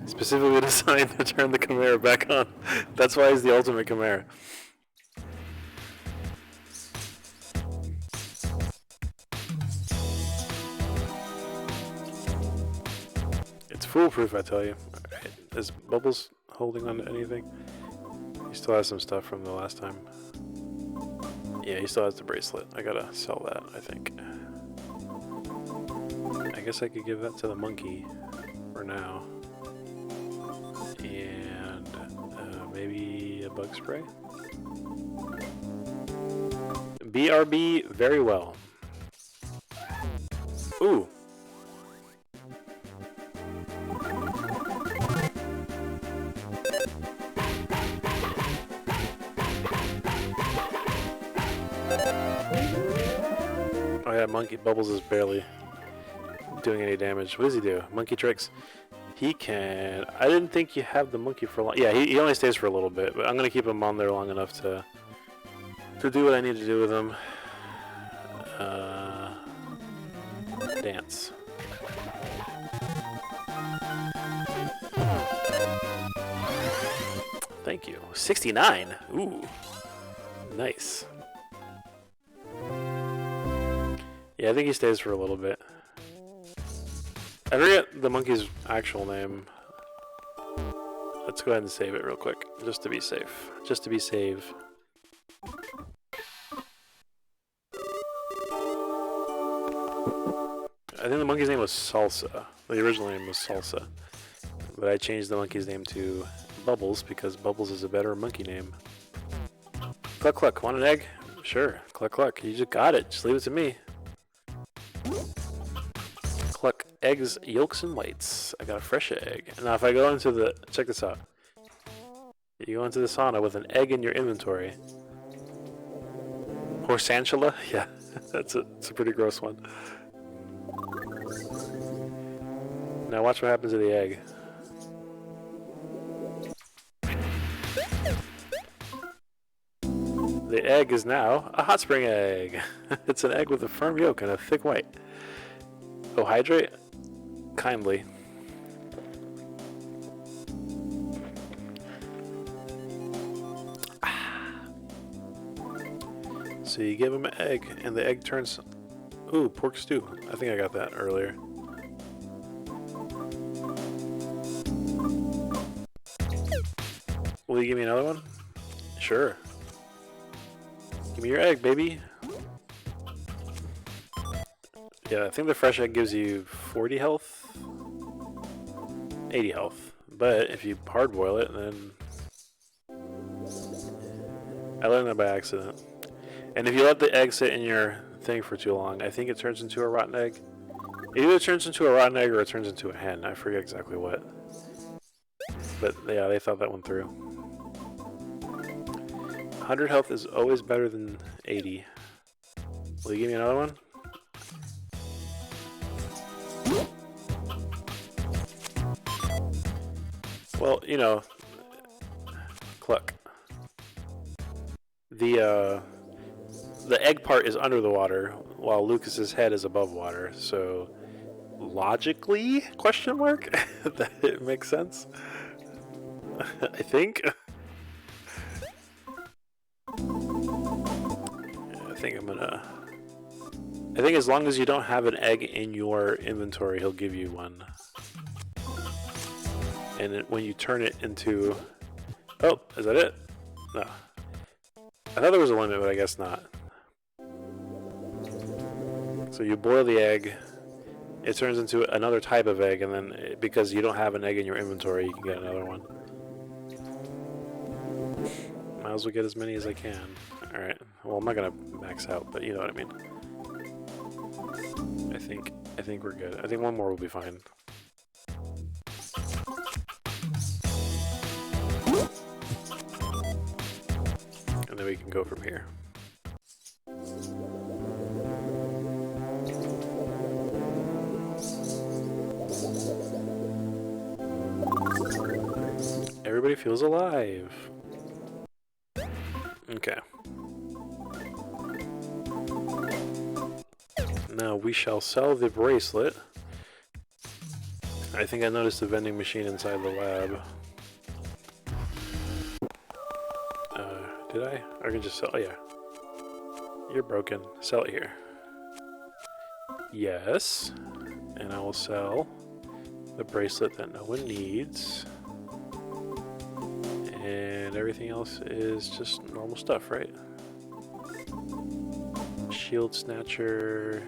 specifically designed to turn the Chimera back on. That's why he's the ultimate Chimera. It's foolproof, I tell you. Is Bubbles holding on to anything? He still has some stuff from the last time. Yeah, he still has the bracelet. I gotta sell that, I think. I guess I could give that to the monkey for now. And maybe a bug spray? BRB, very well. Ooh. Oh yeah, Monkey Bubbles is barely doing any damage. What does he do? Monkey tricks. He can... I didn't think you have the monkey for long. Yeah, he only stays for a little bit, but I'm gonna keep him on there long enough to do what I need to do with him. Dance. Thank you. 69. Ooh. Nice. Yeah, I think he stays for a little bit. I forget the monkey's actual name. Let's go ahead and save it real quick, just to be safe. Just to be safe. I think the monkey's name was Salsa. The original name was Salsa. But I changed the monkey's name to Bubbles because Bubbles is a better monkey name. Cluck Cluck, want an egg? Sure, Cluck Cluck, you just got it. Just leave it to me. Cluck eggs, yolks, and whites. I got a fresh egg. Now if I go into the... Check this out. You go into the sauna with an egg in your inventory. Horsantula? Yeah, it's a pretty gross one. Now watch what happens to the egg. The egg is now a hot spring egg. It's an egg with a firm yolk and a thick white. Oh, hydrate? Kindly. So you give him an egg, and the egg turns... Ooh, pork stew. I think I got that earlier. Will you give me another one? Sure. Give me your egg, baby. Yeah, I think the fresh egg gives you 40 health. 80 health. But if you hard boil it, then... I learned that by accident. And if you let the egg sit in your thing for too long, I think it turns into a rotten egg. It either turns into a rotten egg or it turns into a hen. I forget exactly what. But yeah, they thought that one through. 100 health is always better than 80. Will you give me another one? Well, you know, Cluck. the egg part is under the water, while Lucas's head is above water. So logically, question mark, that it makes sense. I think. I think as long as you don't have an egg in your inventory, he'll give you one. And when you turn it into... Oh, is that it? No. I thought there was a limit, but I guess not. So you boil the egg, it turns into another type of egg, and then because you don't have an egg in your inventory, you can get another one. Might as well get as many as I can. Alright. Well, I'm not gonna max out, but you know what I mean. I think we're good. I think one more will be fine. And then we can go from here. Everybody feels alive. Okay. Now we shall sell the bracelet. I think I noticed a vending machine inside the lab. Did I? I can just sell. Oh, yeah. You're broken. Sell it here. Yes. And I will sell the bracelet that no one needs. And everything else is just normal stuff, right? Shield snatcher.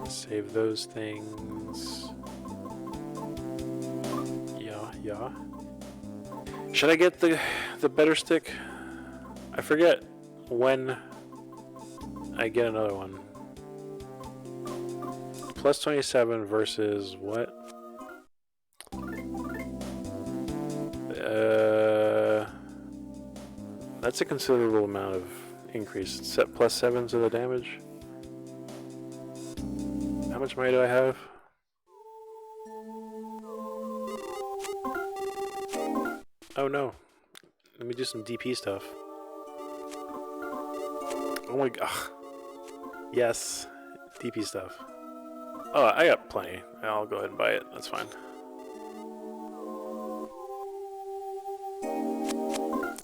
Save those things. Yeah. Should I get the better stick? I forget when I get another one. Plus 27 versus what? That's a considerable amount of increase. Set plus 7 to the damage. How much money do I have? Oh no. Let me do some DP stuff. Oh my god. Yes. DP stuff. Oh, I got plenty. I'll go ahead and buy it. That's fine.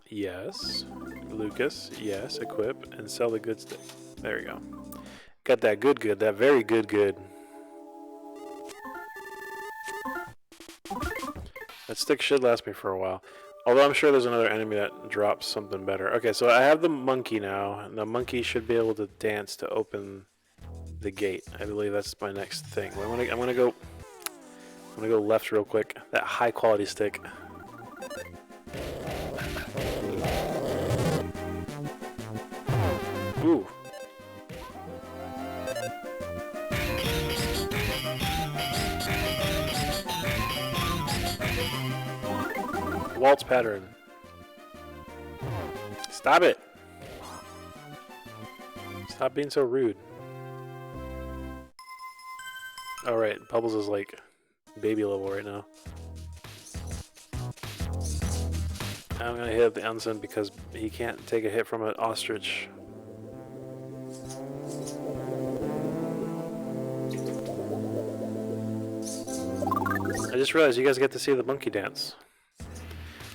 Yes. Lucas. Yes. Equip and sell the good stick. There we go. Got that good. That very good. That stick should last me for a while. Although I'm sure there's another enemy that drops something better. Okay, so I have the monkey now, and the monkey should be able to dance to open the gate. I believe that's my next thing. I'm gonna go left real quick. That high quality stick. Ooh. Waltz pattern. Stop it. Stop being so rude. Alright, Bubbles is like baby level right now. I'm gonna hit the Ensign because he can't take a hit from an ostrich. I just realized you guys get to see the monkey dance.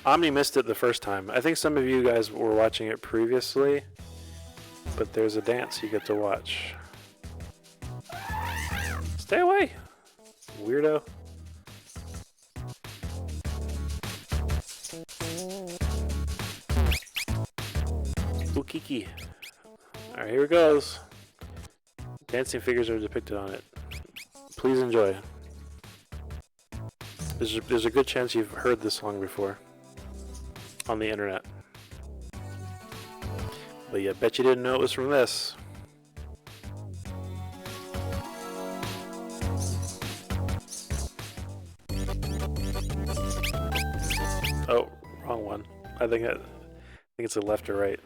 Omni missed it the first time. I think some of you guys were watching it previously, but there's a dance you get to watch. Stay away, weirdo. Ukiki. Alright, here it goes. Dancing figures are depicted on it. Please enjoy. There's a good chance you've heard this song before on the internet. But yeah, bet you didn't know it was from this. Oh, wrong one. I think it's a left or right.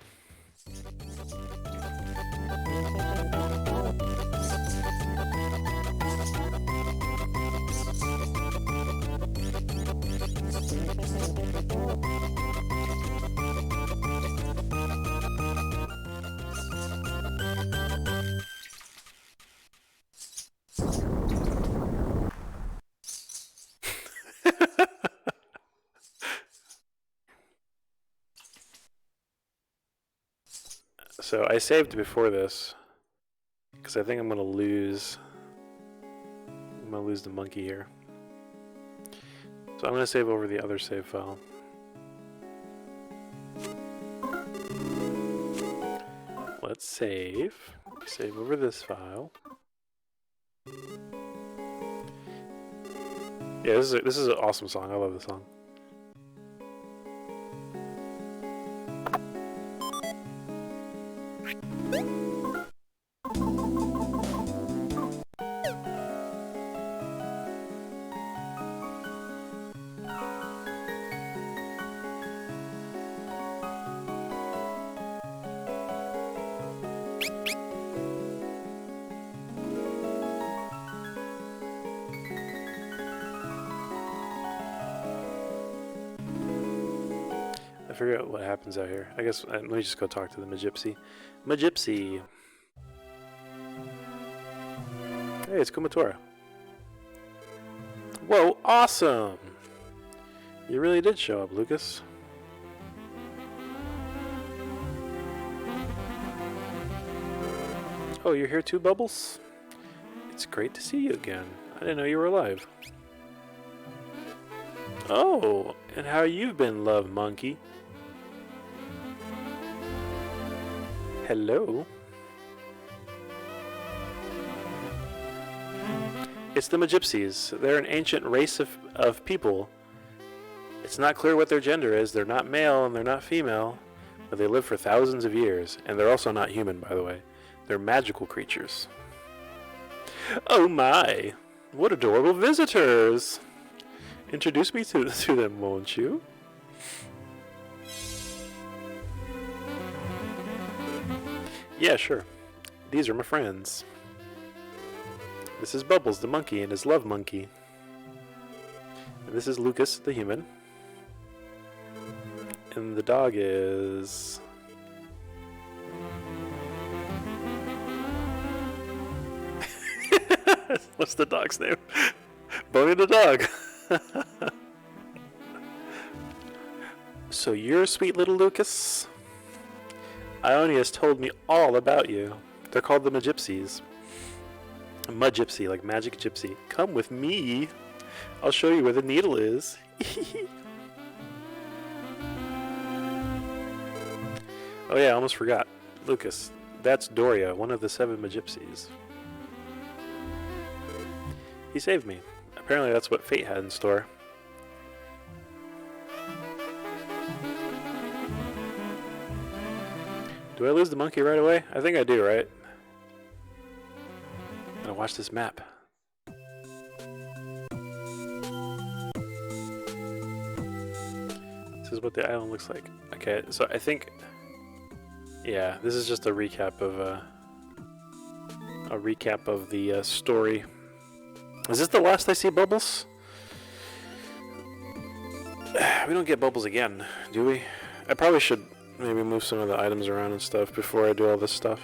So I saved before this because I think I'm gonna lose. I'm gonna lose the monkey here. So I'm gonna save over the other save file. Let's save. Save over this file. Yeah, this is an awesome song. I love this song. I forget what happens out here. I guess let me just go talk to the Magypsy. Magypsy! Hey, it's Kumatora. Whoa, awesome! You really did show up, Lucas. Oh, you're here too, Bubbles? It's great to see you again. I didn't know you were alive. Oh, and how you've been, love monkey? Hello? It's the Magypsies. They're an ancient race of people. It's not clear what their gender is. They're not male and they're not female, but they live for thousands of years. And they're also not human, by the way. They're magical creatures. Oh my! What adorable visitors! Introduce me to them, won't you? Yeah, sure. These are my friends. This is Bubbles the monkey and his love monkey. And this is Lucas the human. And the dog is... What's the dog's name? Boney the dog. So you're sweet little Lucas? Ionius told me all about you. They're called the Magypsies. Magypsy, like magic gypsy. Come with me. I'll show you where the needle is. Oh yeah, I almost forgot. Lucas, that's Doria, one of the 7 Magypsies. He saved me. Apparently that's what fate had in store. Do I lose the monkey right away? I think I do, right? I'm gonna watch this map. This is what the island looks like. Okay, so I think... Yeah, this is just a recap of the story. Is this the last I see Bubbles? We don't get Bubbles again, do we? I probably should maybe move some of the items around and stuff before I do all this stuff.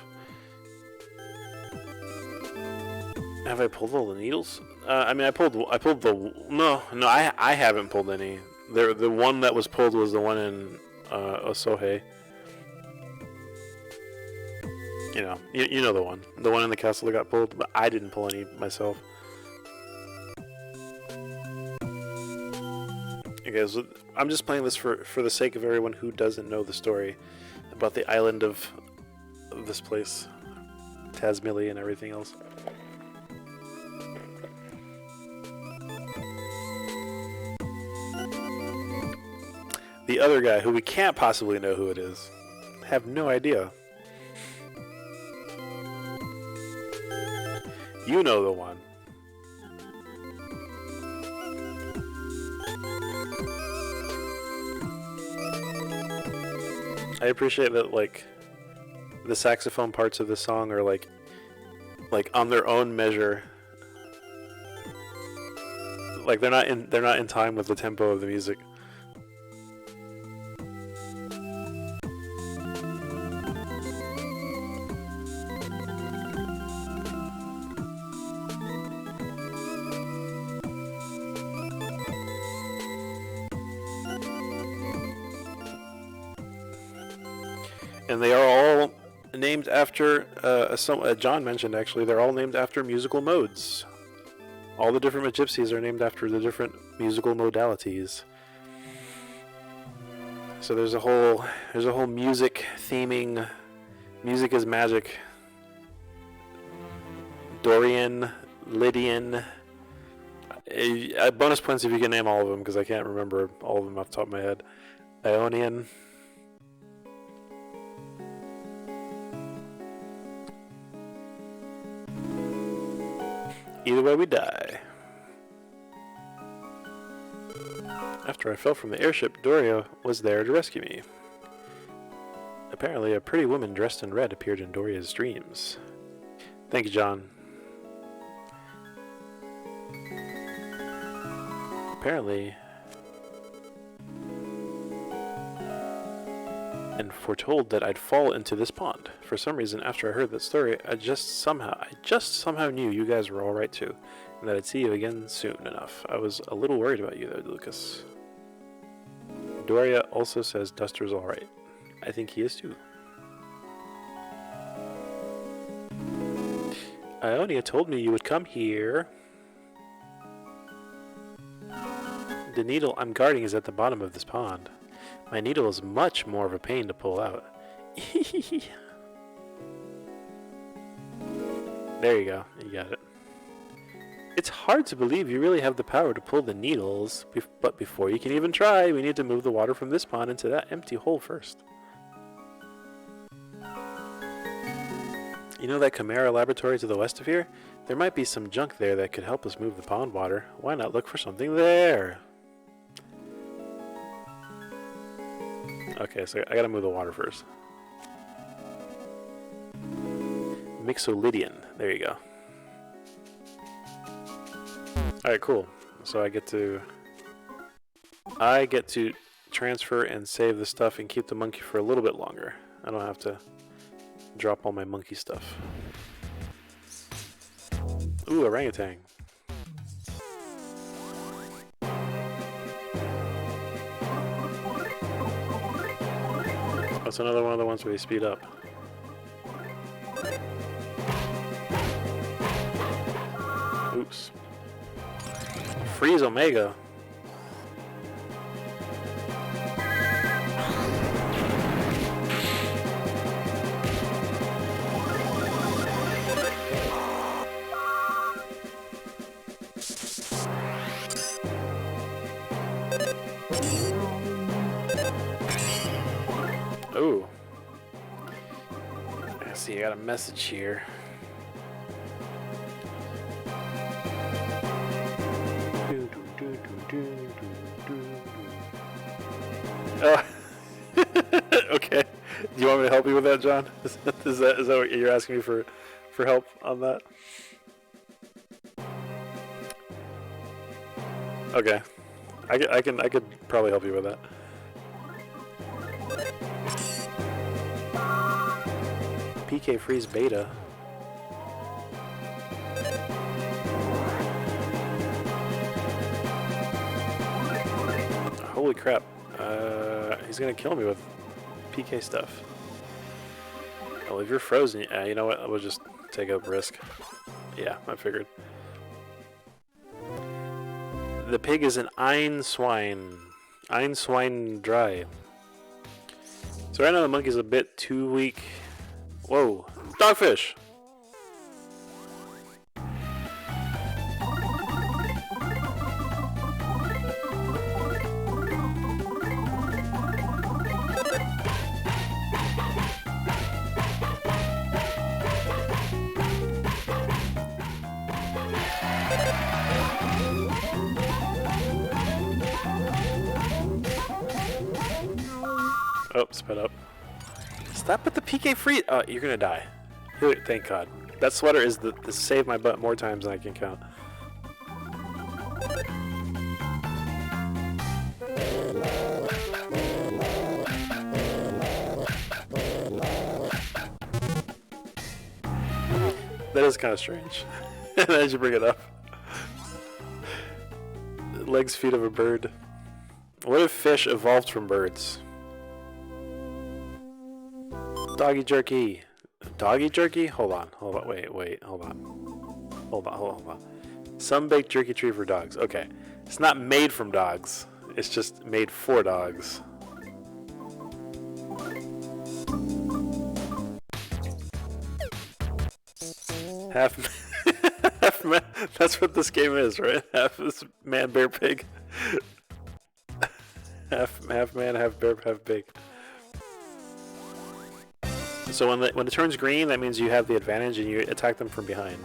Have I pulled all the needles? I mean, I pulled the... No, I haven't pulled any. The one that was pulled was the one in Osohe. You know the one. The one in the castle that got pulled, but I didn't pull any myself. Okay, so I'm just playing this for the sake of everyone who doesn't know the story about the island of this place, Tazmily and everything else. The other guy, who we can't possibly know who it is, have no idea. You know the one. I appreciate that, like, the saxophone parts of the song are like on their own measure. Like they're not in time with the tempo of the music. And they are all named after John mentioned actually. They're all named after musical modes. All the different Magypsies are named after the different musical modalities. So there's a whole music theming. Music is magic. Dorian, Lydian. Bonus points if you can name all of them, because I can't remember all of them off the top of my head. Ionian. Either way, we die. After I fell from the airship, Doria was there to rescue me. Apparently, a pretty woman dressed in red appeared in Doria's dreams. Thank you, John. Apparently, and foretold that I'd fall into this pond. For some reason, after I heard that story, I just somehow knew you guys were all right too, and that I'd see you again soon enough. I was a little worried about you, though, Lucas. Doria also says Duster's all right. I think he is too. Ionia told me you would come here. The needle I'm guarding is at the bottom of this pond. My needle is much more of a pain to pull out. There you go. You got it. It's hard to believe you really have the power to pull the needles, but before you can even try, we need to move the water from this pond into that empty hole first. You know that Chimera laboratory to the west of here? There might be some junk there that could help us move the pond water. Why not look for something there? Okay, so I gotta move the water first. Mixolydian. There you go. Alright, cool. So I get to transfer and save the stuff and keep the monkey for a little bit longer. I don't have to drop all my monkey stuff. Ooh, orangutan. That's another one of the ones where they speed up. Oops. Freeze Omega. Oh. Let's see, I got a message here. Oh. Okay. Do you want me to help you with that, John? Is that what you're asking me for help on that? Okay. I could probably help you with that. PK Freeze Beta. Holy crap. He's gonna kill me with PK stuff. Well, if you're frozen, you know what? We'll just take a risk. Yeah, I figured. The pig is an Einswine. Einswine dry. So right now the monkey's a bit too weak. Whoa. Dogfish! Oh, sped up. Stop with the PK free. Oh, you're gonna die. Thank God. That sweater is the save my butt more times than I can count. That is kind of strange. As you bring it up. Legs, feet of a bird. What if fish evolved from birds? Doggy jerky. Doggy jerky? Hold on. Wait. Hold on. Some baked jerky tree for dogs. Okay. It's not made from dogs. It's just made for dogs. Half, half man. That's what this game is, right? Half is man, bear, pig. half man, half bear, half pig. So when it turns green, that means you have the advantage and you attack them from behind.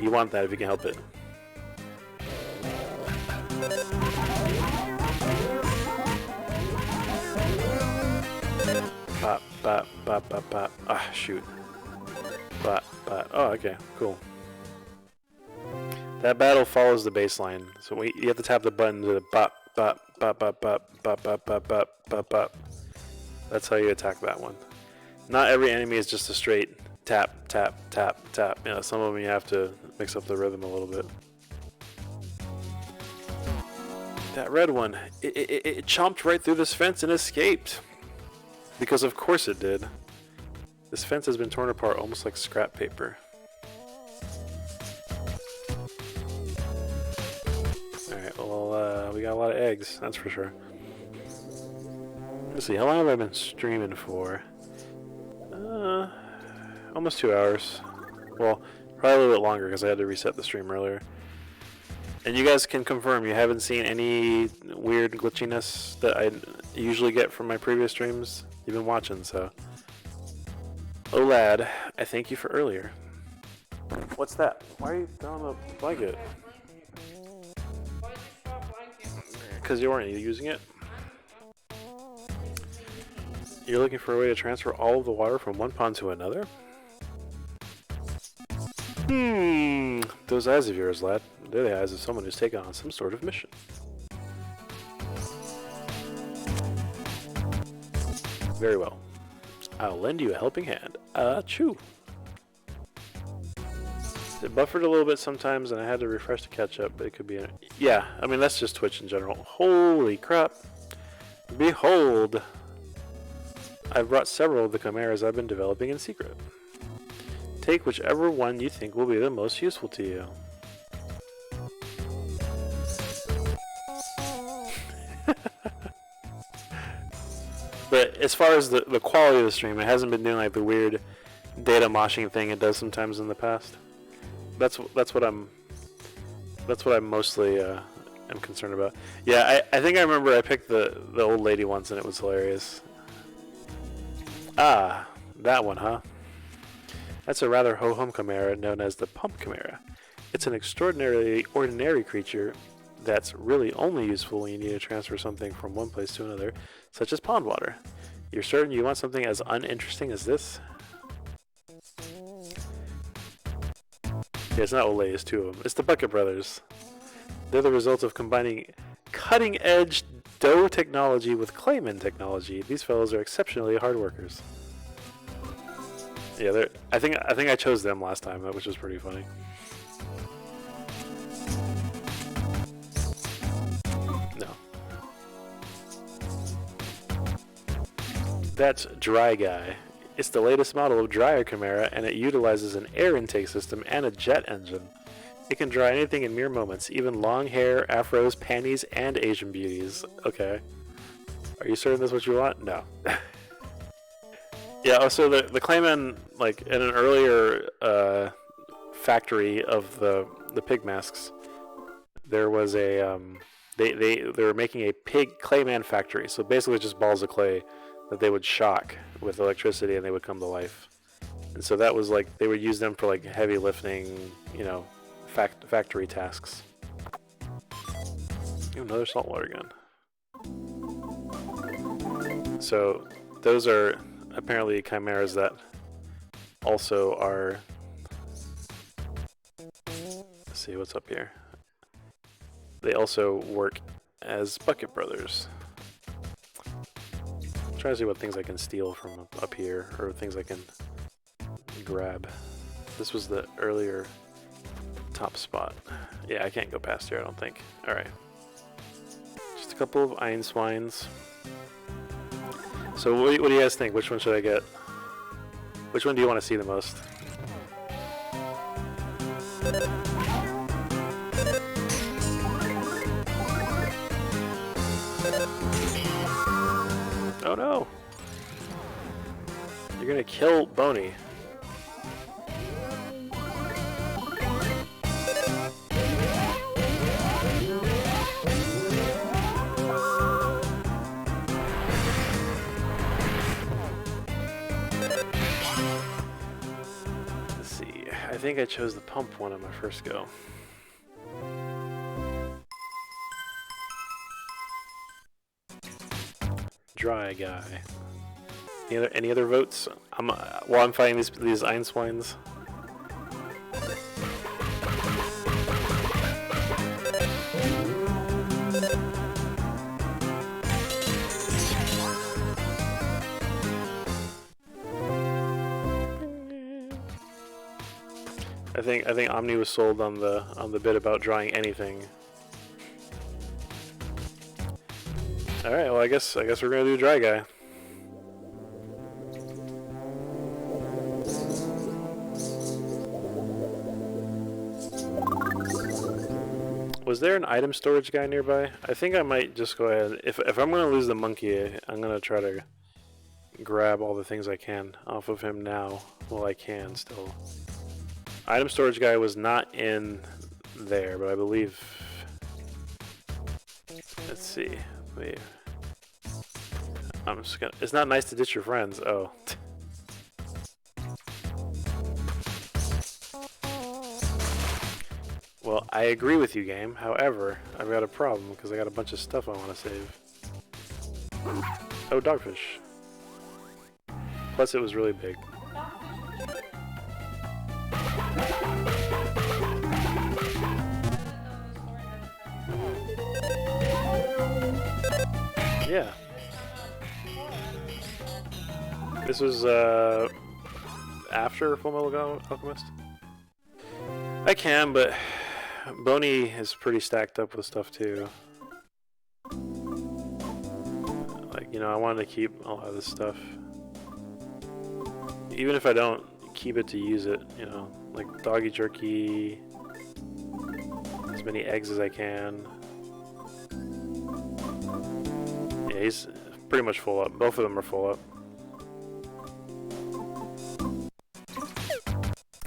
You want that if you can help it. Bop, bop, bop, bop, bop. Ah, shoot. Bop, bop. Oh, okay, cool. That battle follows the baseline, so you have to tap the button to bop, bop, bop, bop, bop, bop, bop, bop, bop, bop, bop. That's how you attack that one. Not every enemy is just a straight tap, tap, tap, tap. You know, some of them you have to mix up the rhythm a little bit. That red one, it chomped right through this fence and escaped. Because of course it did. This fence has been torn apart almost like scrap paper. Alright, well, we got a lot of eggs, that's for sure. Let's see, how long have I been streaming for? Almost 2 hours. Well, probably a little bit longer because I had to reset the stream earlier. And you guys can confirm you haven't seen any weird glitchiness that I usually get from my previous streams. You've been watching, so. Oh lad, I thank you for earlier. What's that? Why are you throwing the blanket? Why did you throw a blanket? Because you weren't using it. You're looking for a way to transfer all of the water from one pond to another? Those eyes of yours, lad. They're the eyes of someone who's taken on some sort of mission. Very well. I'll lend you a helping hand. Chew. It buffered a little bit sometimes and I had to refresh to catch up, but it could be... Yeah, I mean, that's just Twitch in general. Holy crap. Behold. I've brought several of the chimeras I've been developing in secret. Take whichever one you think will be the most useful to you. But as far as the quality of the stream, it hasn't been doing like the weird data moshing thing it does sometimes in the past. That's what I'm mostly am concerned about. Yeah, I think I remember I picked the old lady once and it was hilarious. Ah, that one, huh? That's a rather ho-hum chimera known as the pump chimera. It's an extraordinarily ordinary creature that's really only useful when you need to transfer something from one place to another, such as pond water. You're certain you want something as uninteresting as this? Yeah, it's not Olay, it's two of them. It's the Bucket Brothers. They're the result of combining cutting-edge dough technology with Clayman technology. These fellows are exceptionally hard workers. Yeah, I think I chose them last time, which was pretty funny. No. That's Dry Guy. It's the latest model of dryer chimera, and it utilizes an air intake system and a jet engine. It can dry anything in mere moments, even long hair, afros, panties, and Asian beauties. Okay. Are you certain that's what you want? No. Yeah, also the Clayman, like in an earlier factory of the pig masks, there was a they were making a pig Clayman factory. So basically just balls of clay that they would shock with electricity and they would come to life. And so that was like they would use them for like heavy lifting, you know, factory tasks. Ooh, another saltwater gun. So those are apparently chimeras that also are... Let's see what's up here. They also work as Bucket Brothers. I'm trying to see what things I can steal from up here, or things I can grab. This was the earlier top spot. Yeah, I can't go past here, I don't think. Alright. Just a couple of Einswines. So what do you guys think? Which one should I get? Which one do you want to see the most? Oh no! You're gonna kill Boney. Let's see. I think I chose the pump one on my first go. Dry guy. Any other votes? While I'm fighting these Einswines. I think Omni was sold on the bit about drawing anything. All right, well I guess we're gonna do Dry Guy. Was there an item storage guy nearby? I think I might just go ahead. If I'm gonna lose the monkey, I'm gonna try to grab all the things I can off of him now. Well, I can still. Item storage guy was not in there, but I believe. Let's see. Wait. I'm just gonna. It's not nice to ditch your friends. Oh. Well, I agree with you, game. However, I've got a problem because I got a bunch of stuff I want to save. Oh, dogfish. Plus, it was really big. Yeah. This was after Fullmetal Alchemist. I can, but Boney is pretty stacked up with stuff too. Like, you know, I wanted to keep a lot of this stuff. Even if I don't keep it to use it, you know, like doggy jerky, as many eggs as I can. Yeah, he's pretty much full up. Both of them are full up.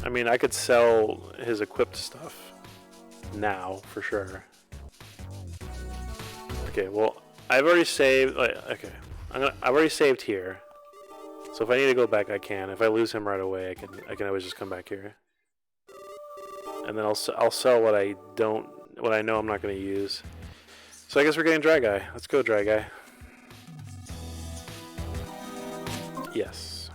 I mean, I could sell his equipped stuff now for sure. Okay, well, I've already saved. Okay, I've already saved here. So if I need to go back, I can. If I lose him right away, I can always just come back here. And then I'll sell what I know I'm not going to use. So I guess we're getting Dry Guy. Let's go, Dry Guy. Yes.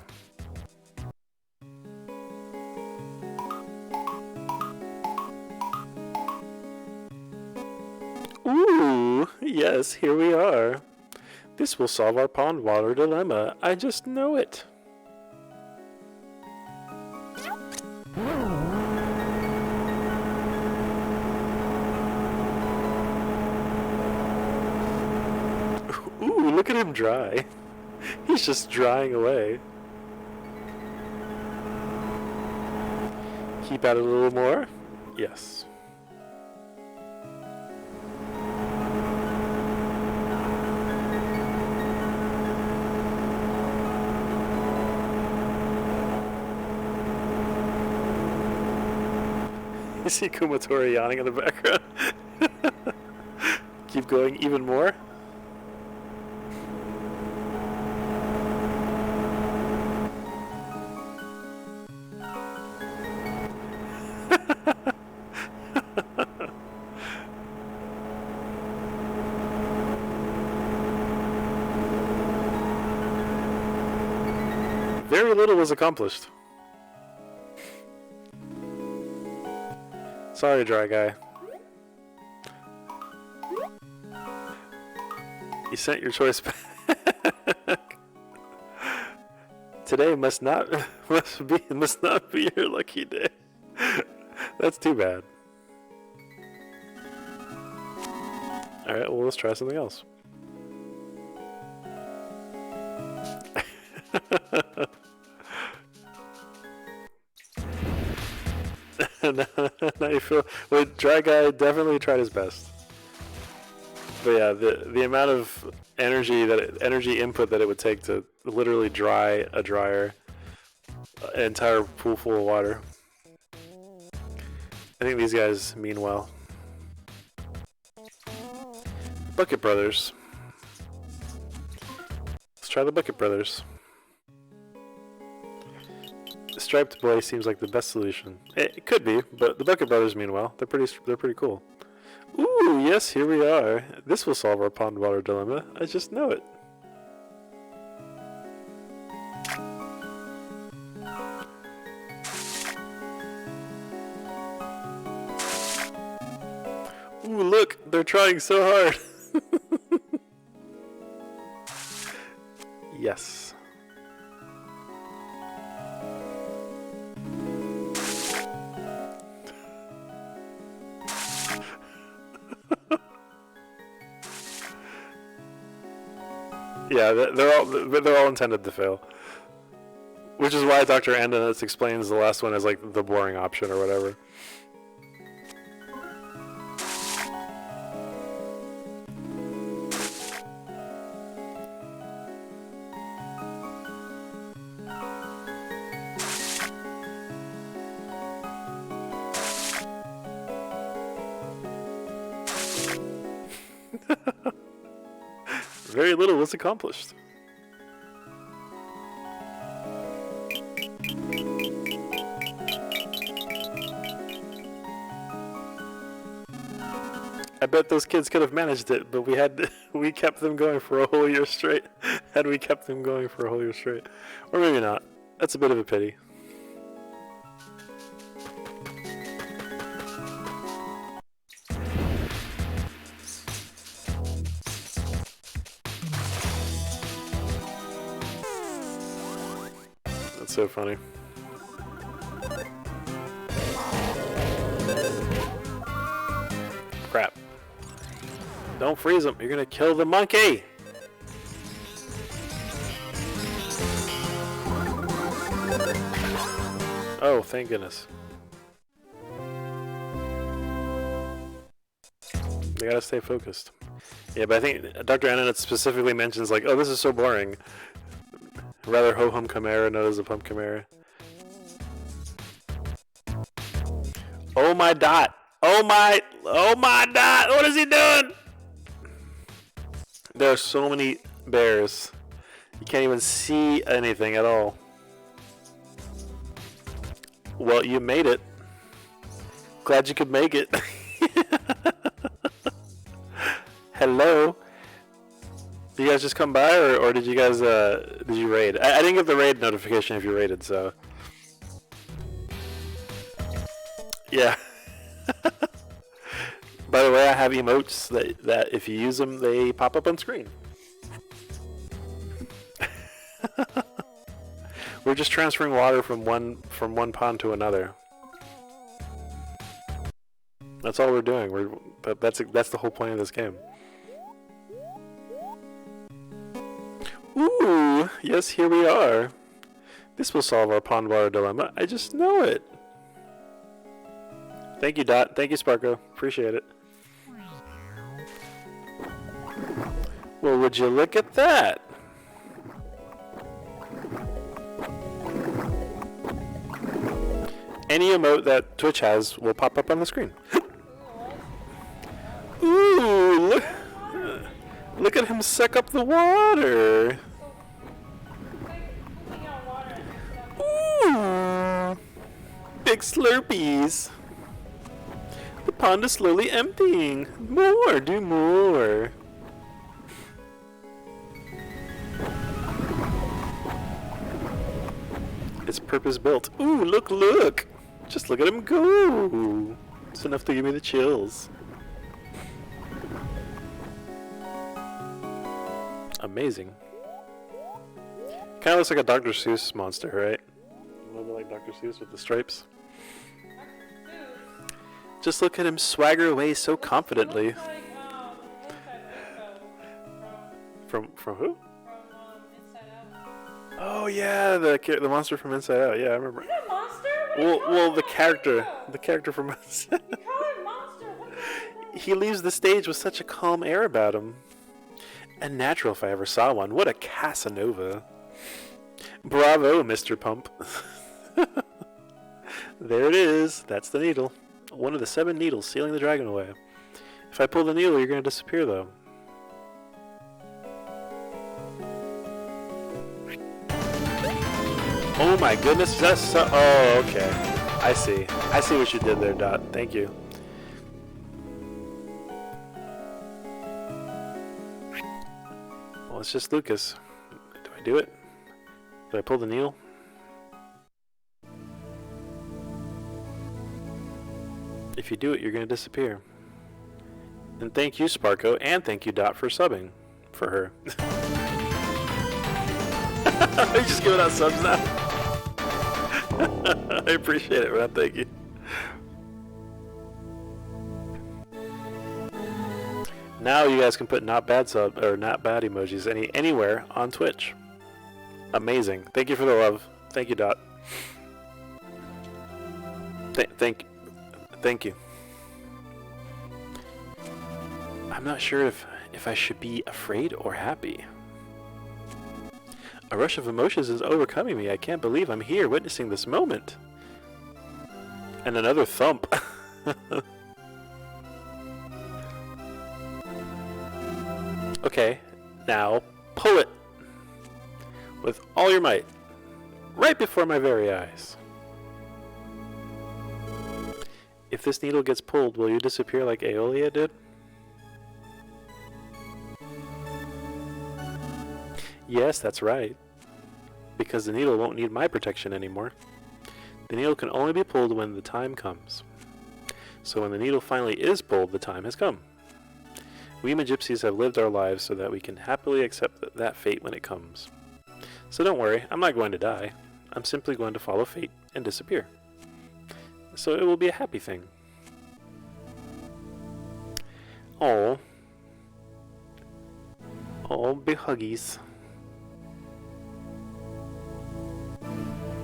Ooh, yes, here we are. This will solve our pond water dilemma. I just know it. Ooh, look at him dry. He's just drying away. Keep at it a little more. Yes. You see Kumatora yawning in the background. Keep going even more. Very little was accomplished. Sorry, Dry Guy. You sent your choice back. Today must not be your lucky day. That's too bad. All right, well, let's try something else. Now you feel. Well, Dry Guy definitely tried his best. But yeah, the amount of energy input that it would take to literally dry a dryer, an entire pool full of water. I think these guys mean well. Bucket Brothers. Let's try the Bucket Brothers. The Striped Boy seems like the best solution. It could be, but the Bucket Brothers mean well. They're pretty cool. Ooh, yes, here we are. This will solve our pond water dilemma. I just know it. Ooh, look, they're trying so hard. Yes. Yeah, they're all intended to fail. Which is why Dr. Andonitz explains the last one as like the boring option or whatever. Very little was accomplished. I bet those kids could have managed it, but we kept them going for a whole year straight. Had we kept them going for a whole year straight. Or maybe not. That's a bit of a pity. That's so funny. Crap. Don't freeze him. You're gonna kill the monkey. Oh, thank goodness. They gotta stay focused. Yeah, but I think Dr. Andonitz specifically mentions like, oh, this is so boring. Rather ho-hum chimera, known as a pump chimera. Oh my dot! Oh my dot! What is he doing? There are so many bears. You can't even see anything at all. Well, you made it. Glad you could make it. Hello. Did you guys just come by, or did you guys, did you raid? I didn't get the raid notification if you raided, so. Yeah. By the way, I have emotes that if you use them, they pop up on screen. We're just transferring water from one pond to another. That's all we're doing. That's the whole point of this game. Ooh, yes, here we are. This will solve our pond water dilemma. I just know it. Thank you, Dot. Thank you, Sparko. Appreciate it. Well, would you look at that? Any emote that Twitch has will pop up on the screen. Ooh, look at him suck up the water. Ooh, big slurpees. The pond is slowly emptying. More, do more. It's purpose built. Ooh, look. Just look at him go. It's enough to give me the chills. Amazing. Kind of looks like a Dr. Seuss monster, right? A little bit like Dr. Seuss with the stripes. Just look at him swagger away so confidently. Looks like, From who? From Inside Out. Oh yeah, the monster from Inside Out. Yeah, I remember. Is it a monster? What Well, the character from You call her monster. What the heck? he leaves the stage with such a calm air about him. And natural if I ever saw one. What a Casanova. Bravo, Mr. Pump. There it is. That's the needle. One of the 7 needles sealing the dragon away. If I pull the needle, you're going to disappear, though. Oh my goodness, that's so... Oh, okay. I see. I see what you did there, Dot. Thank you. Well, it's just Lucas. Do I do it? Do I pull the needle? If you do it, you're going to disappear. And thank you, Sparko, and thank you, Dot, for subbing for her. You're just giving out subs now. I appreciate it, man. Thank you. Now you guys can put not bad sub or not bad emojis anywhere on Twitch. Amazing. Thank you for the love. Thank you, Dot. Thank you. I'm not sure if I should be afraid or happy. A rush of emotions is overcoming me. I can't believe I'm here witnessing this moment. And another thump. Okay, now pull it with all your might, right before my very eyes. If this needle gets pulled, will you disappear like Aeolia did? Yes, that's right. Because the needle won't need my protection anymore. The needle can only be pulled when the time comes. So when the needle finally is pulled, the time has come. We Magypsies have lived our lives so that we can happily accept that fate when it comes. So don't worry, I'm not going to die. I'm simply going to follow fate and disappear. So it will be a happy thing. Oh, big huggies.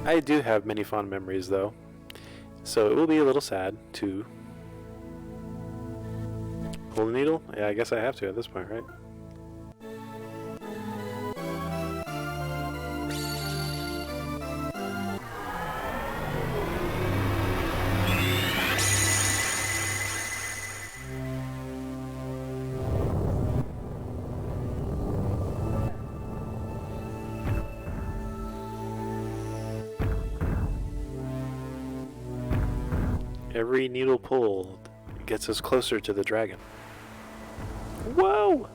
I do have many fond memories, though, so it will be a little sad to pull the needle. Yeah, I guess I have to at this point, right? Every needle pulled gets us closer to the dragon. Whoa!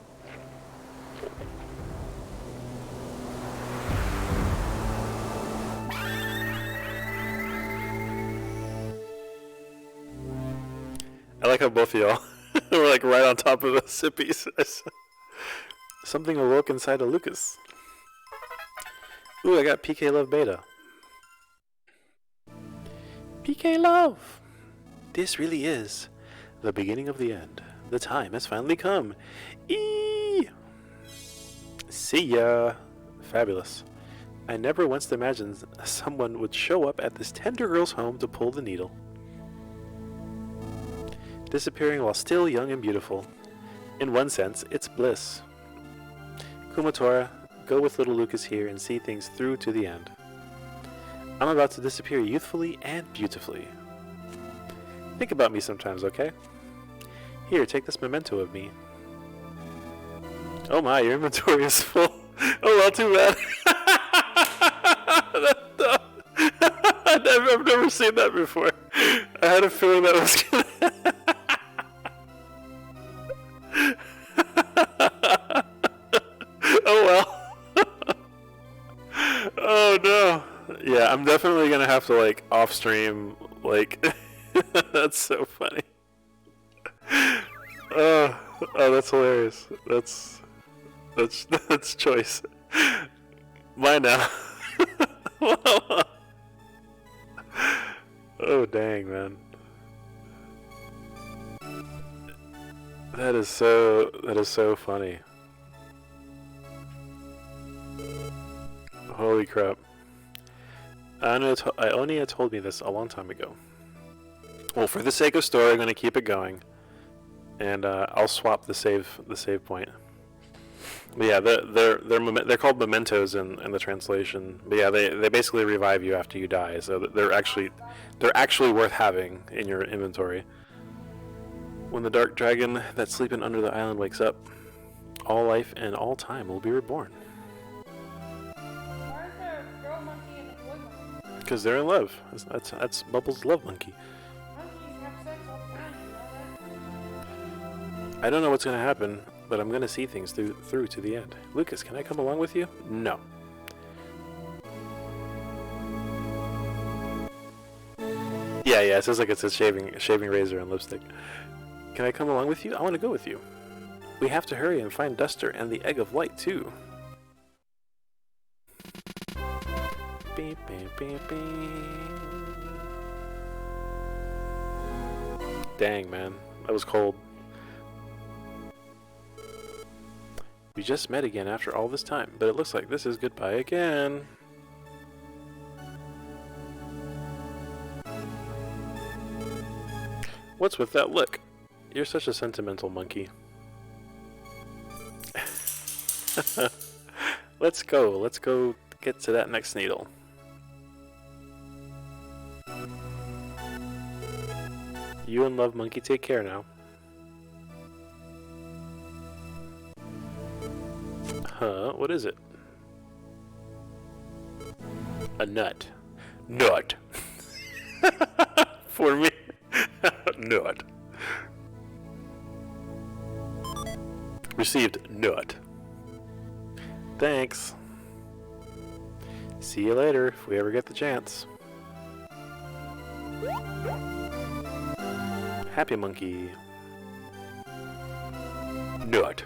I like how both of y'all were like right on top of the sippies. Something awoke inside of Lucas. Ooh, I got PK Love Beta. PK Love! This really is the beginning of the end. The time has finally come. Eee! See ya! Fabulous. I never once imagined someone would show up at this tender girl's home to pull the needle. Disappearing while still young and beautiful. In one sense, it's bliss. Kumatora, go with little Lucas here and see things through to the end. I'm about to disappear youthfully and beautifully. Think about me sometimes, okay? Here, take this memento of me. Oh my, your inventory is full. Oh well, too bad. I've never seen that before. I had a feeling that was gonna... Oh well. Oh no. Yeah, I'm definitely gonna have to like off stream like that's so funny. Oh, that's hilarious. That's choice. Mine now. Oh dang, man. That is so funny. Holy crap. Ionia told me this a long time ago. Well, for the sake of story, I'm gonna keep it going, and I'll swap the save point. But yeah, they're called mementos in the translation. But yeah, they basically revive you after you die, so they're actually worth having in your inventory. When the dark dragon that's sleeping under the island wakes up, all life and all time will be reborn. Why is there a girl monkey and a boy monkey? Because they're in love. That's Bubbles' love monkey. Monkeys have sex all the time, you know that? I don't know what's gonna happen, but I'm gonna see things through to the end. Lucas, can I come along with you? No. Yeah, it says like it's a shaving razor and lipstick. Can I come along with you? I want to go with you. We have to hurry and find Duster and the Egg of Light too. Beep, beep, beep, beep. Dang, man, that was cold. We just met again after all this time, but it looks like this is goodbye again. What's with that look? You're such a sentimental monkey. Let's go get to that next needle. You and Love Monkey take care now. Huh, what is it? A nut. Nut. For me. Nut. Received nut. Thanks. See you later if we ever get the chance. Happy Monkey. Nut.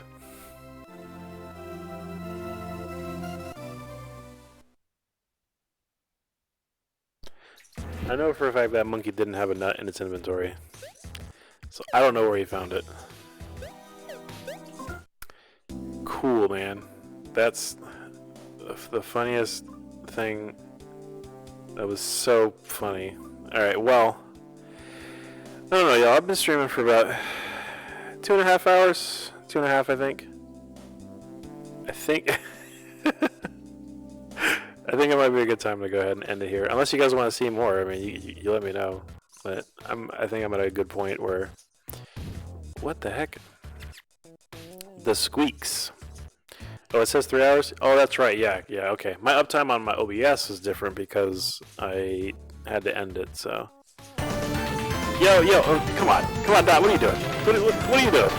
I know for a fact that monkey didn't have a nut in its inventory. So I don't know where he found it. Cool, man. That's the funniest thing. That was so funny. Alright, well. I don't know, y'all. I've been streaming for about 2.5 hours. 2.5, I think. I think it might be a good time to go ahead and end it here. Unless you guys want to see more, I mean, you let me know. But I think I'm at a good point where... What the heck? The squeaks. Oh, it says 3 hours? Oh, that's right. Yeah, okay. My uptime on my OBS is different because I had to end it, so... Yo, oh, come on, Dot, what are you doing? What are you doing?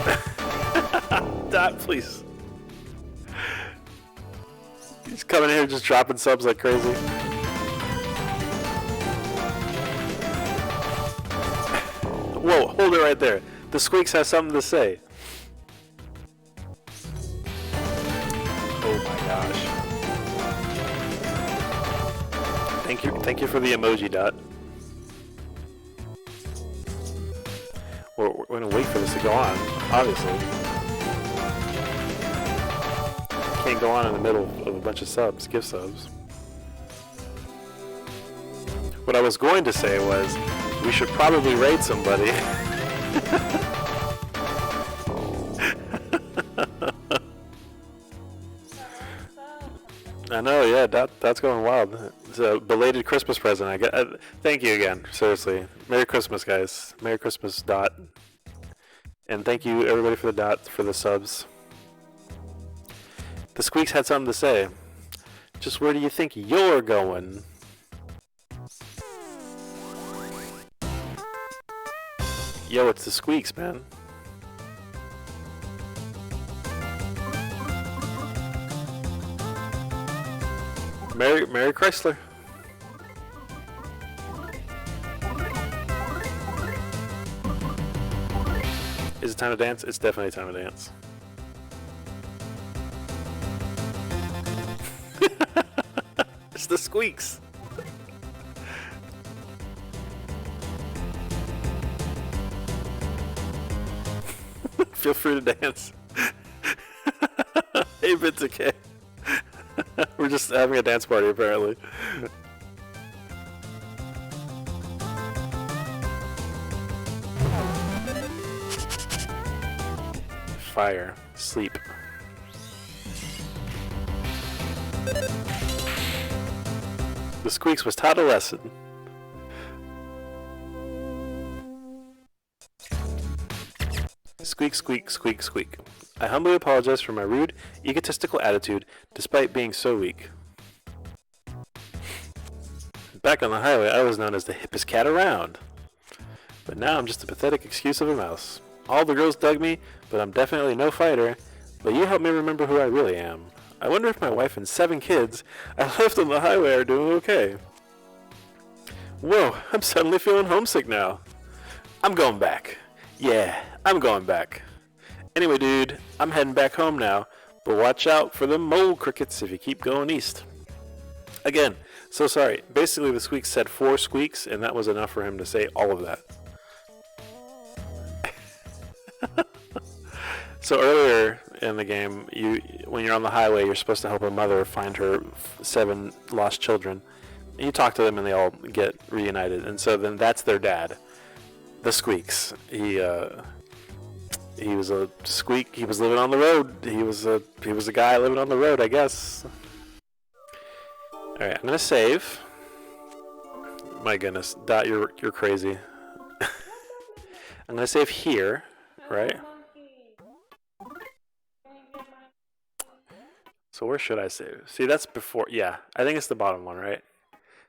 Dot, please. He's coming here just dropping subs like crazy. Whoa, hold it right there. The Squeaks has something to say. Oh my gosh. Thank you for the emoji, Dot. We're gonna wait for this to go on, obviously. Can't go on in the middle of a bunch of subs, gift subs. What I was going to say was, we should probably raid somebody. I know, yeah, that's going wild. It's a belated Christmas present. I get. Thank you again, seriously. Merry Christmas, guys. Merry Christmas, Dot. And thank you, everybody, for the Dot, for the subs. The Squeaks had something to say. Just where do you think you're going? Yo, it's the Squeaks, man. Merry Chrysler. Is it time to dance? It's definitely time to dance. It's the Squeaks. Feel free to dance. Hey, it's okay. We're just having a dance party, apparently. fire. Sleep. The Squeaks was taught a lesson. Squeak, squeak, squeak, squeak. I humbly apologize for my rude, egotistical attitude, despite being so weak. Back on the highway, I was known as the hippest cat around. But now I'm just a pathetic excuse of a mouse. All the girls dug me, but I'm definitely no fighter. But you helped me remember who I really am. I wonder if my wife and 7 kids I left on the highway are doing okay. Whoa, I'm suddenly feeling homesick now. I'm going back. Yeah, I'm going back. Anyway, dude, I'm heading back home now, but watch out for the mole crickets if you keep going east. Again, so sorry. Basically, the Squeaks said 4 squeaks, and that was enough for him to say all of that. So earlier in the game, when you're on the highway, you're supposed to help a mother find her 7 lost children. And you talk to them, and they all get reunited. And so then that's their dad, the Squeaks. He was a squeak. He was living on the road. He was a guy living on the road, I guess. All right, I'm gonna save. My goodness, Dot, you're crazy. I'm gonna save here, right? So where should I save? See, that's before. Yeah, I think it's the bottom one, right?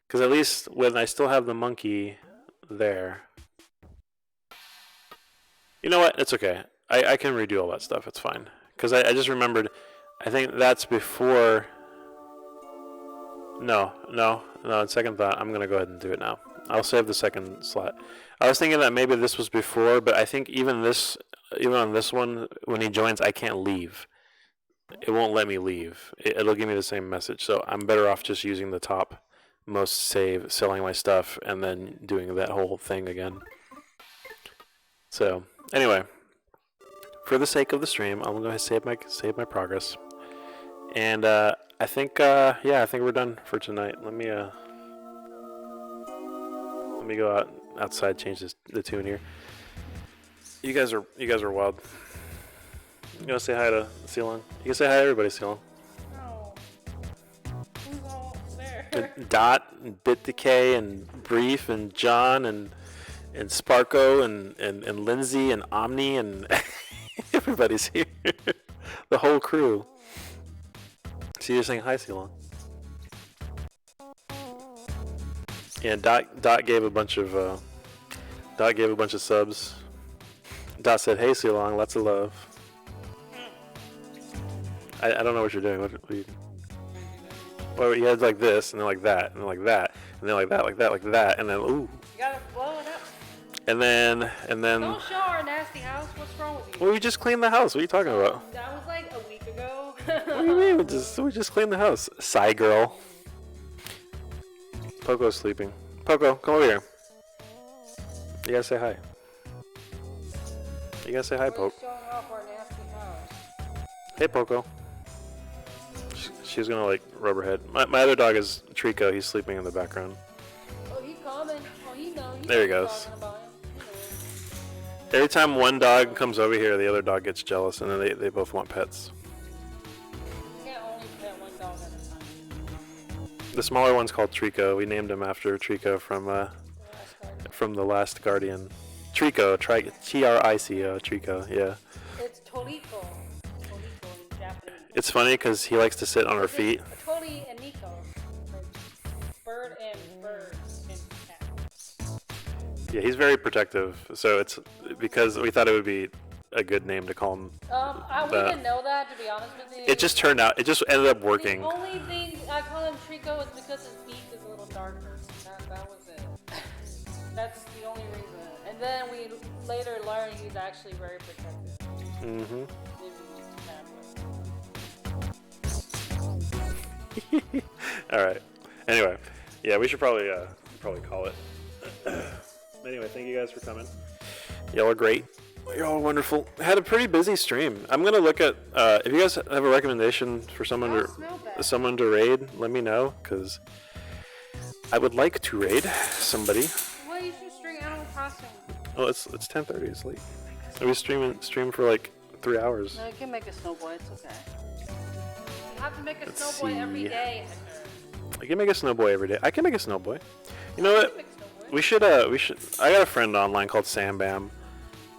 Because at least when I still have the monkey there. You know what? It's okay. I can redo all that stuff. It's fine. Because I just remembered. I think that's before. No. On second thought, I'm going to go ahead and do it now. I'll save the second slot. I was thinking that maybe this was before, but I think even on this one, when he joins, I can't leave. It won't let me leave. It'll give me the same message. So I'm better off just using the top most save, selling my stuff, and then doing that whole thing again. So anyway, for the sake of the stream, I'm gonna save my progress. And I think I think we're done for tonight. Let me go outside, change the tune here. You guys are wild. You gonna say hi to Ceylon? You can say hi to everybody, Ceylon. No. Who's all there? Dot, Bit Decay, and Brief, and John, and Sparko, and Lindsay, and Omni, and everybody's here. The whole crew. So you're saying hi, Ceylon. Yeah, Dot gave a bunch of subs. Dot said, "Hey, Ceylon, lots of love." I don't know what you're doing. What you... Well, you had like this, and then like that, and then like that, and then like that, like that, like that, and then ooh. You gotta blow it up. And then. Don't show our nasty house. What's wrong with you? Well, we just cleaned the house. What are you talking about? That was like a week ago. What do you mean? We just cleaned the house. Sigh girl. Poco's sleeping. Poco, come over here. You gotta say hi. You gotta say hi, Poke. Showing off our nasty house. Hey, Poco. She's gonna like rub her head. My other dog is Trico. He's sleeping in the background. Oh, he coming. Oh, he knows. There he goes. Every time one dog comes over here, the other dog gets jealous, and then they both want pets. You can't only pet one dog at a time. The smaller one's called Trico. We named him after Trico from The Last Guardian. Trico, Trico, Trico, yeah. It's Toliko. Toliko in Japanese. It's funny because he likes to sit on her feet. Toli and Nico. Like bird and cat. Yeah, he's very protective. So it's because we thought it would be a good name to call him. We didn't know that, to be honest with you. It just turned out. It just ended up working. The only thing I call him Trico is because his beak is a little darker. That was it. That's the only reason. And then we later learned he's actually very protective. Mm-hmm. All right. Anyway, yeah, we should probably call it. Anyway, thank you guys for coming. Y'all are great. You're all wonderful. Had a pretty busy stream. I'm gonna look at if you guys have a recommendation for someone to raid. Let me know, because I would like to raid somebody. Well, you should stream Animal Crossing. Oh, it's 10:30. It's late. We stream for like 3 hours. No, you can make a snowboy. It's okay. You have to make a Let's snowboy every see. day. I can make a snowboy every day. I can make a snowboy. You know You what? can make a snowboy. We should. I got a friend online called Sam Bam.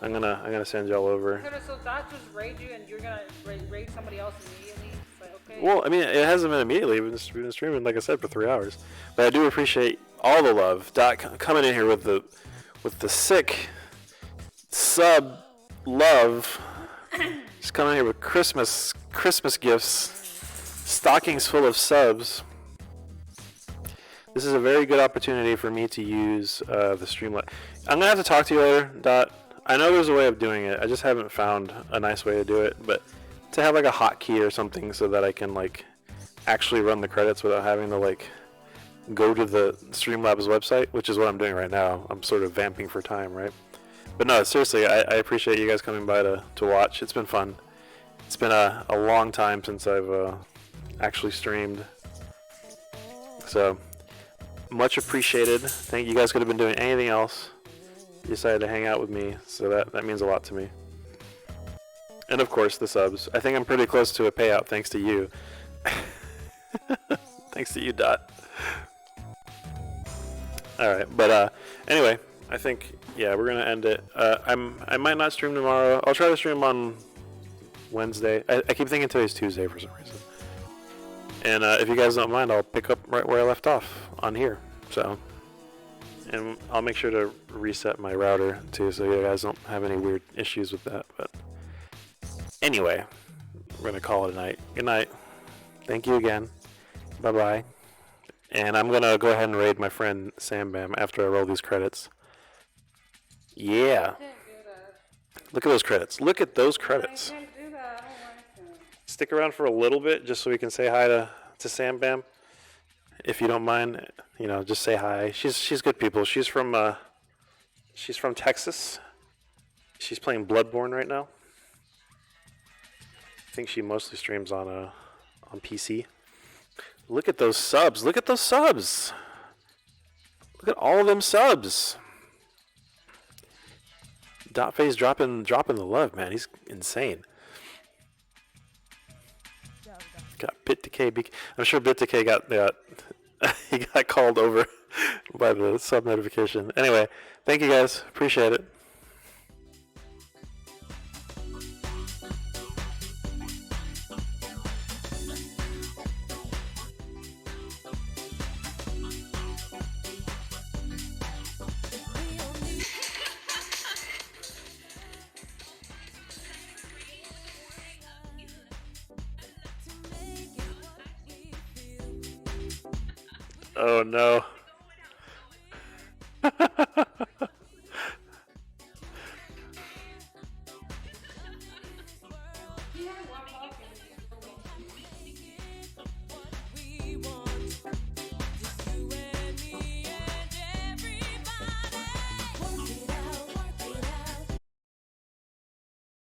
I'm gonna send y'all over. Okay, so that just raid you, and you're gonna raid somebody else immediately. It's like, okay. Well, I mean, it hasn't been immediately. We've been streaming, like I said, for 3 hours. But I do appreciate all the love. Dot coming in here with the sick sub love. Just coming in here with Christmas gifts, stockings full of subs. This is a very good opportunity for me to use the Streamlabs. I'm gonna have to talk to you later, Dot. I know there's a way of doing it. I just haven't found a nice way to do it. But to have like a hotkey or something so that I can like actually run the credits without having to like go to the Streamlabs website, which is what I'm doing right now. I'm sort of vamping for time, right? But no, seriously, I appreciate you guys coming by to watch. It's been fun. It's been a long time since I've actually streamed. So, much appreciated. Thank you. You guys could have been doing anything else. You decided to hang out with me, so that means a lot to me. And of course, the subs. I think I'm pretty close to a payout thanks to you. Thanks to you, Dot. Alright, but anyway, I think, yeah, we're going to end it. I might not stream tomorrow. I'll try to stream on Wednesday. I keep thinking today's Tuesday for some reason. And if you guys don't mind, I'll pick up right where I left off on here. So, and I'll make sure to reset my router too, so you guys don't have any weird issues with that. But anyway, we're gonna call it a night. Good night. Thank you again. Bye bye. And I'm gonna go ahead and raid my friend Sam Bam after I roll these credits. Yeah. I can't do that. Look at those credits. Look at those I credits. can't do that. I don't like that. Stick around for a little bit just so we can say hi to Sam Bam. If you don't mind, you know, just say hi. She's good people. She's from Texas. She's playing Bloodborne right now. I think she mostly streams on PC. Look at those subs. Look at those subs. Look at all of them subs. Dotface dropping the love, man. He's insane. Got BitDecay. I'm sure BitDecay got he got called over by the sub notification. Anyway, thank you guys. Appreciate it. Oh no.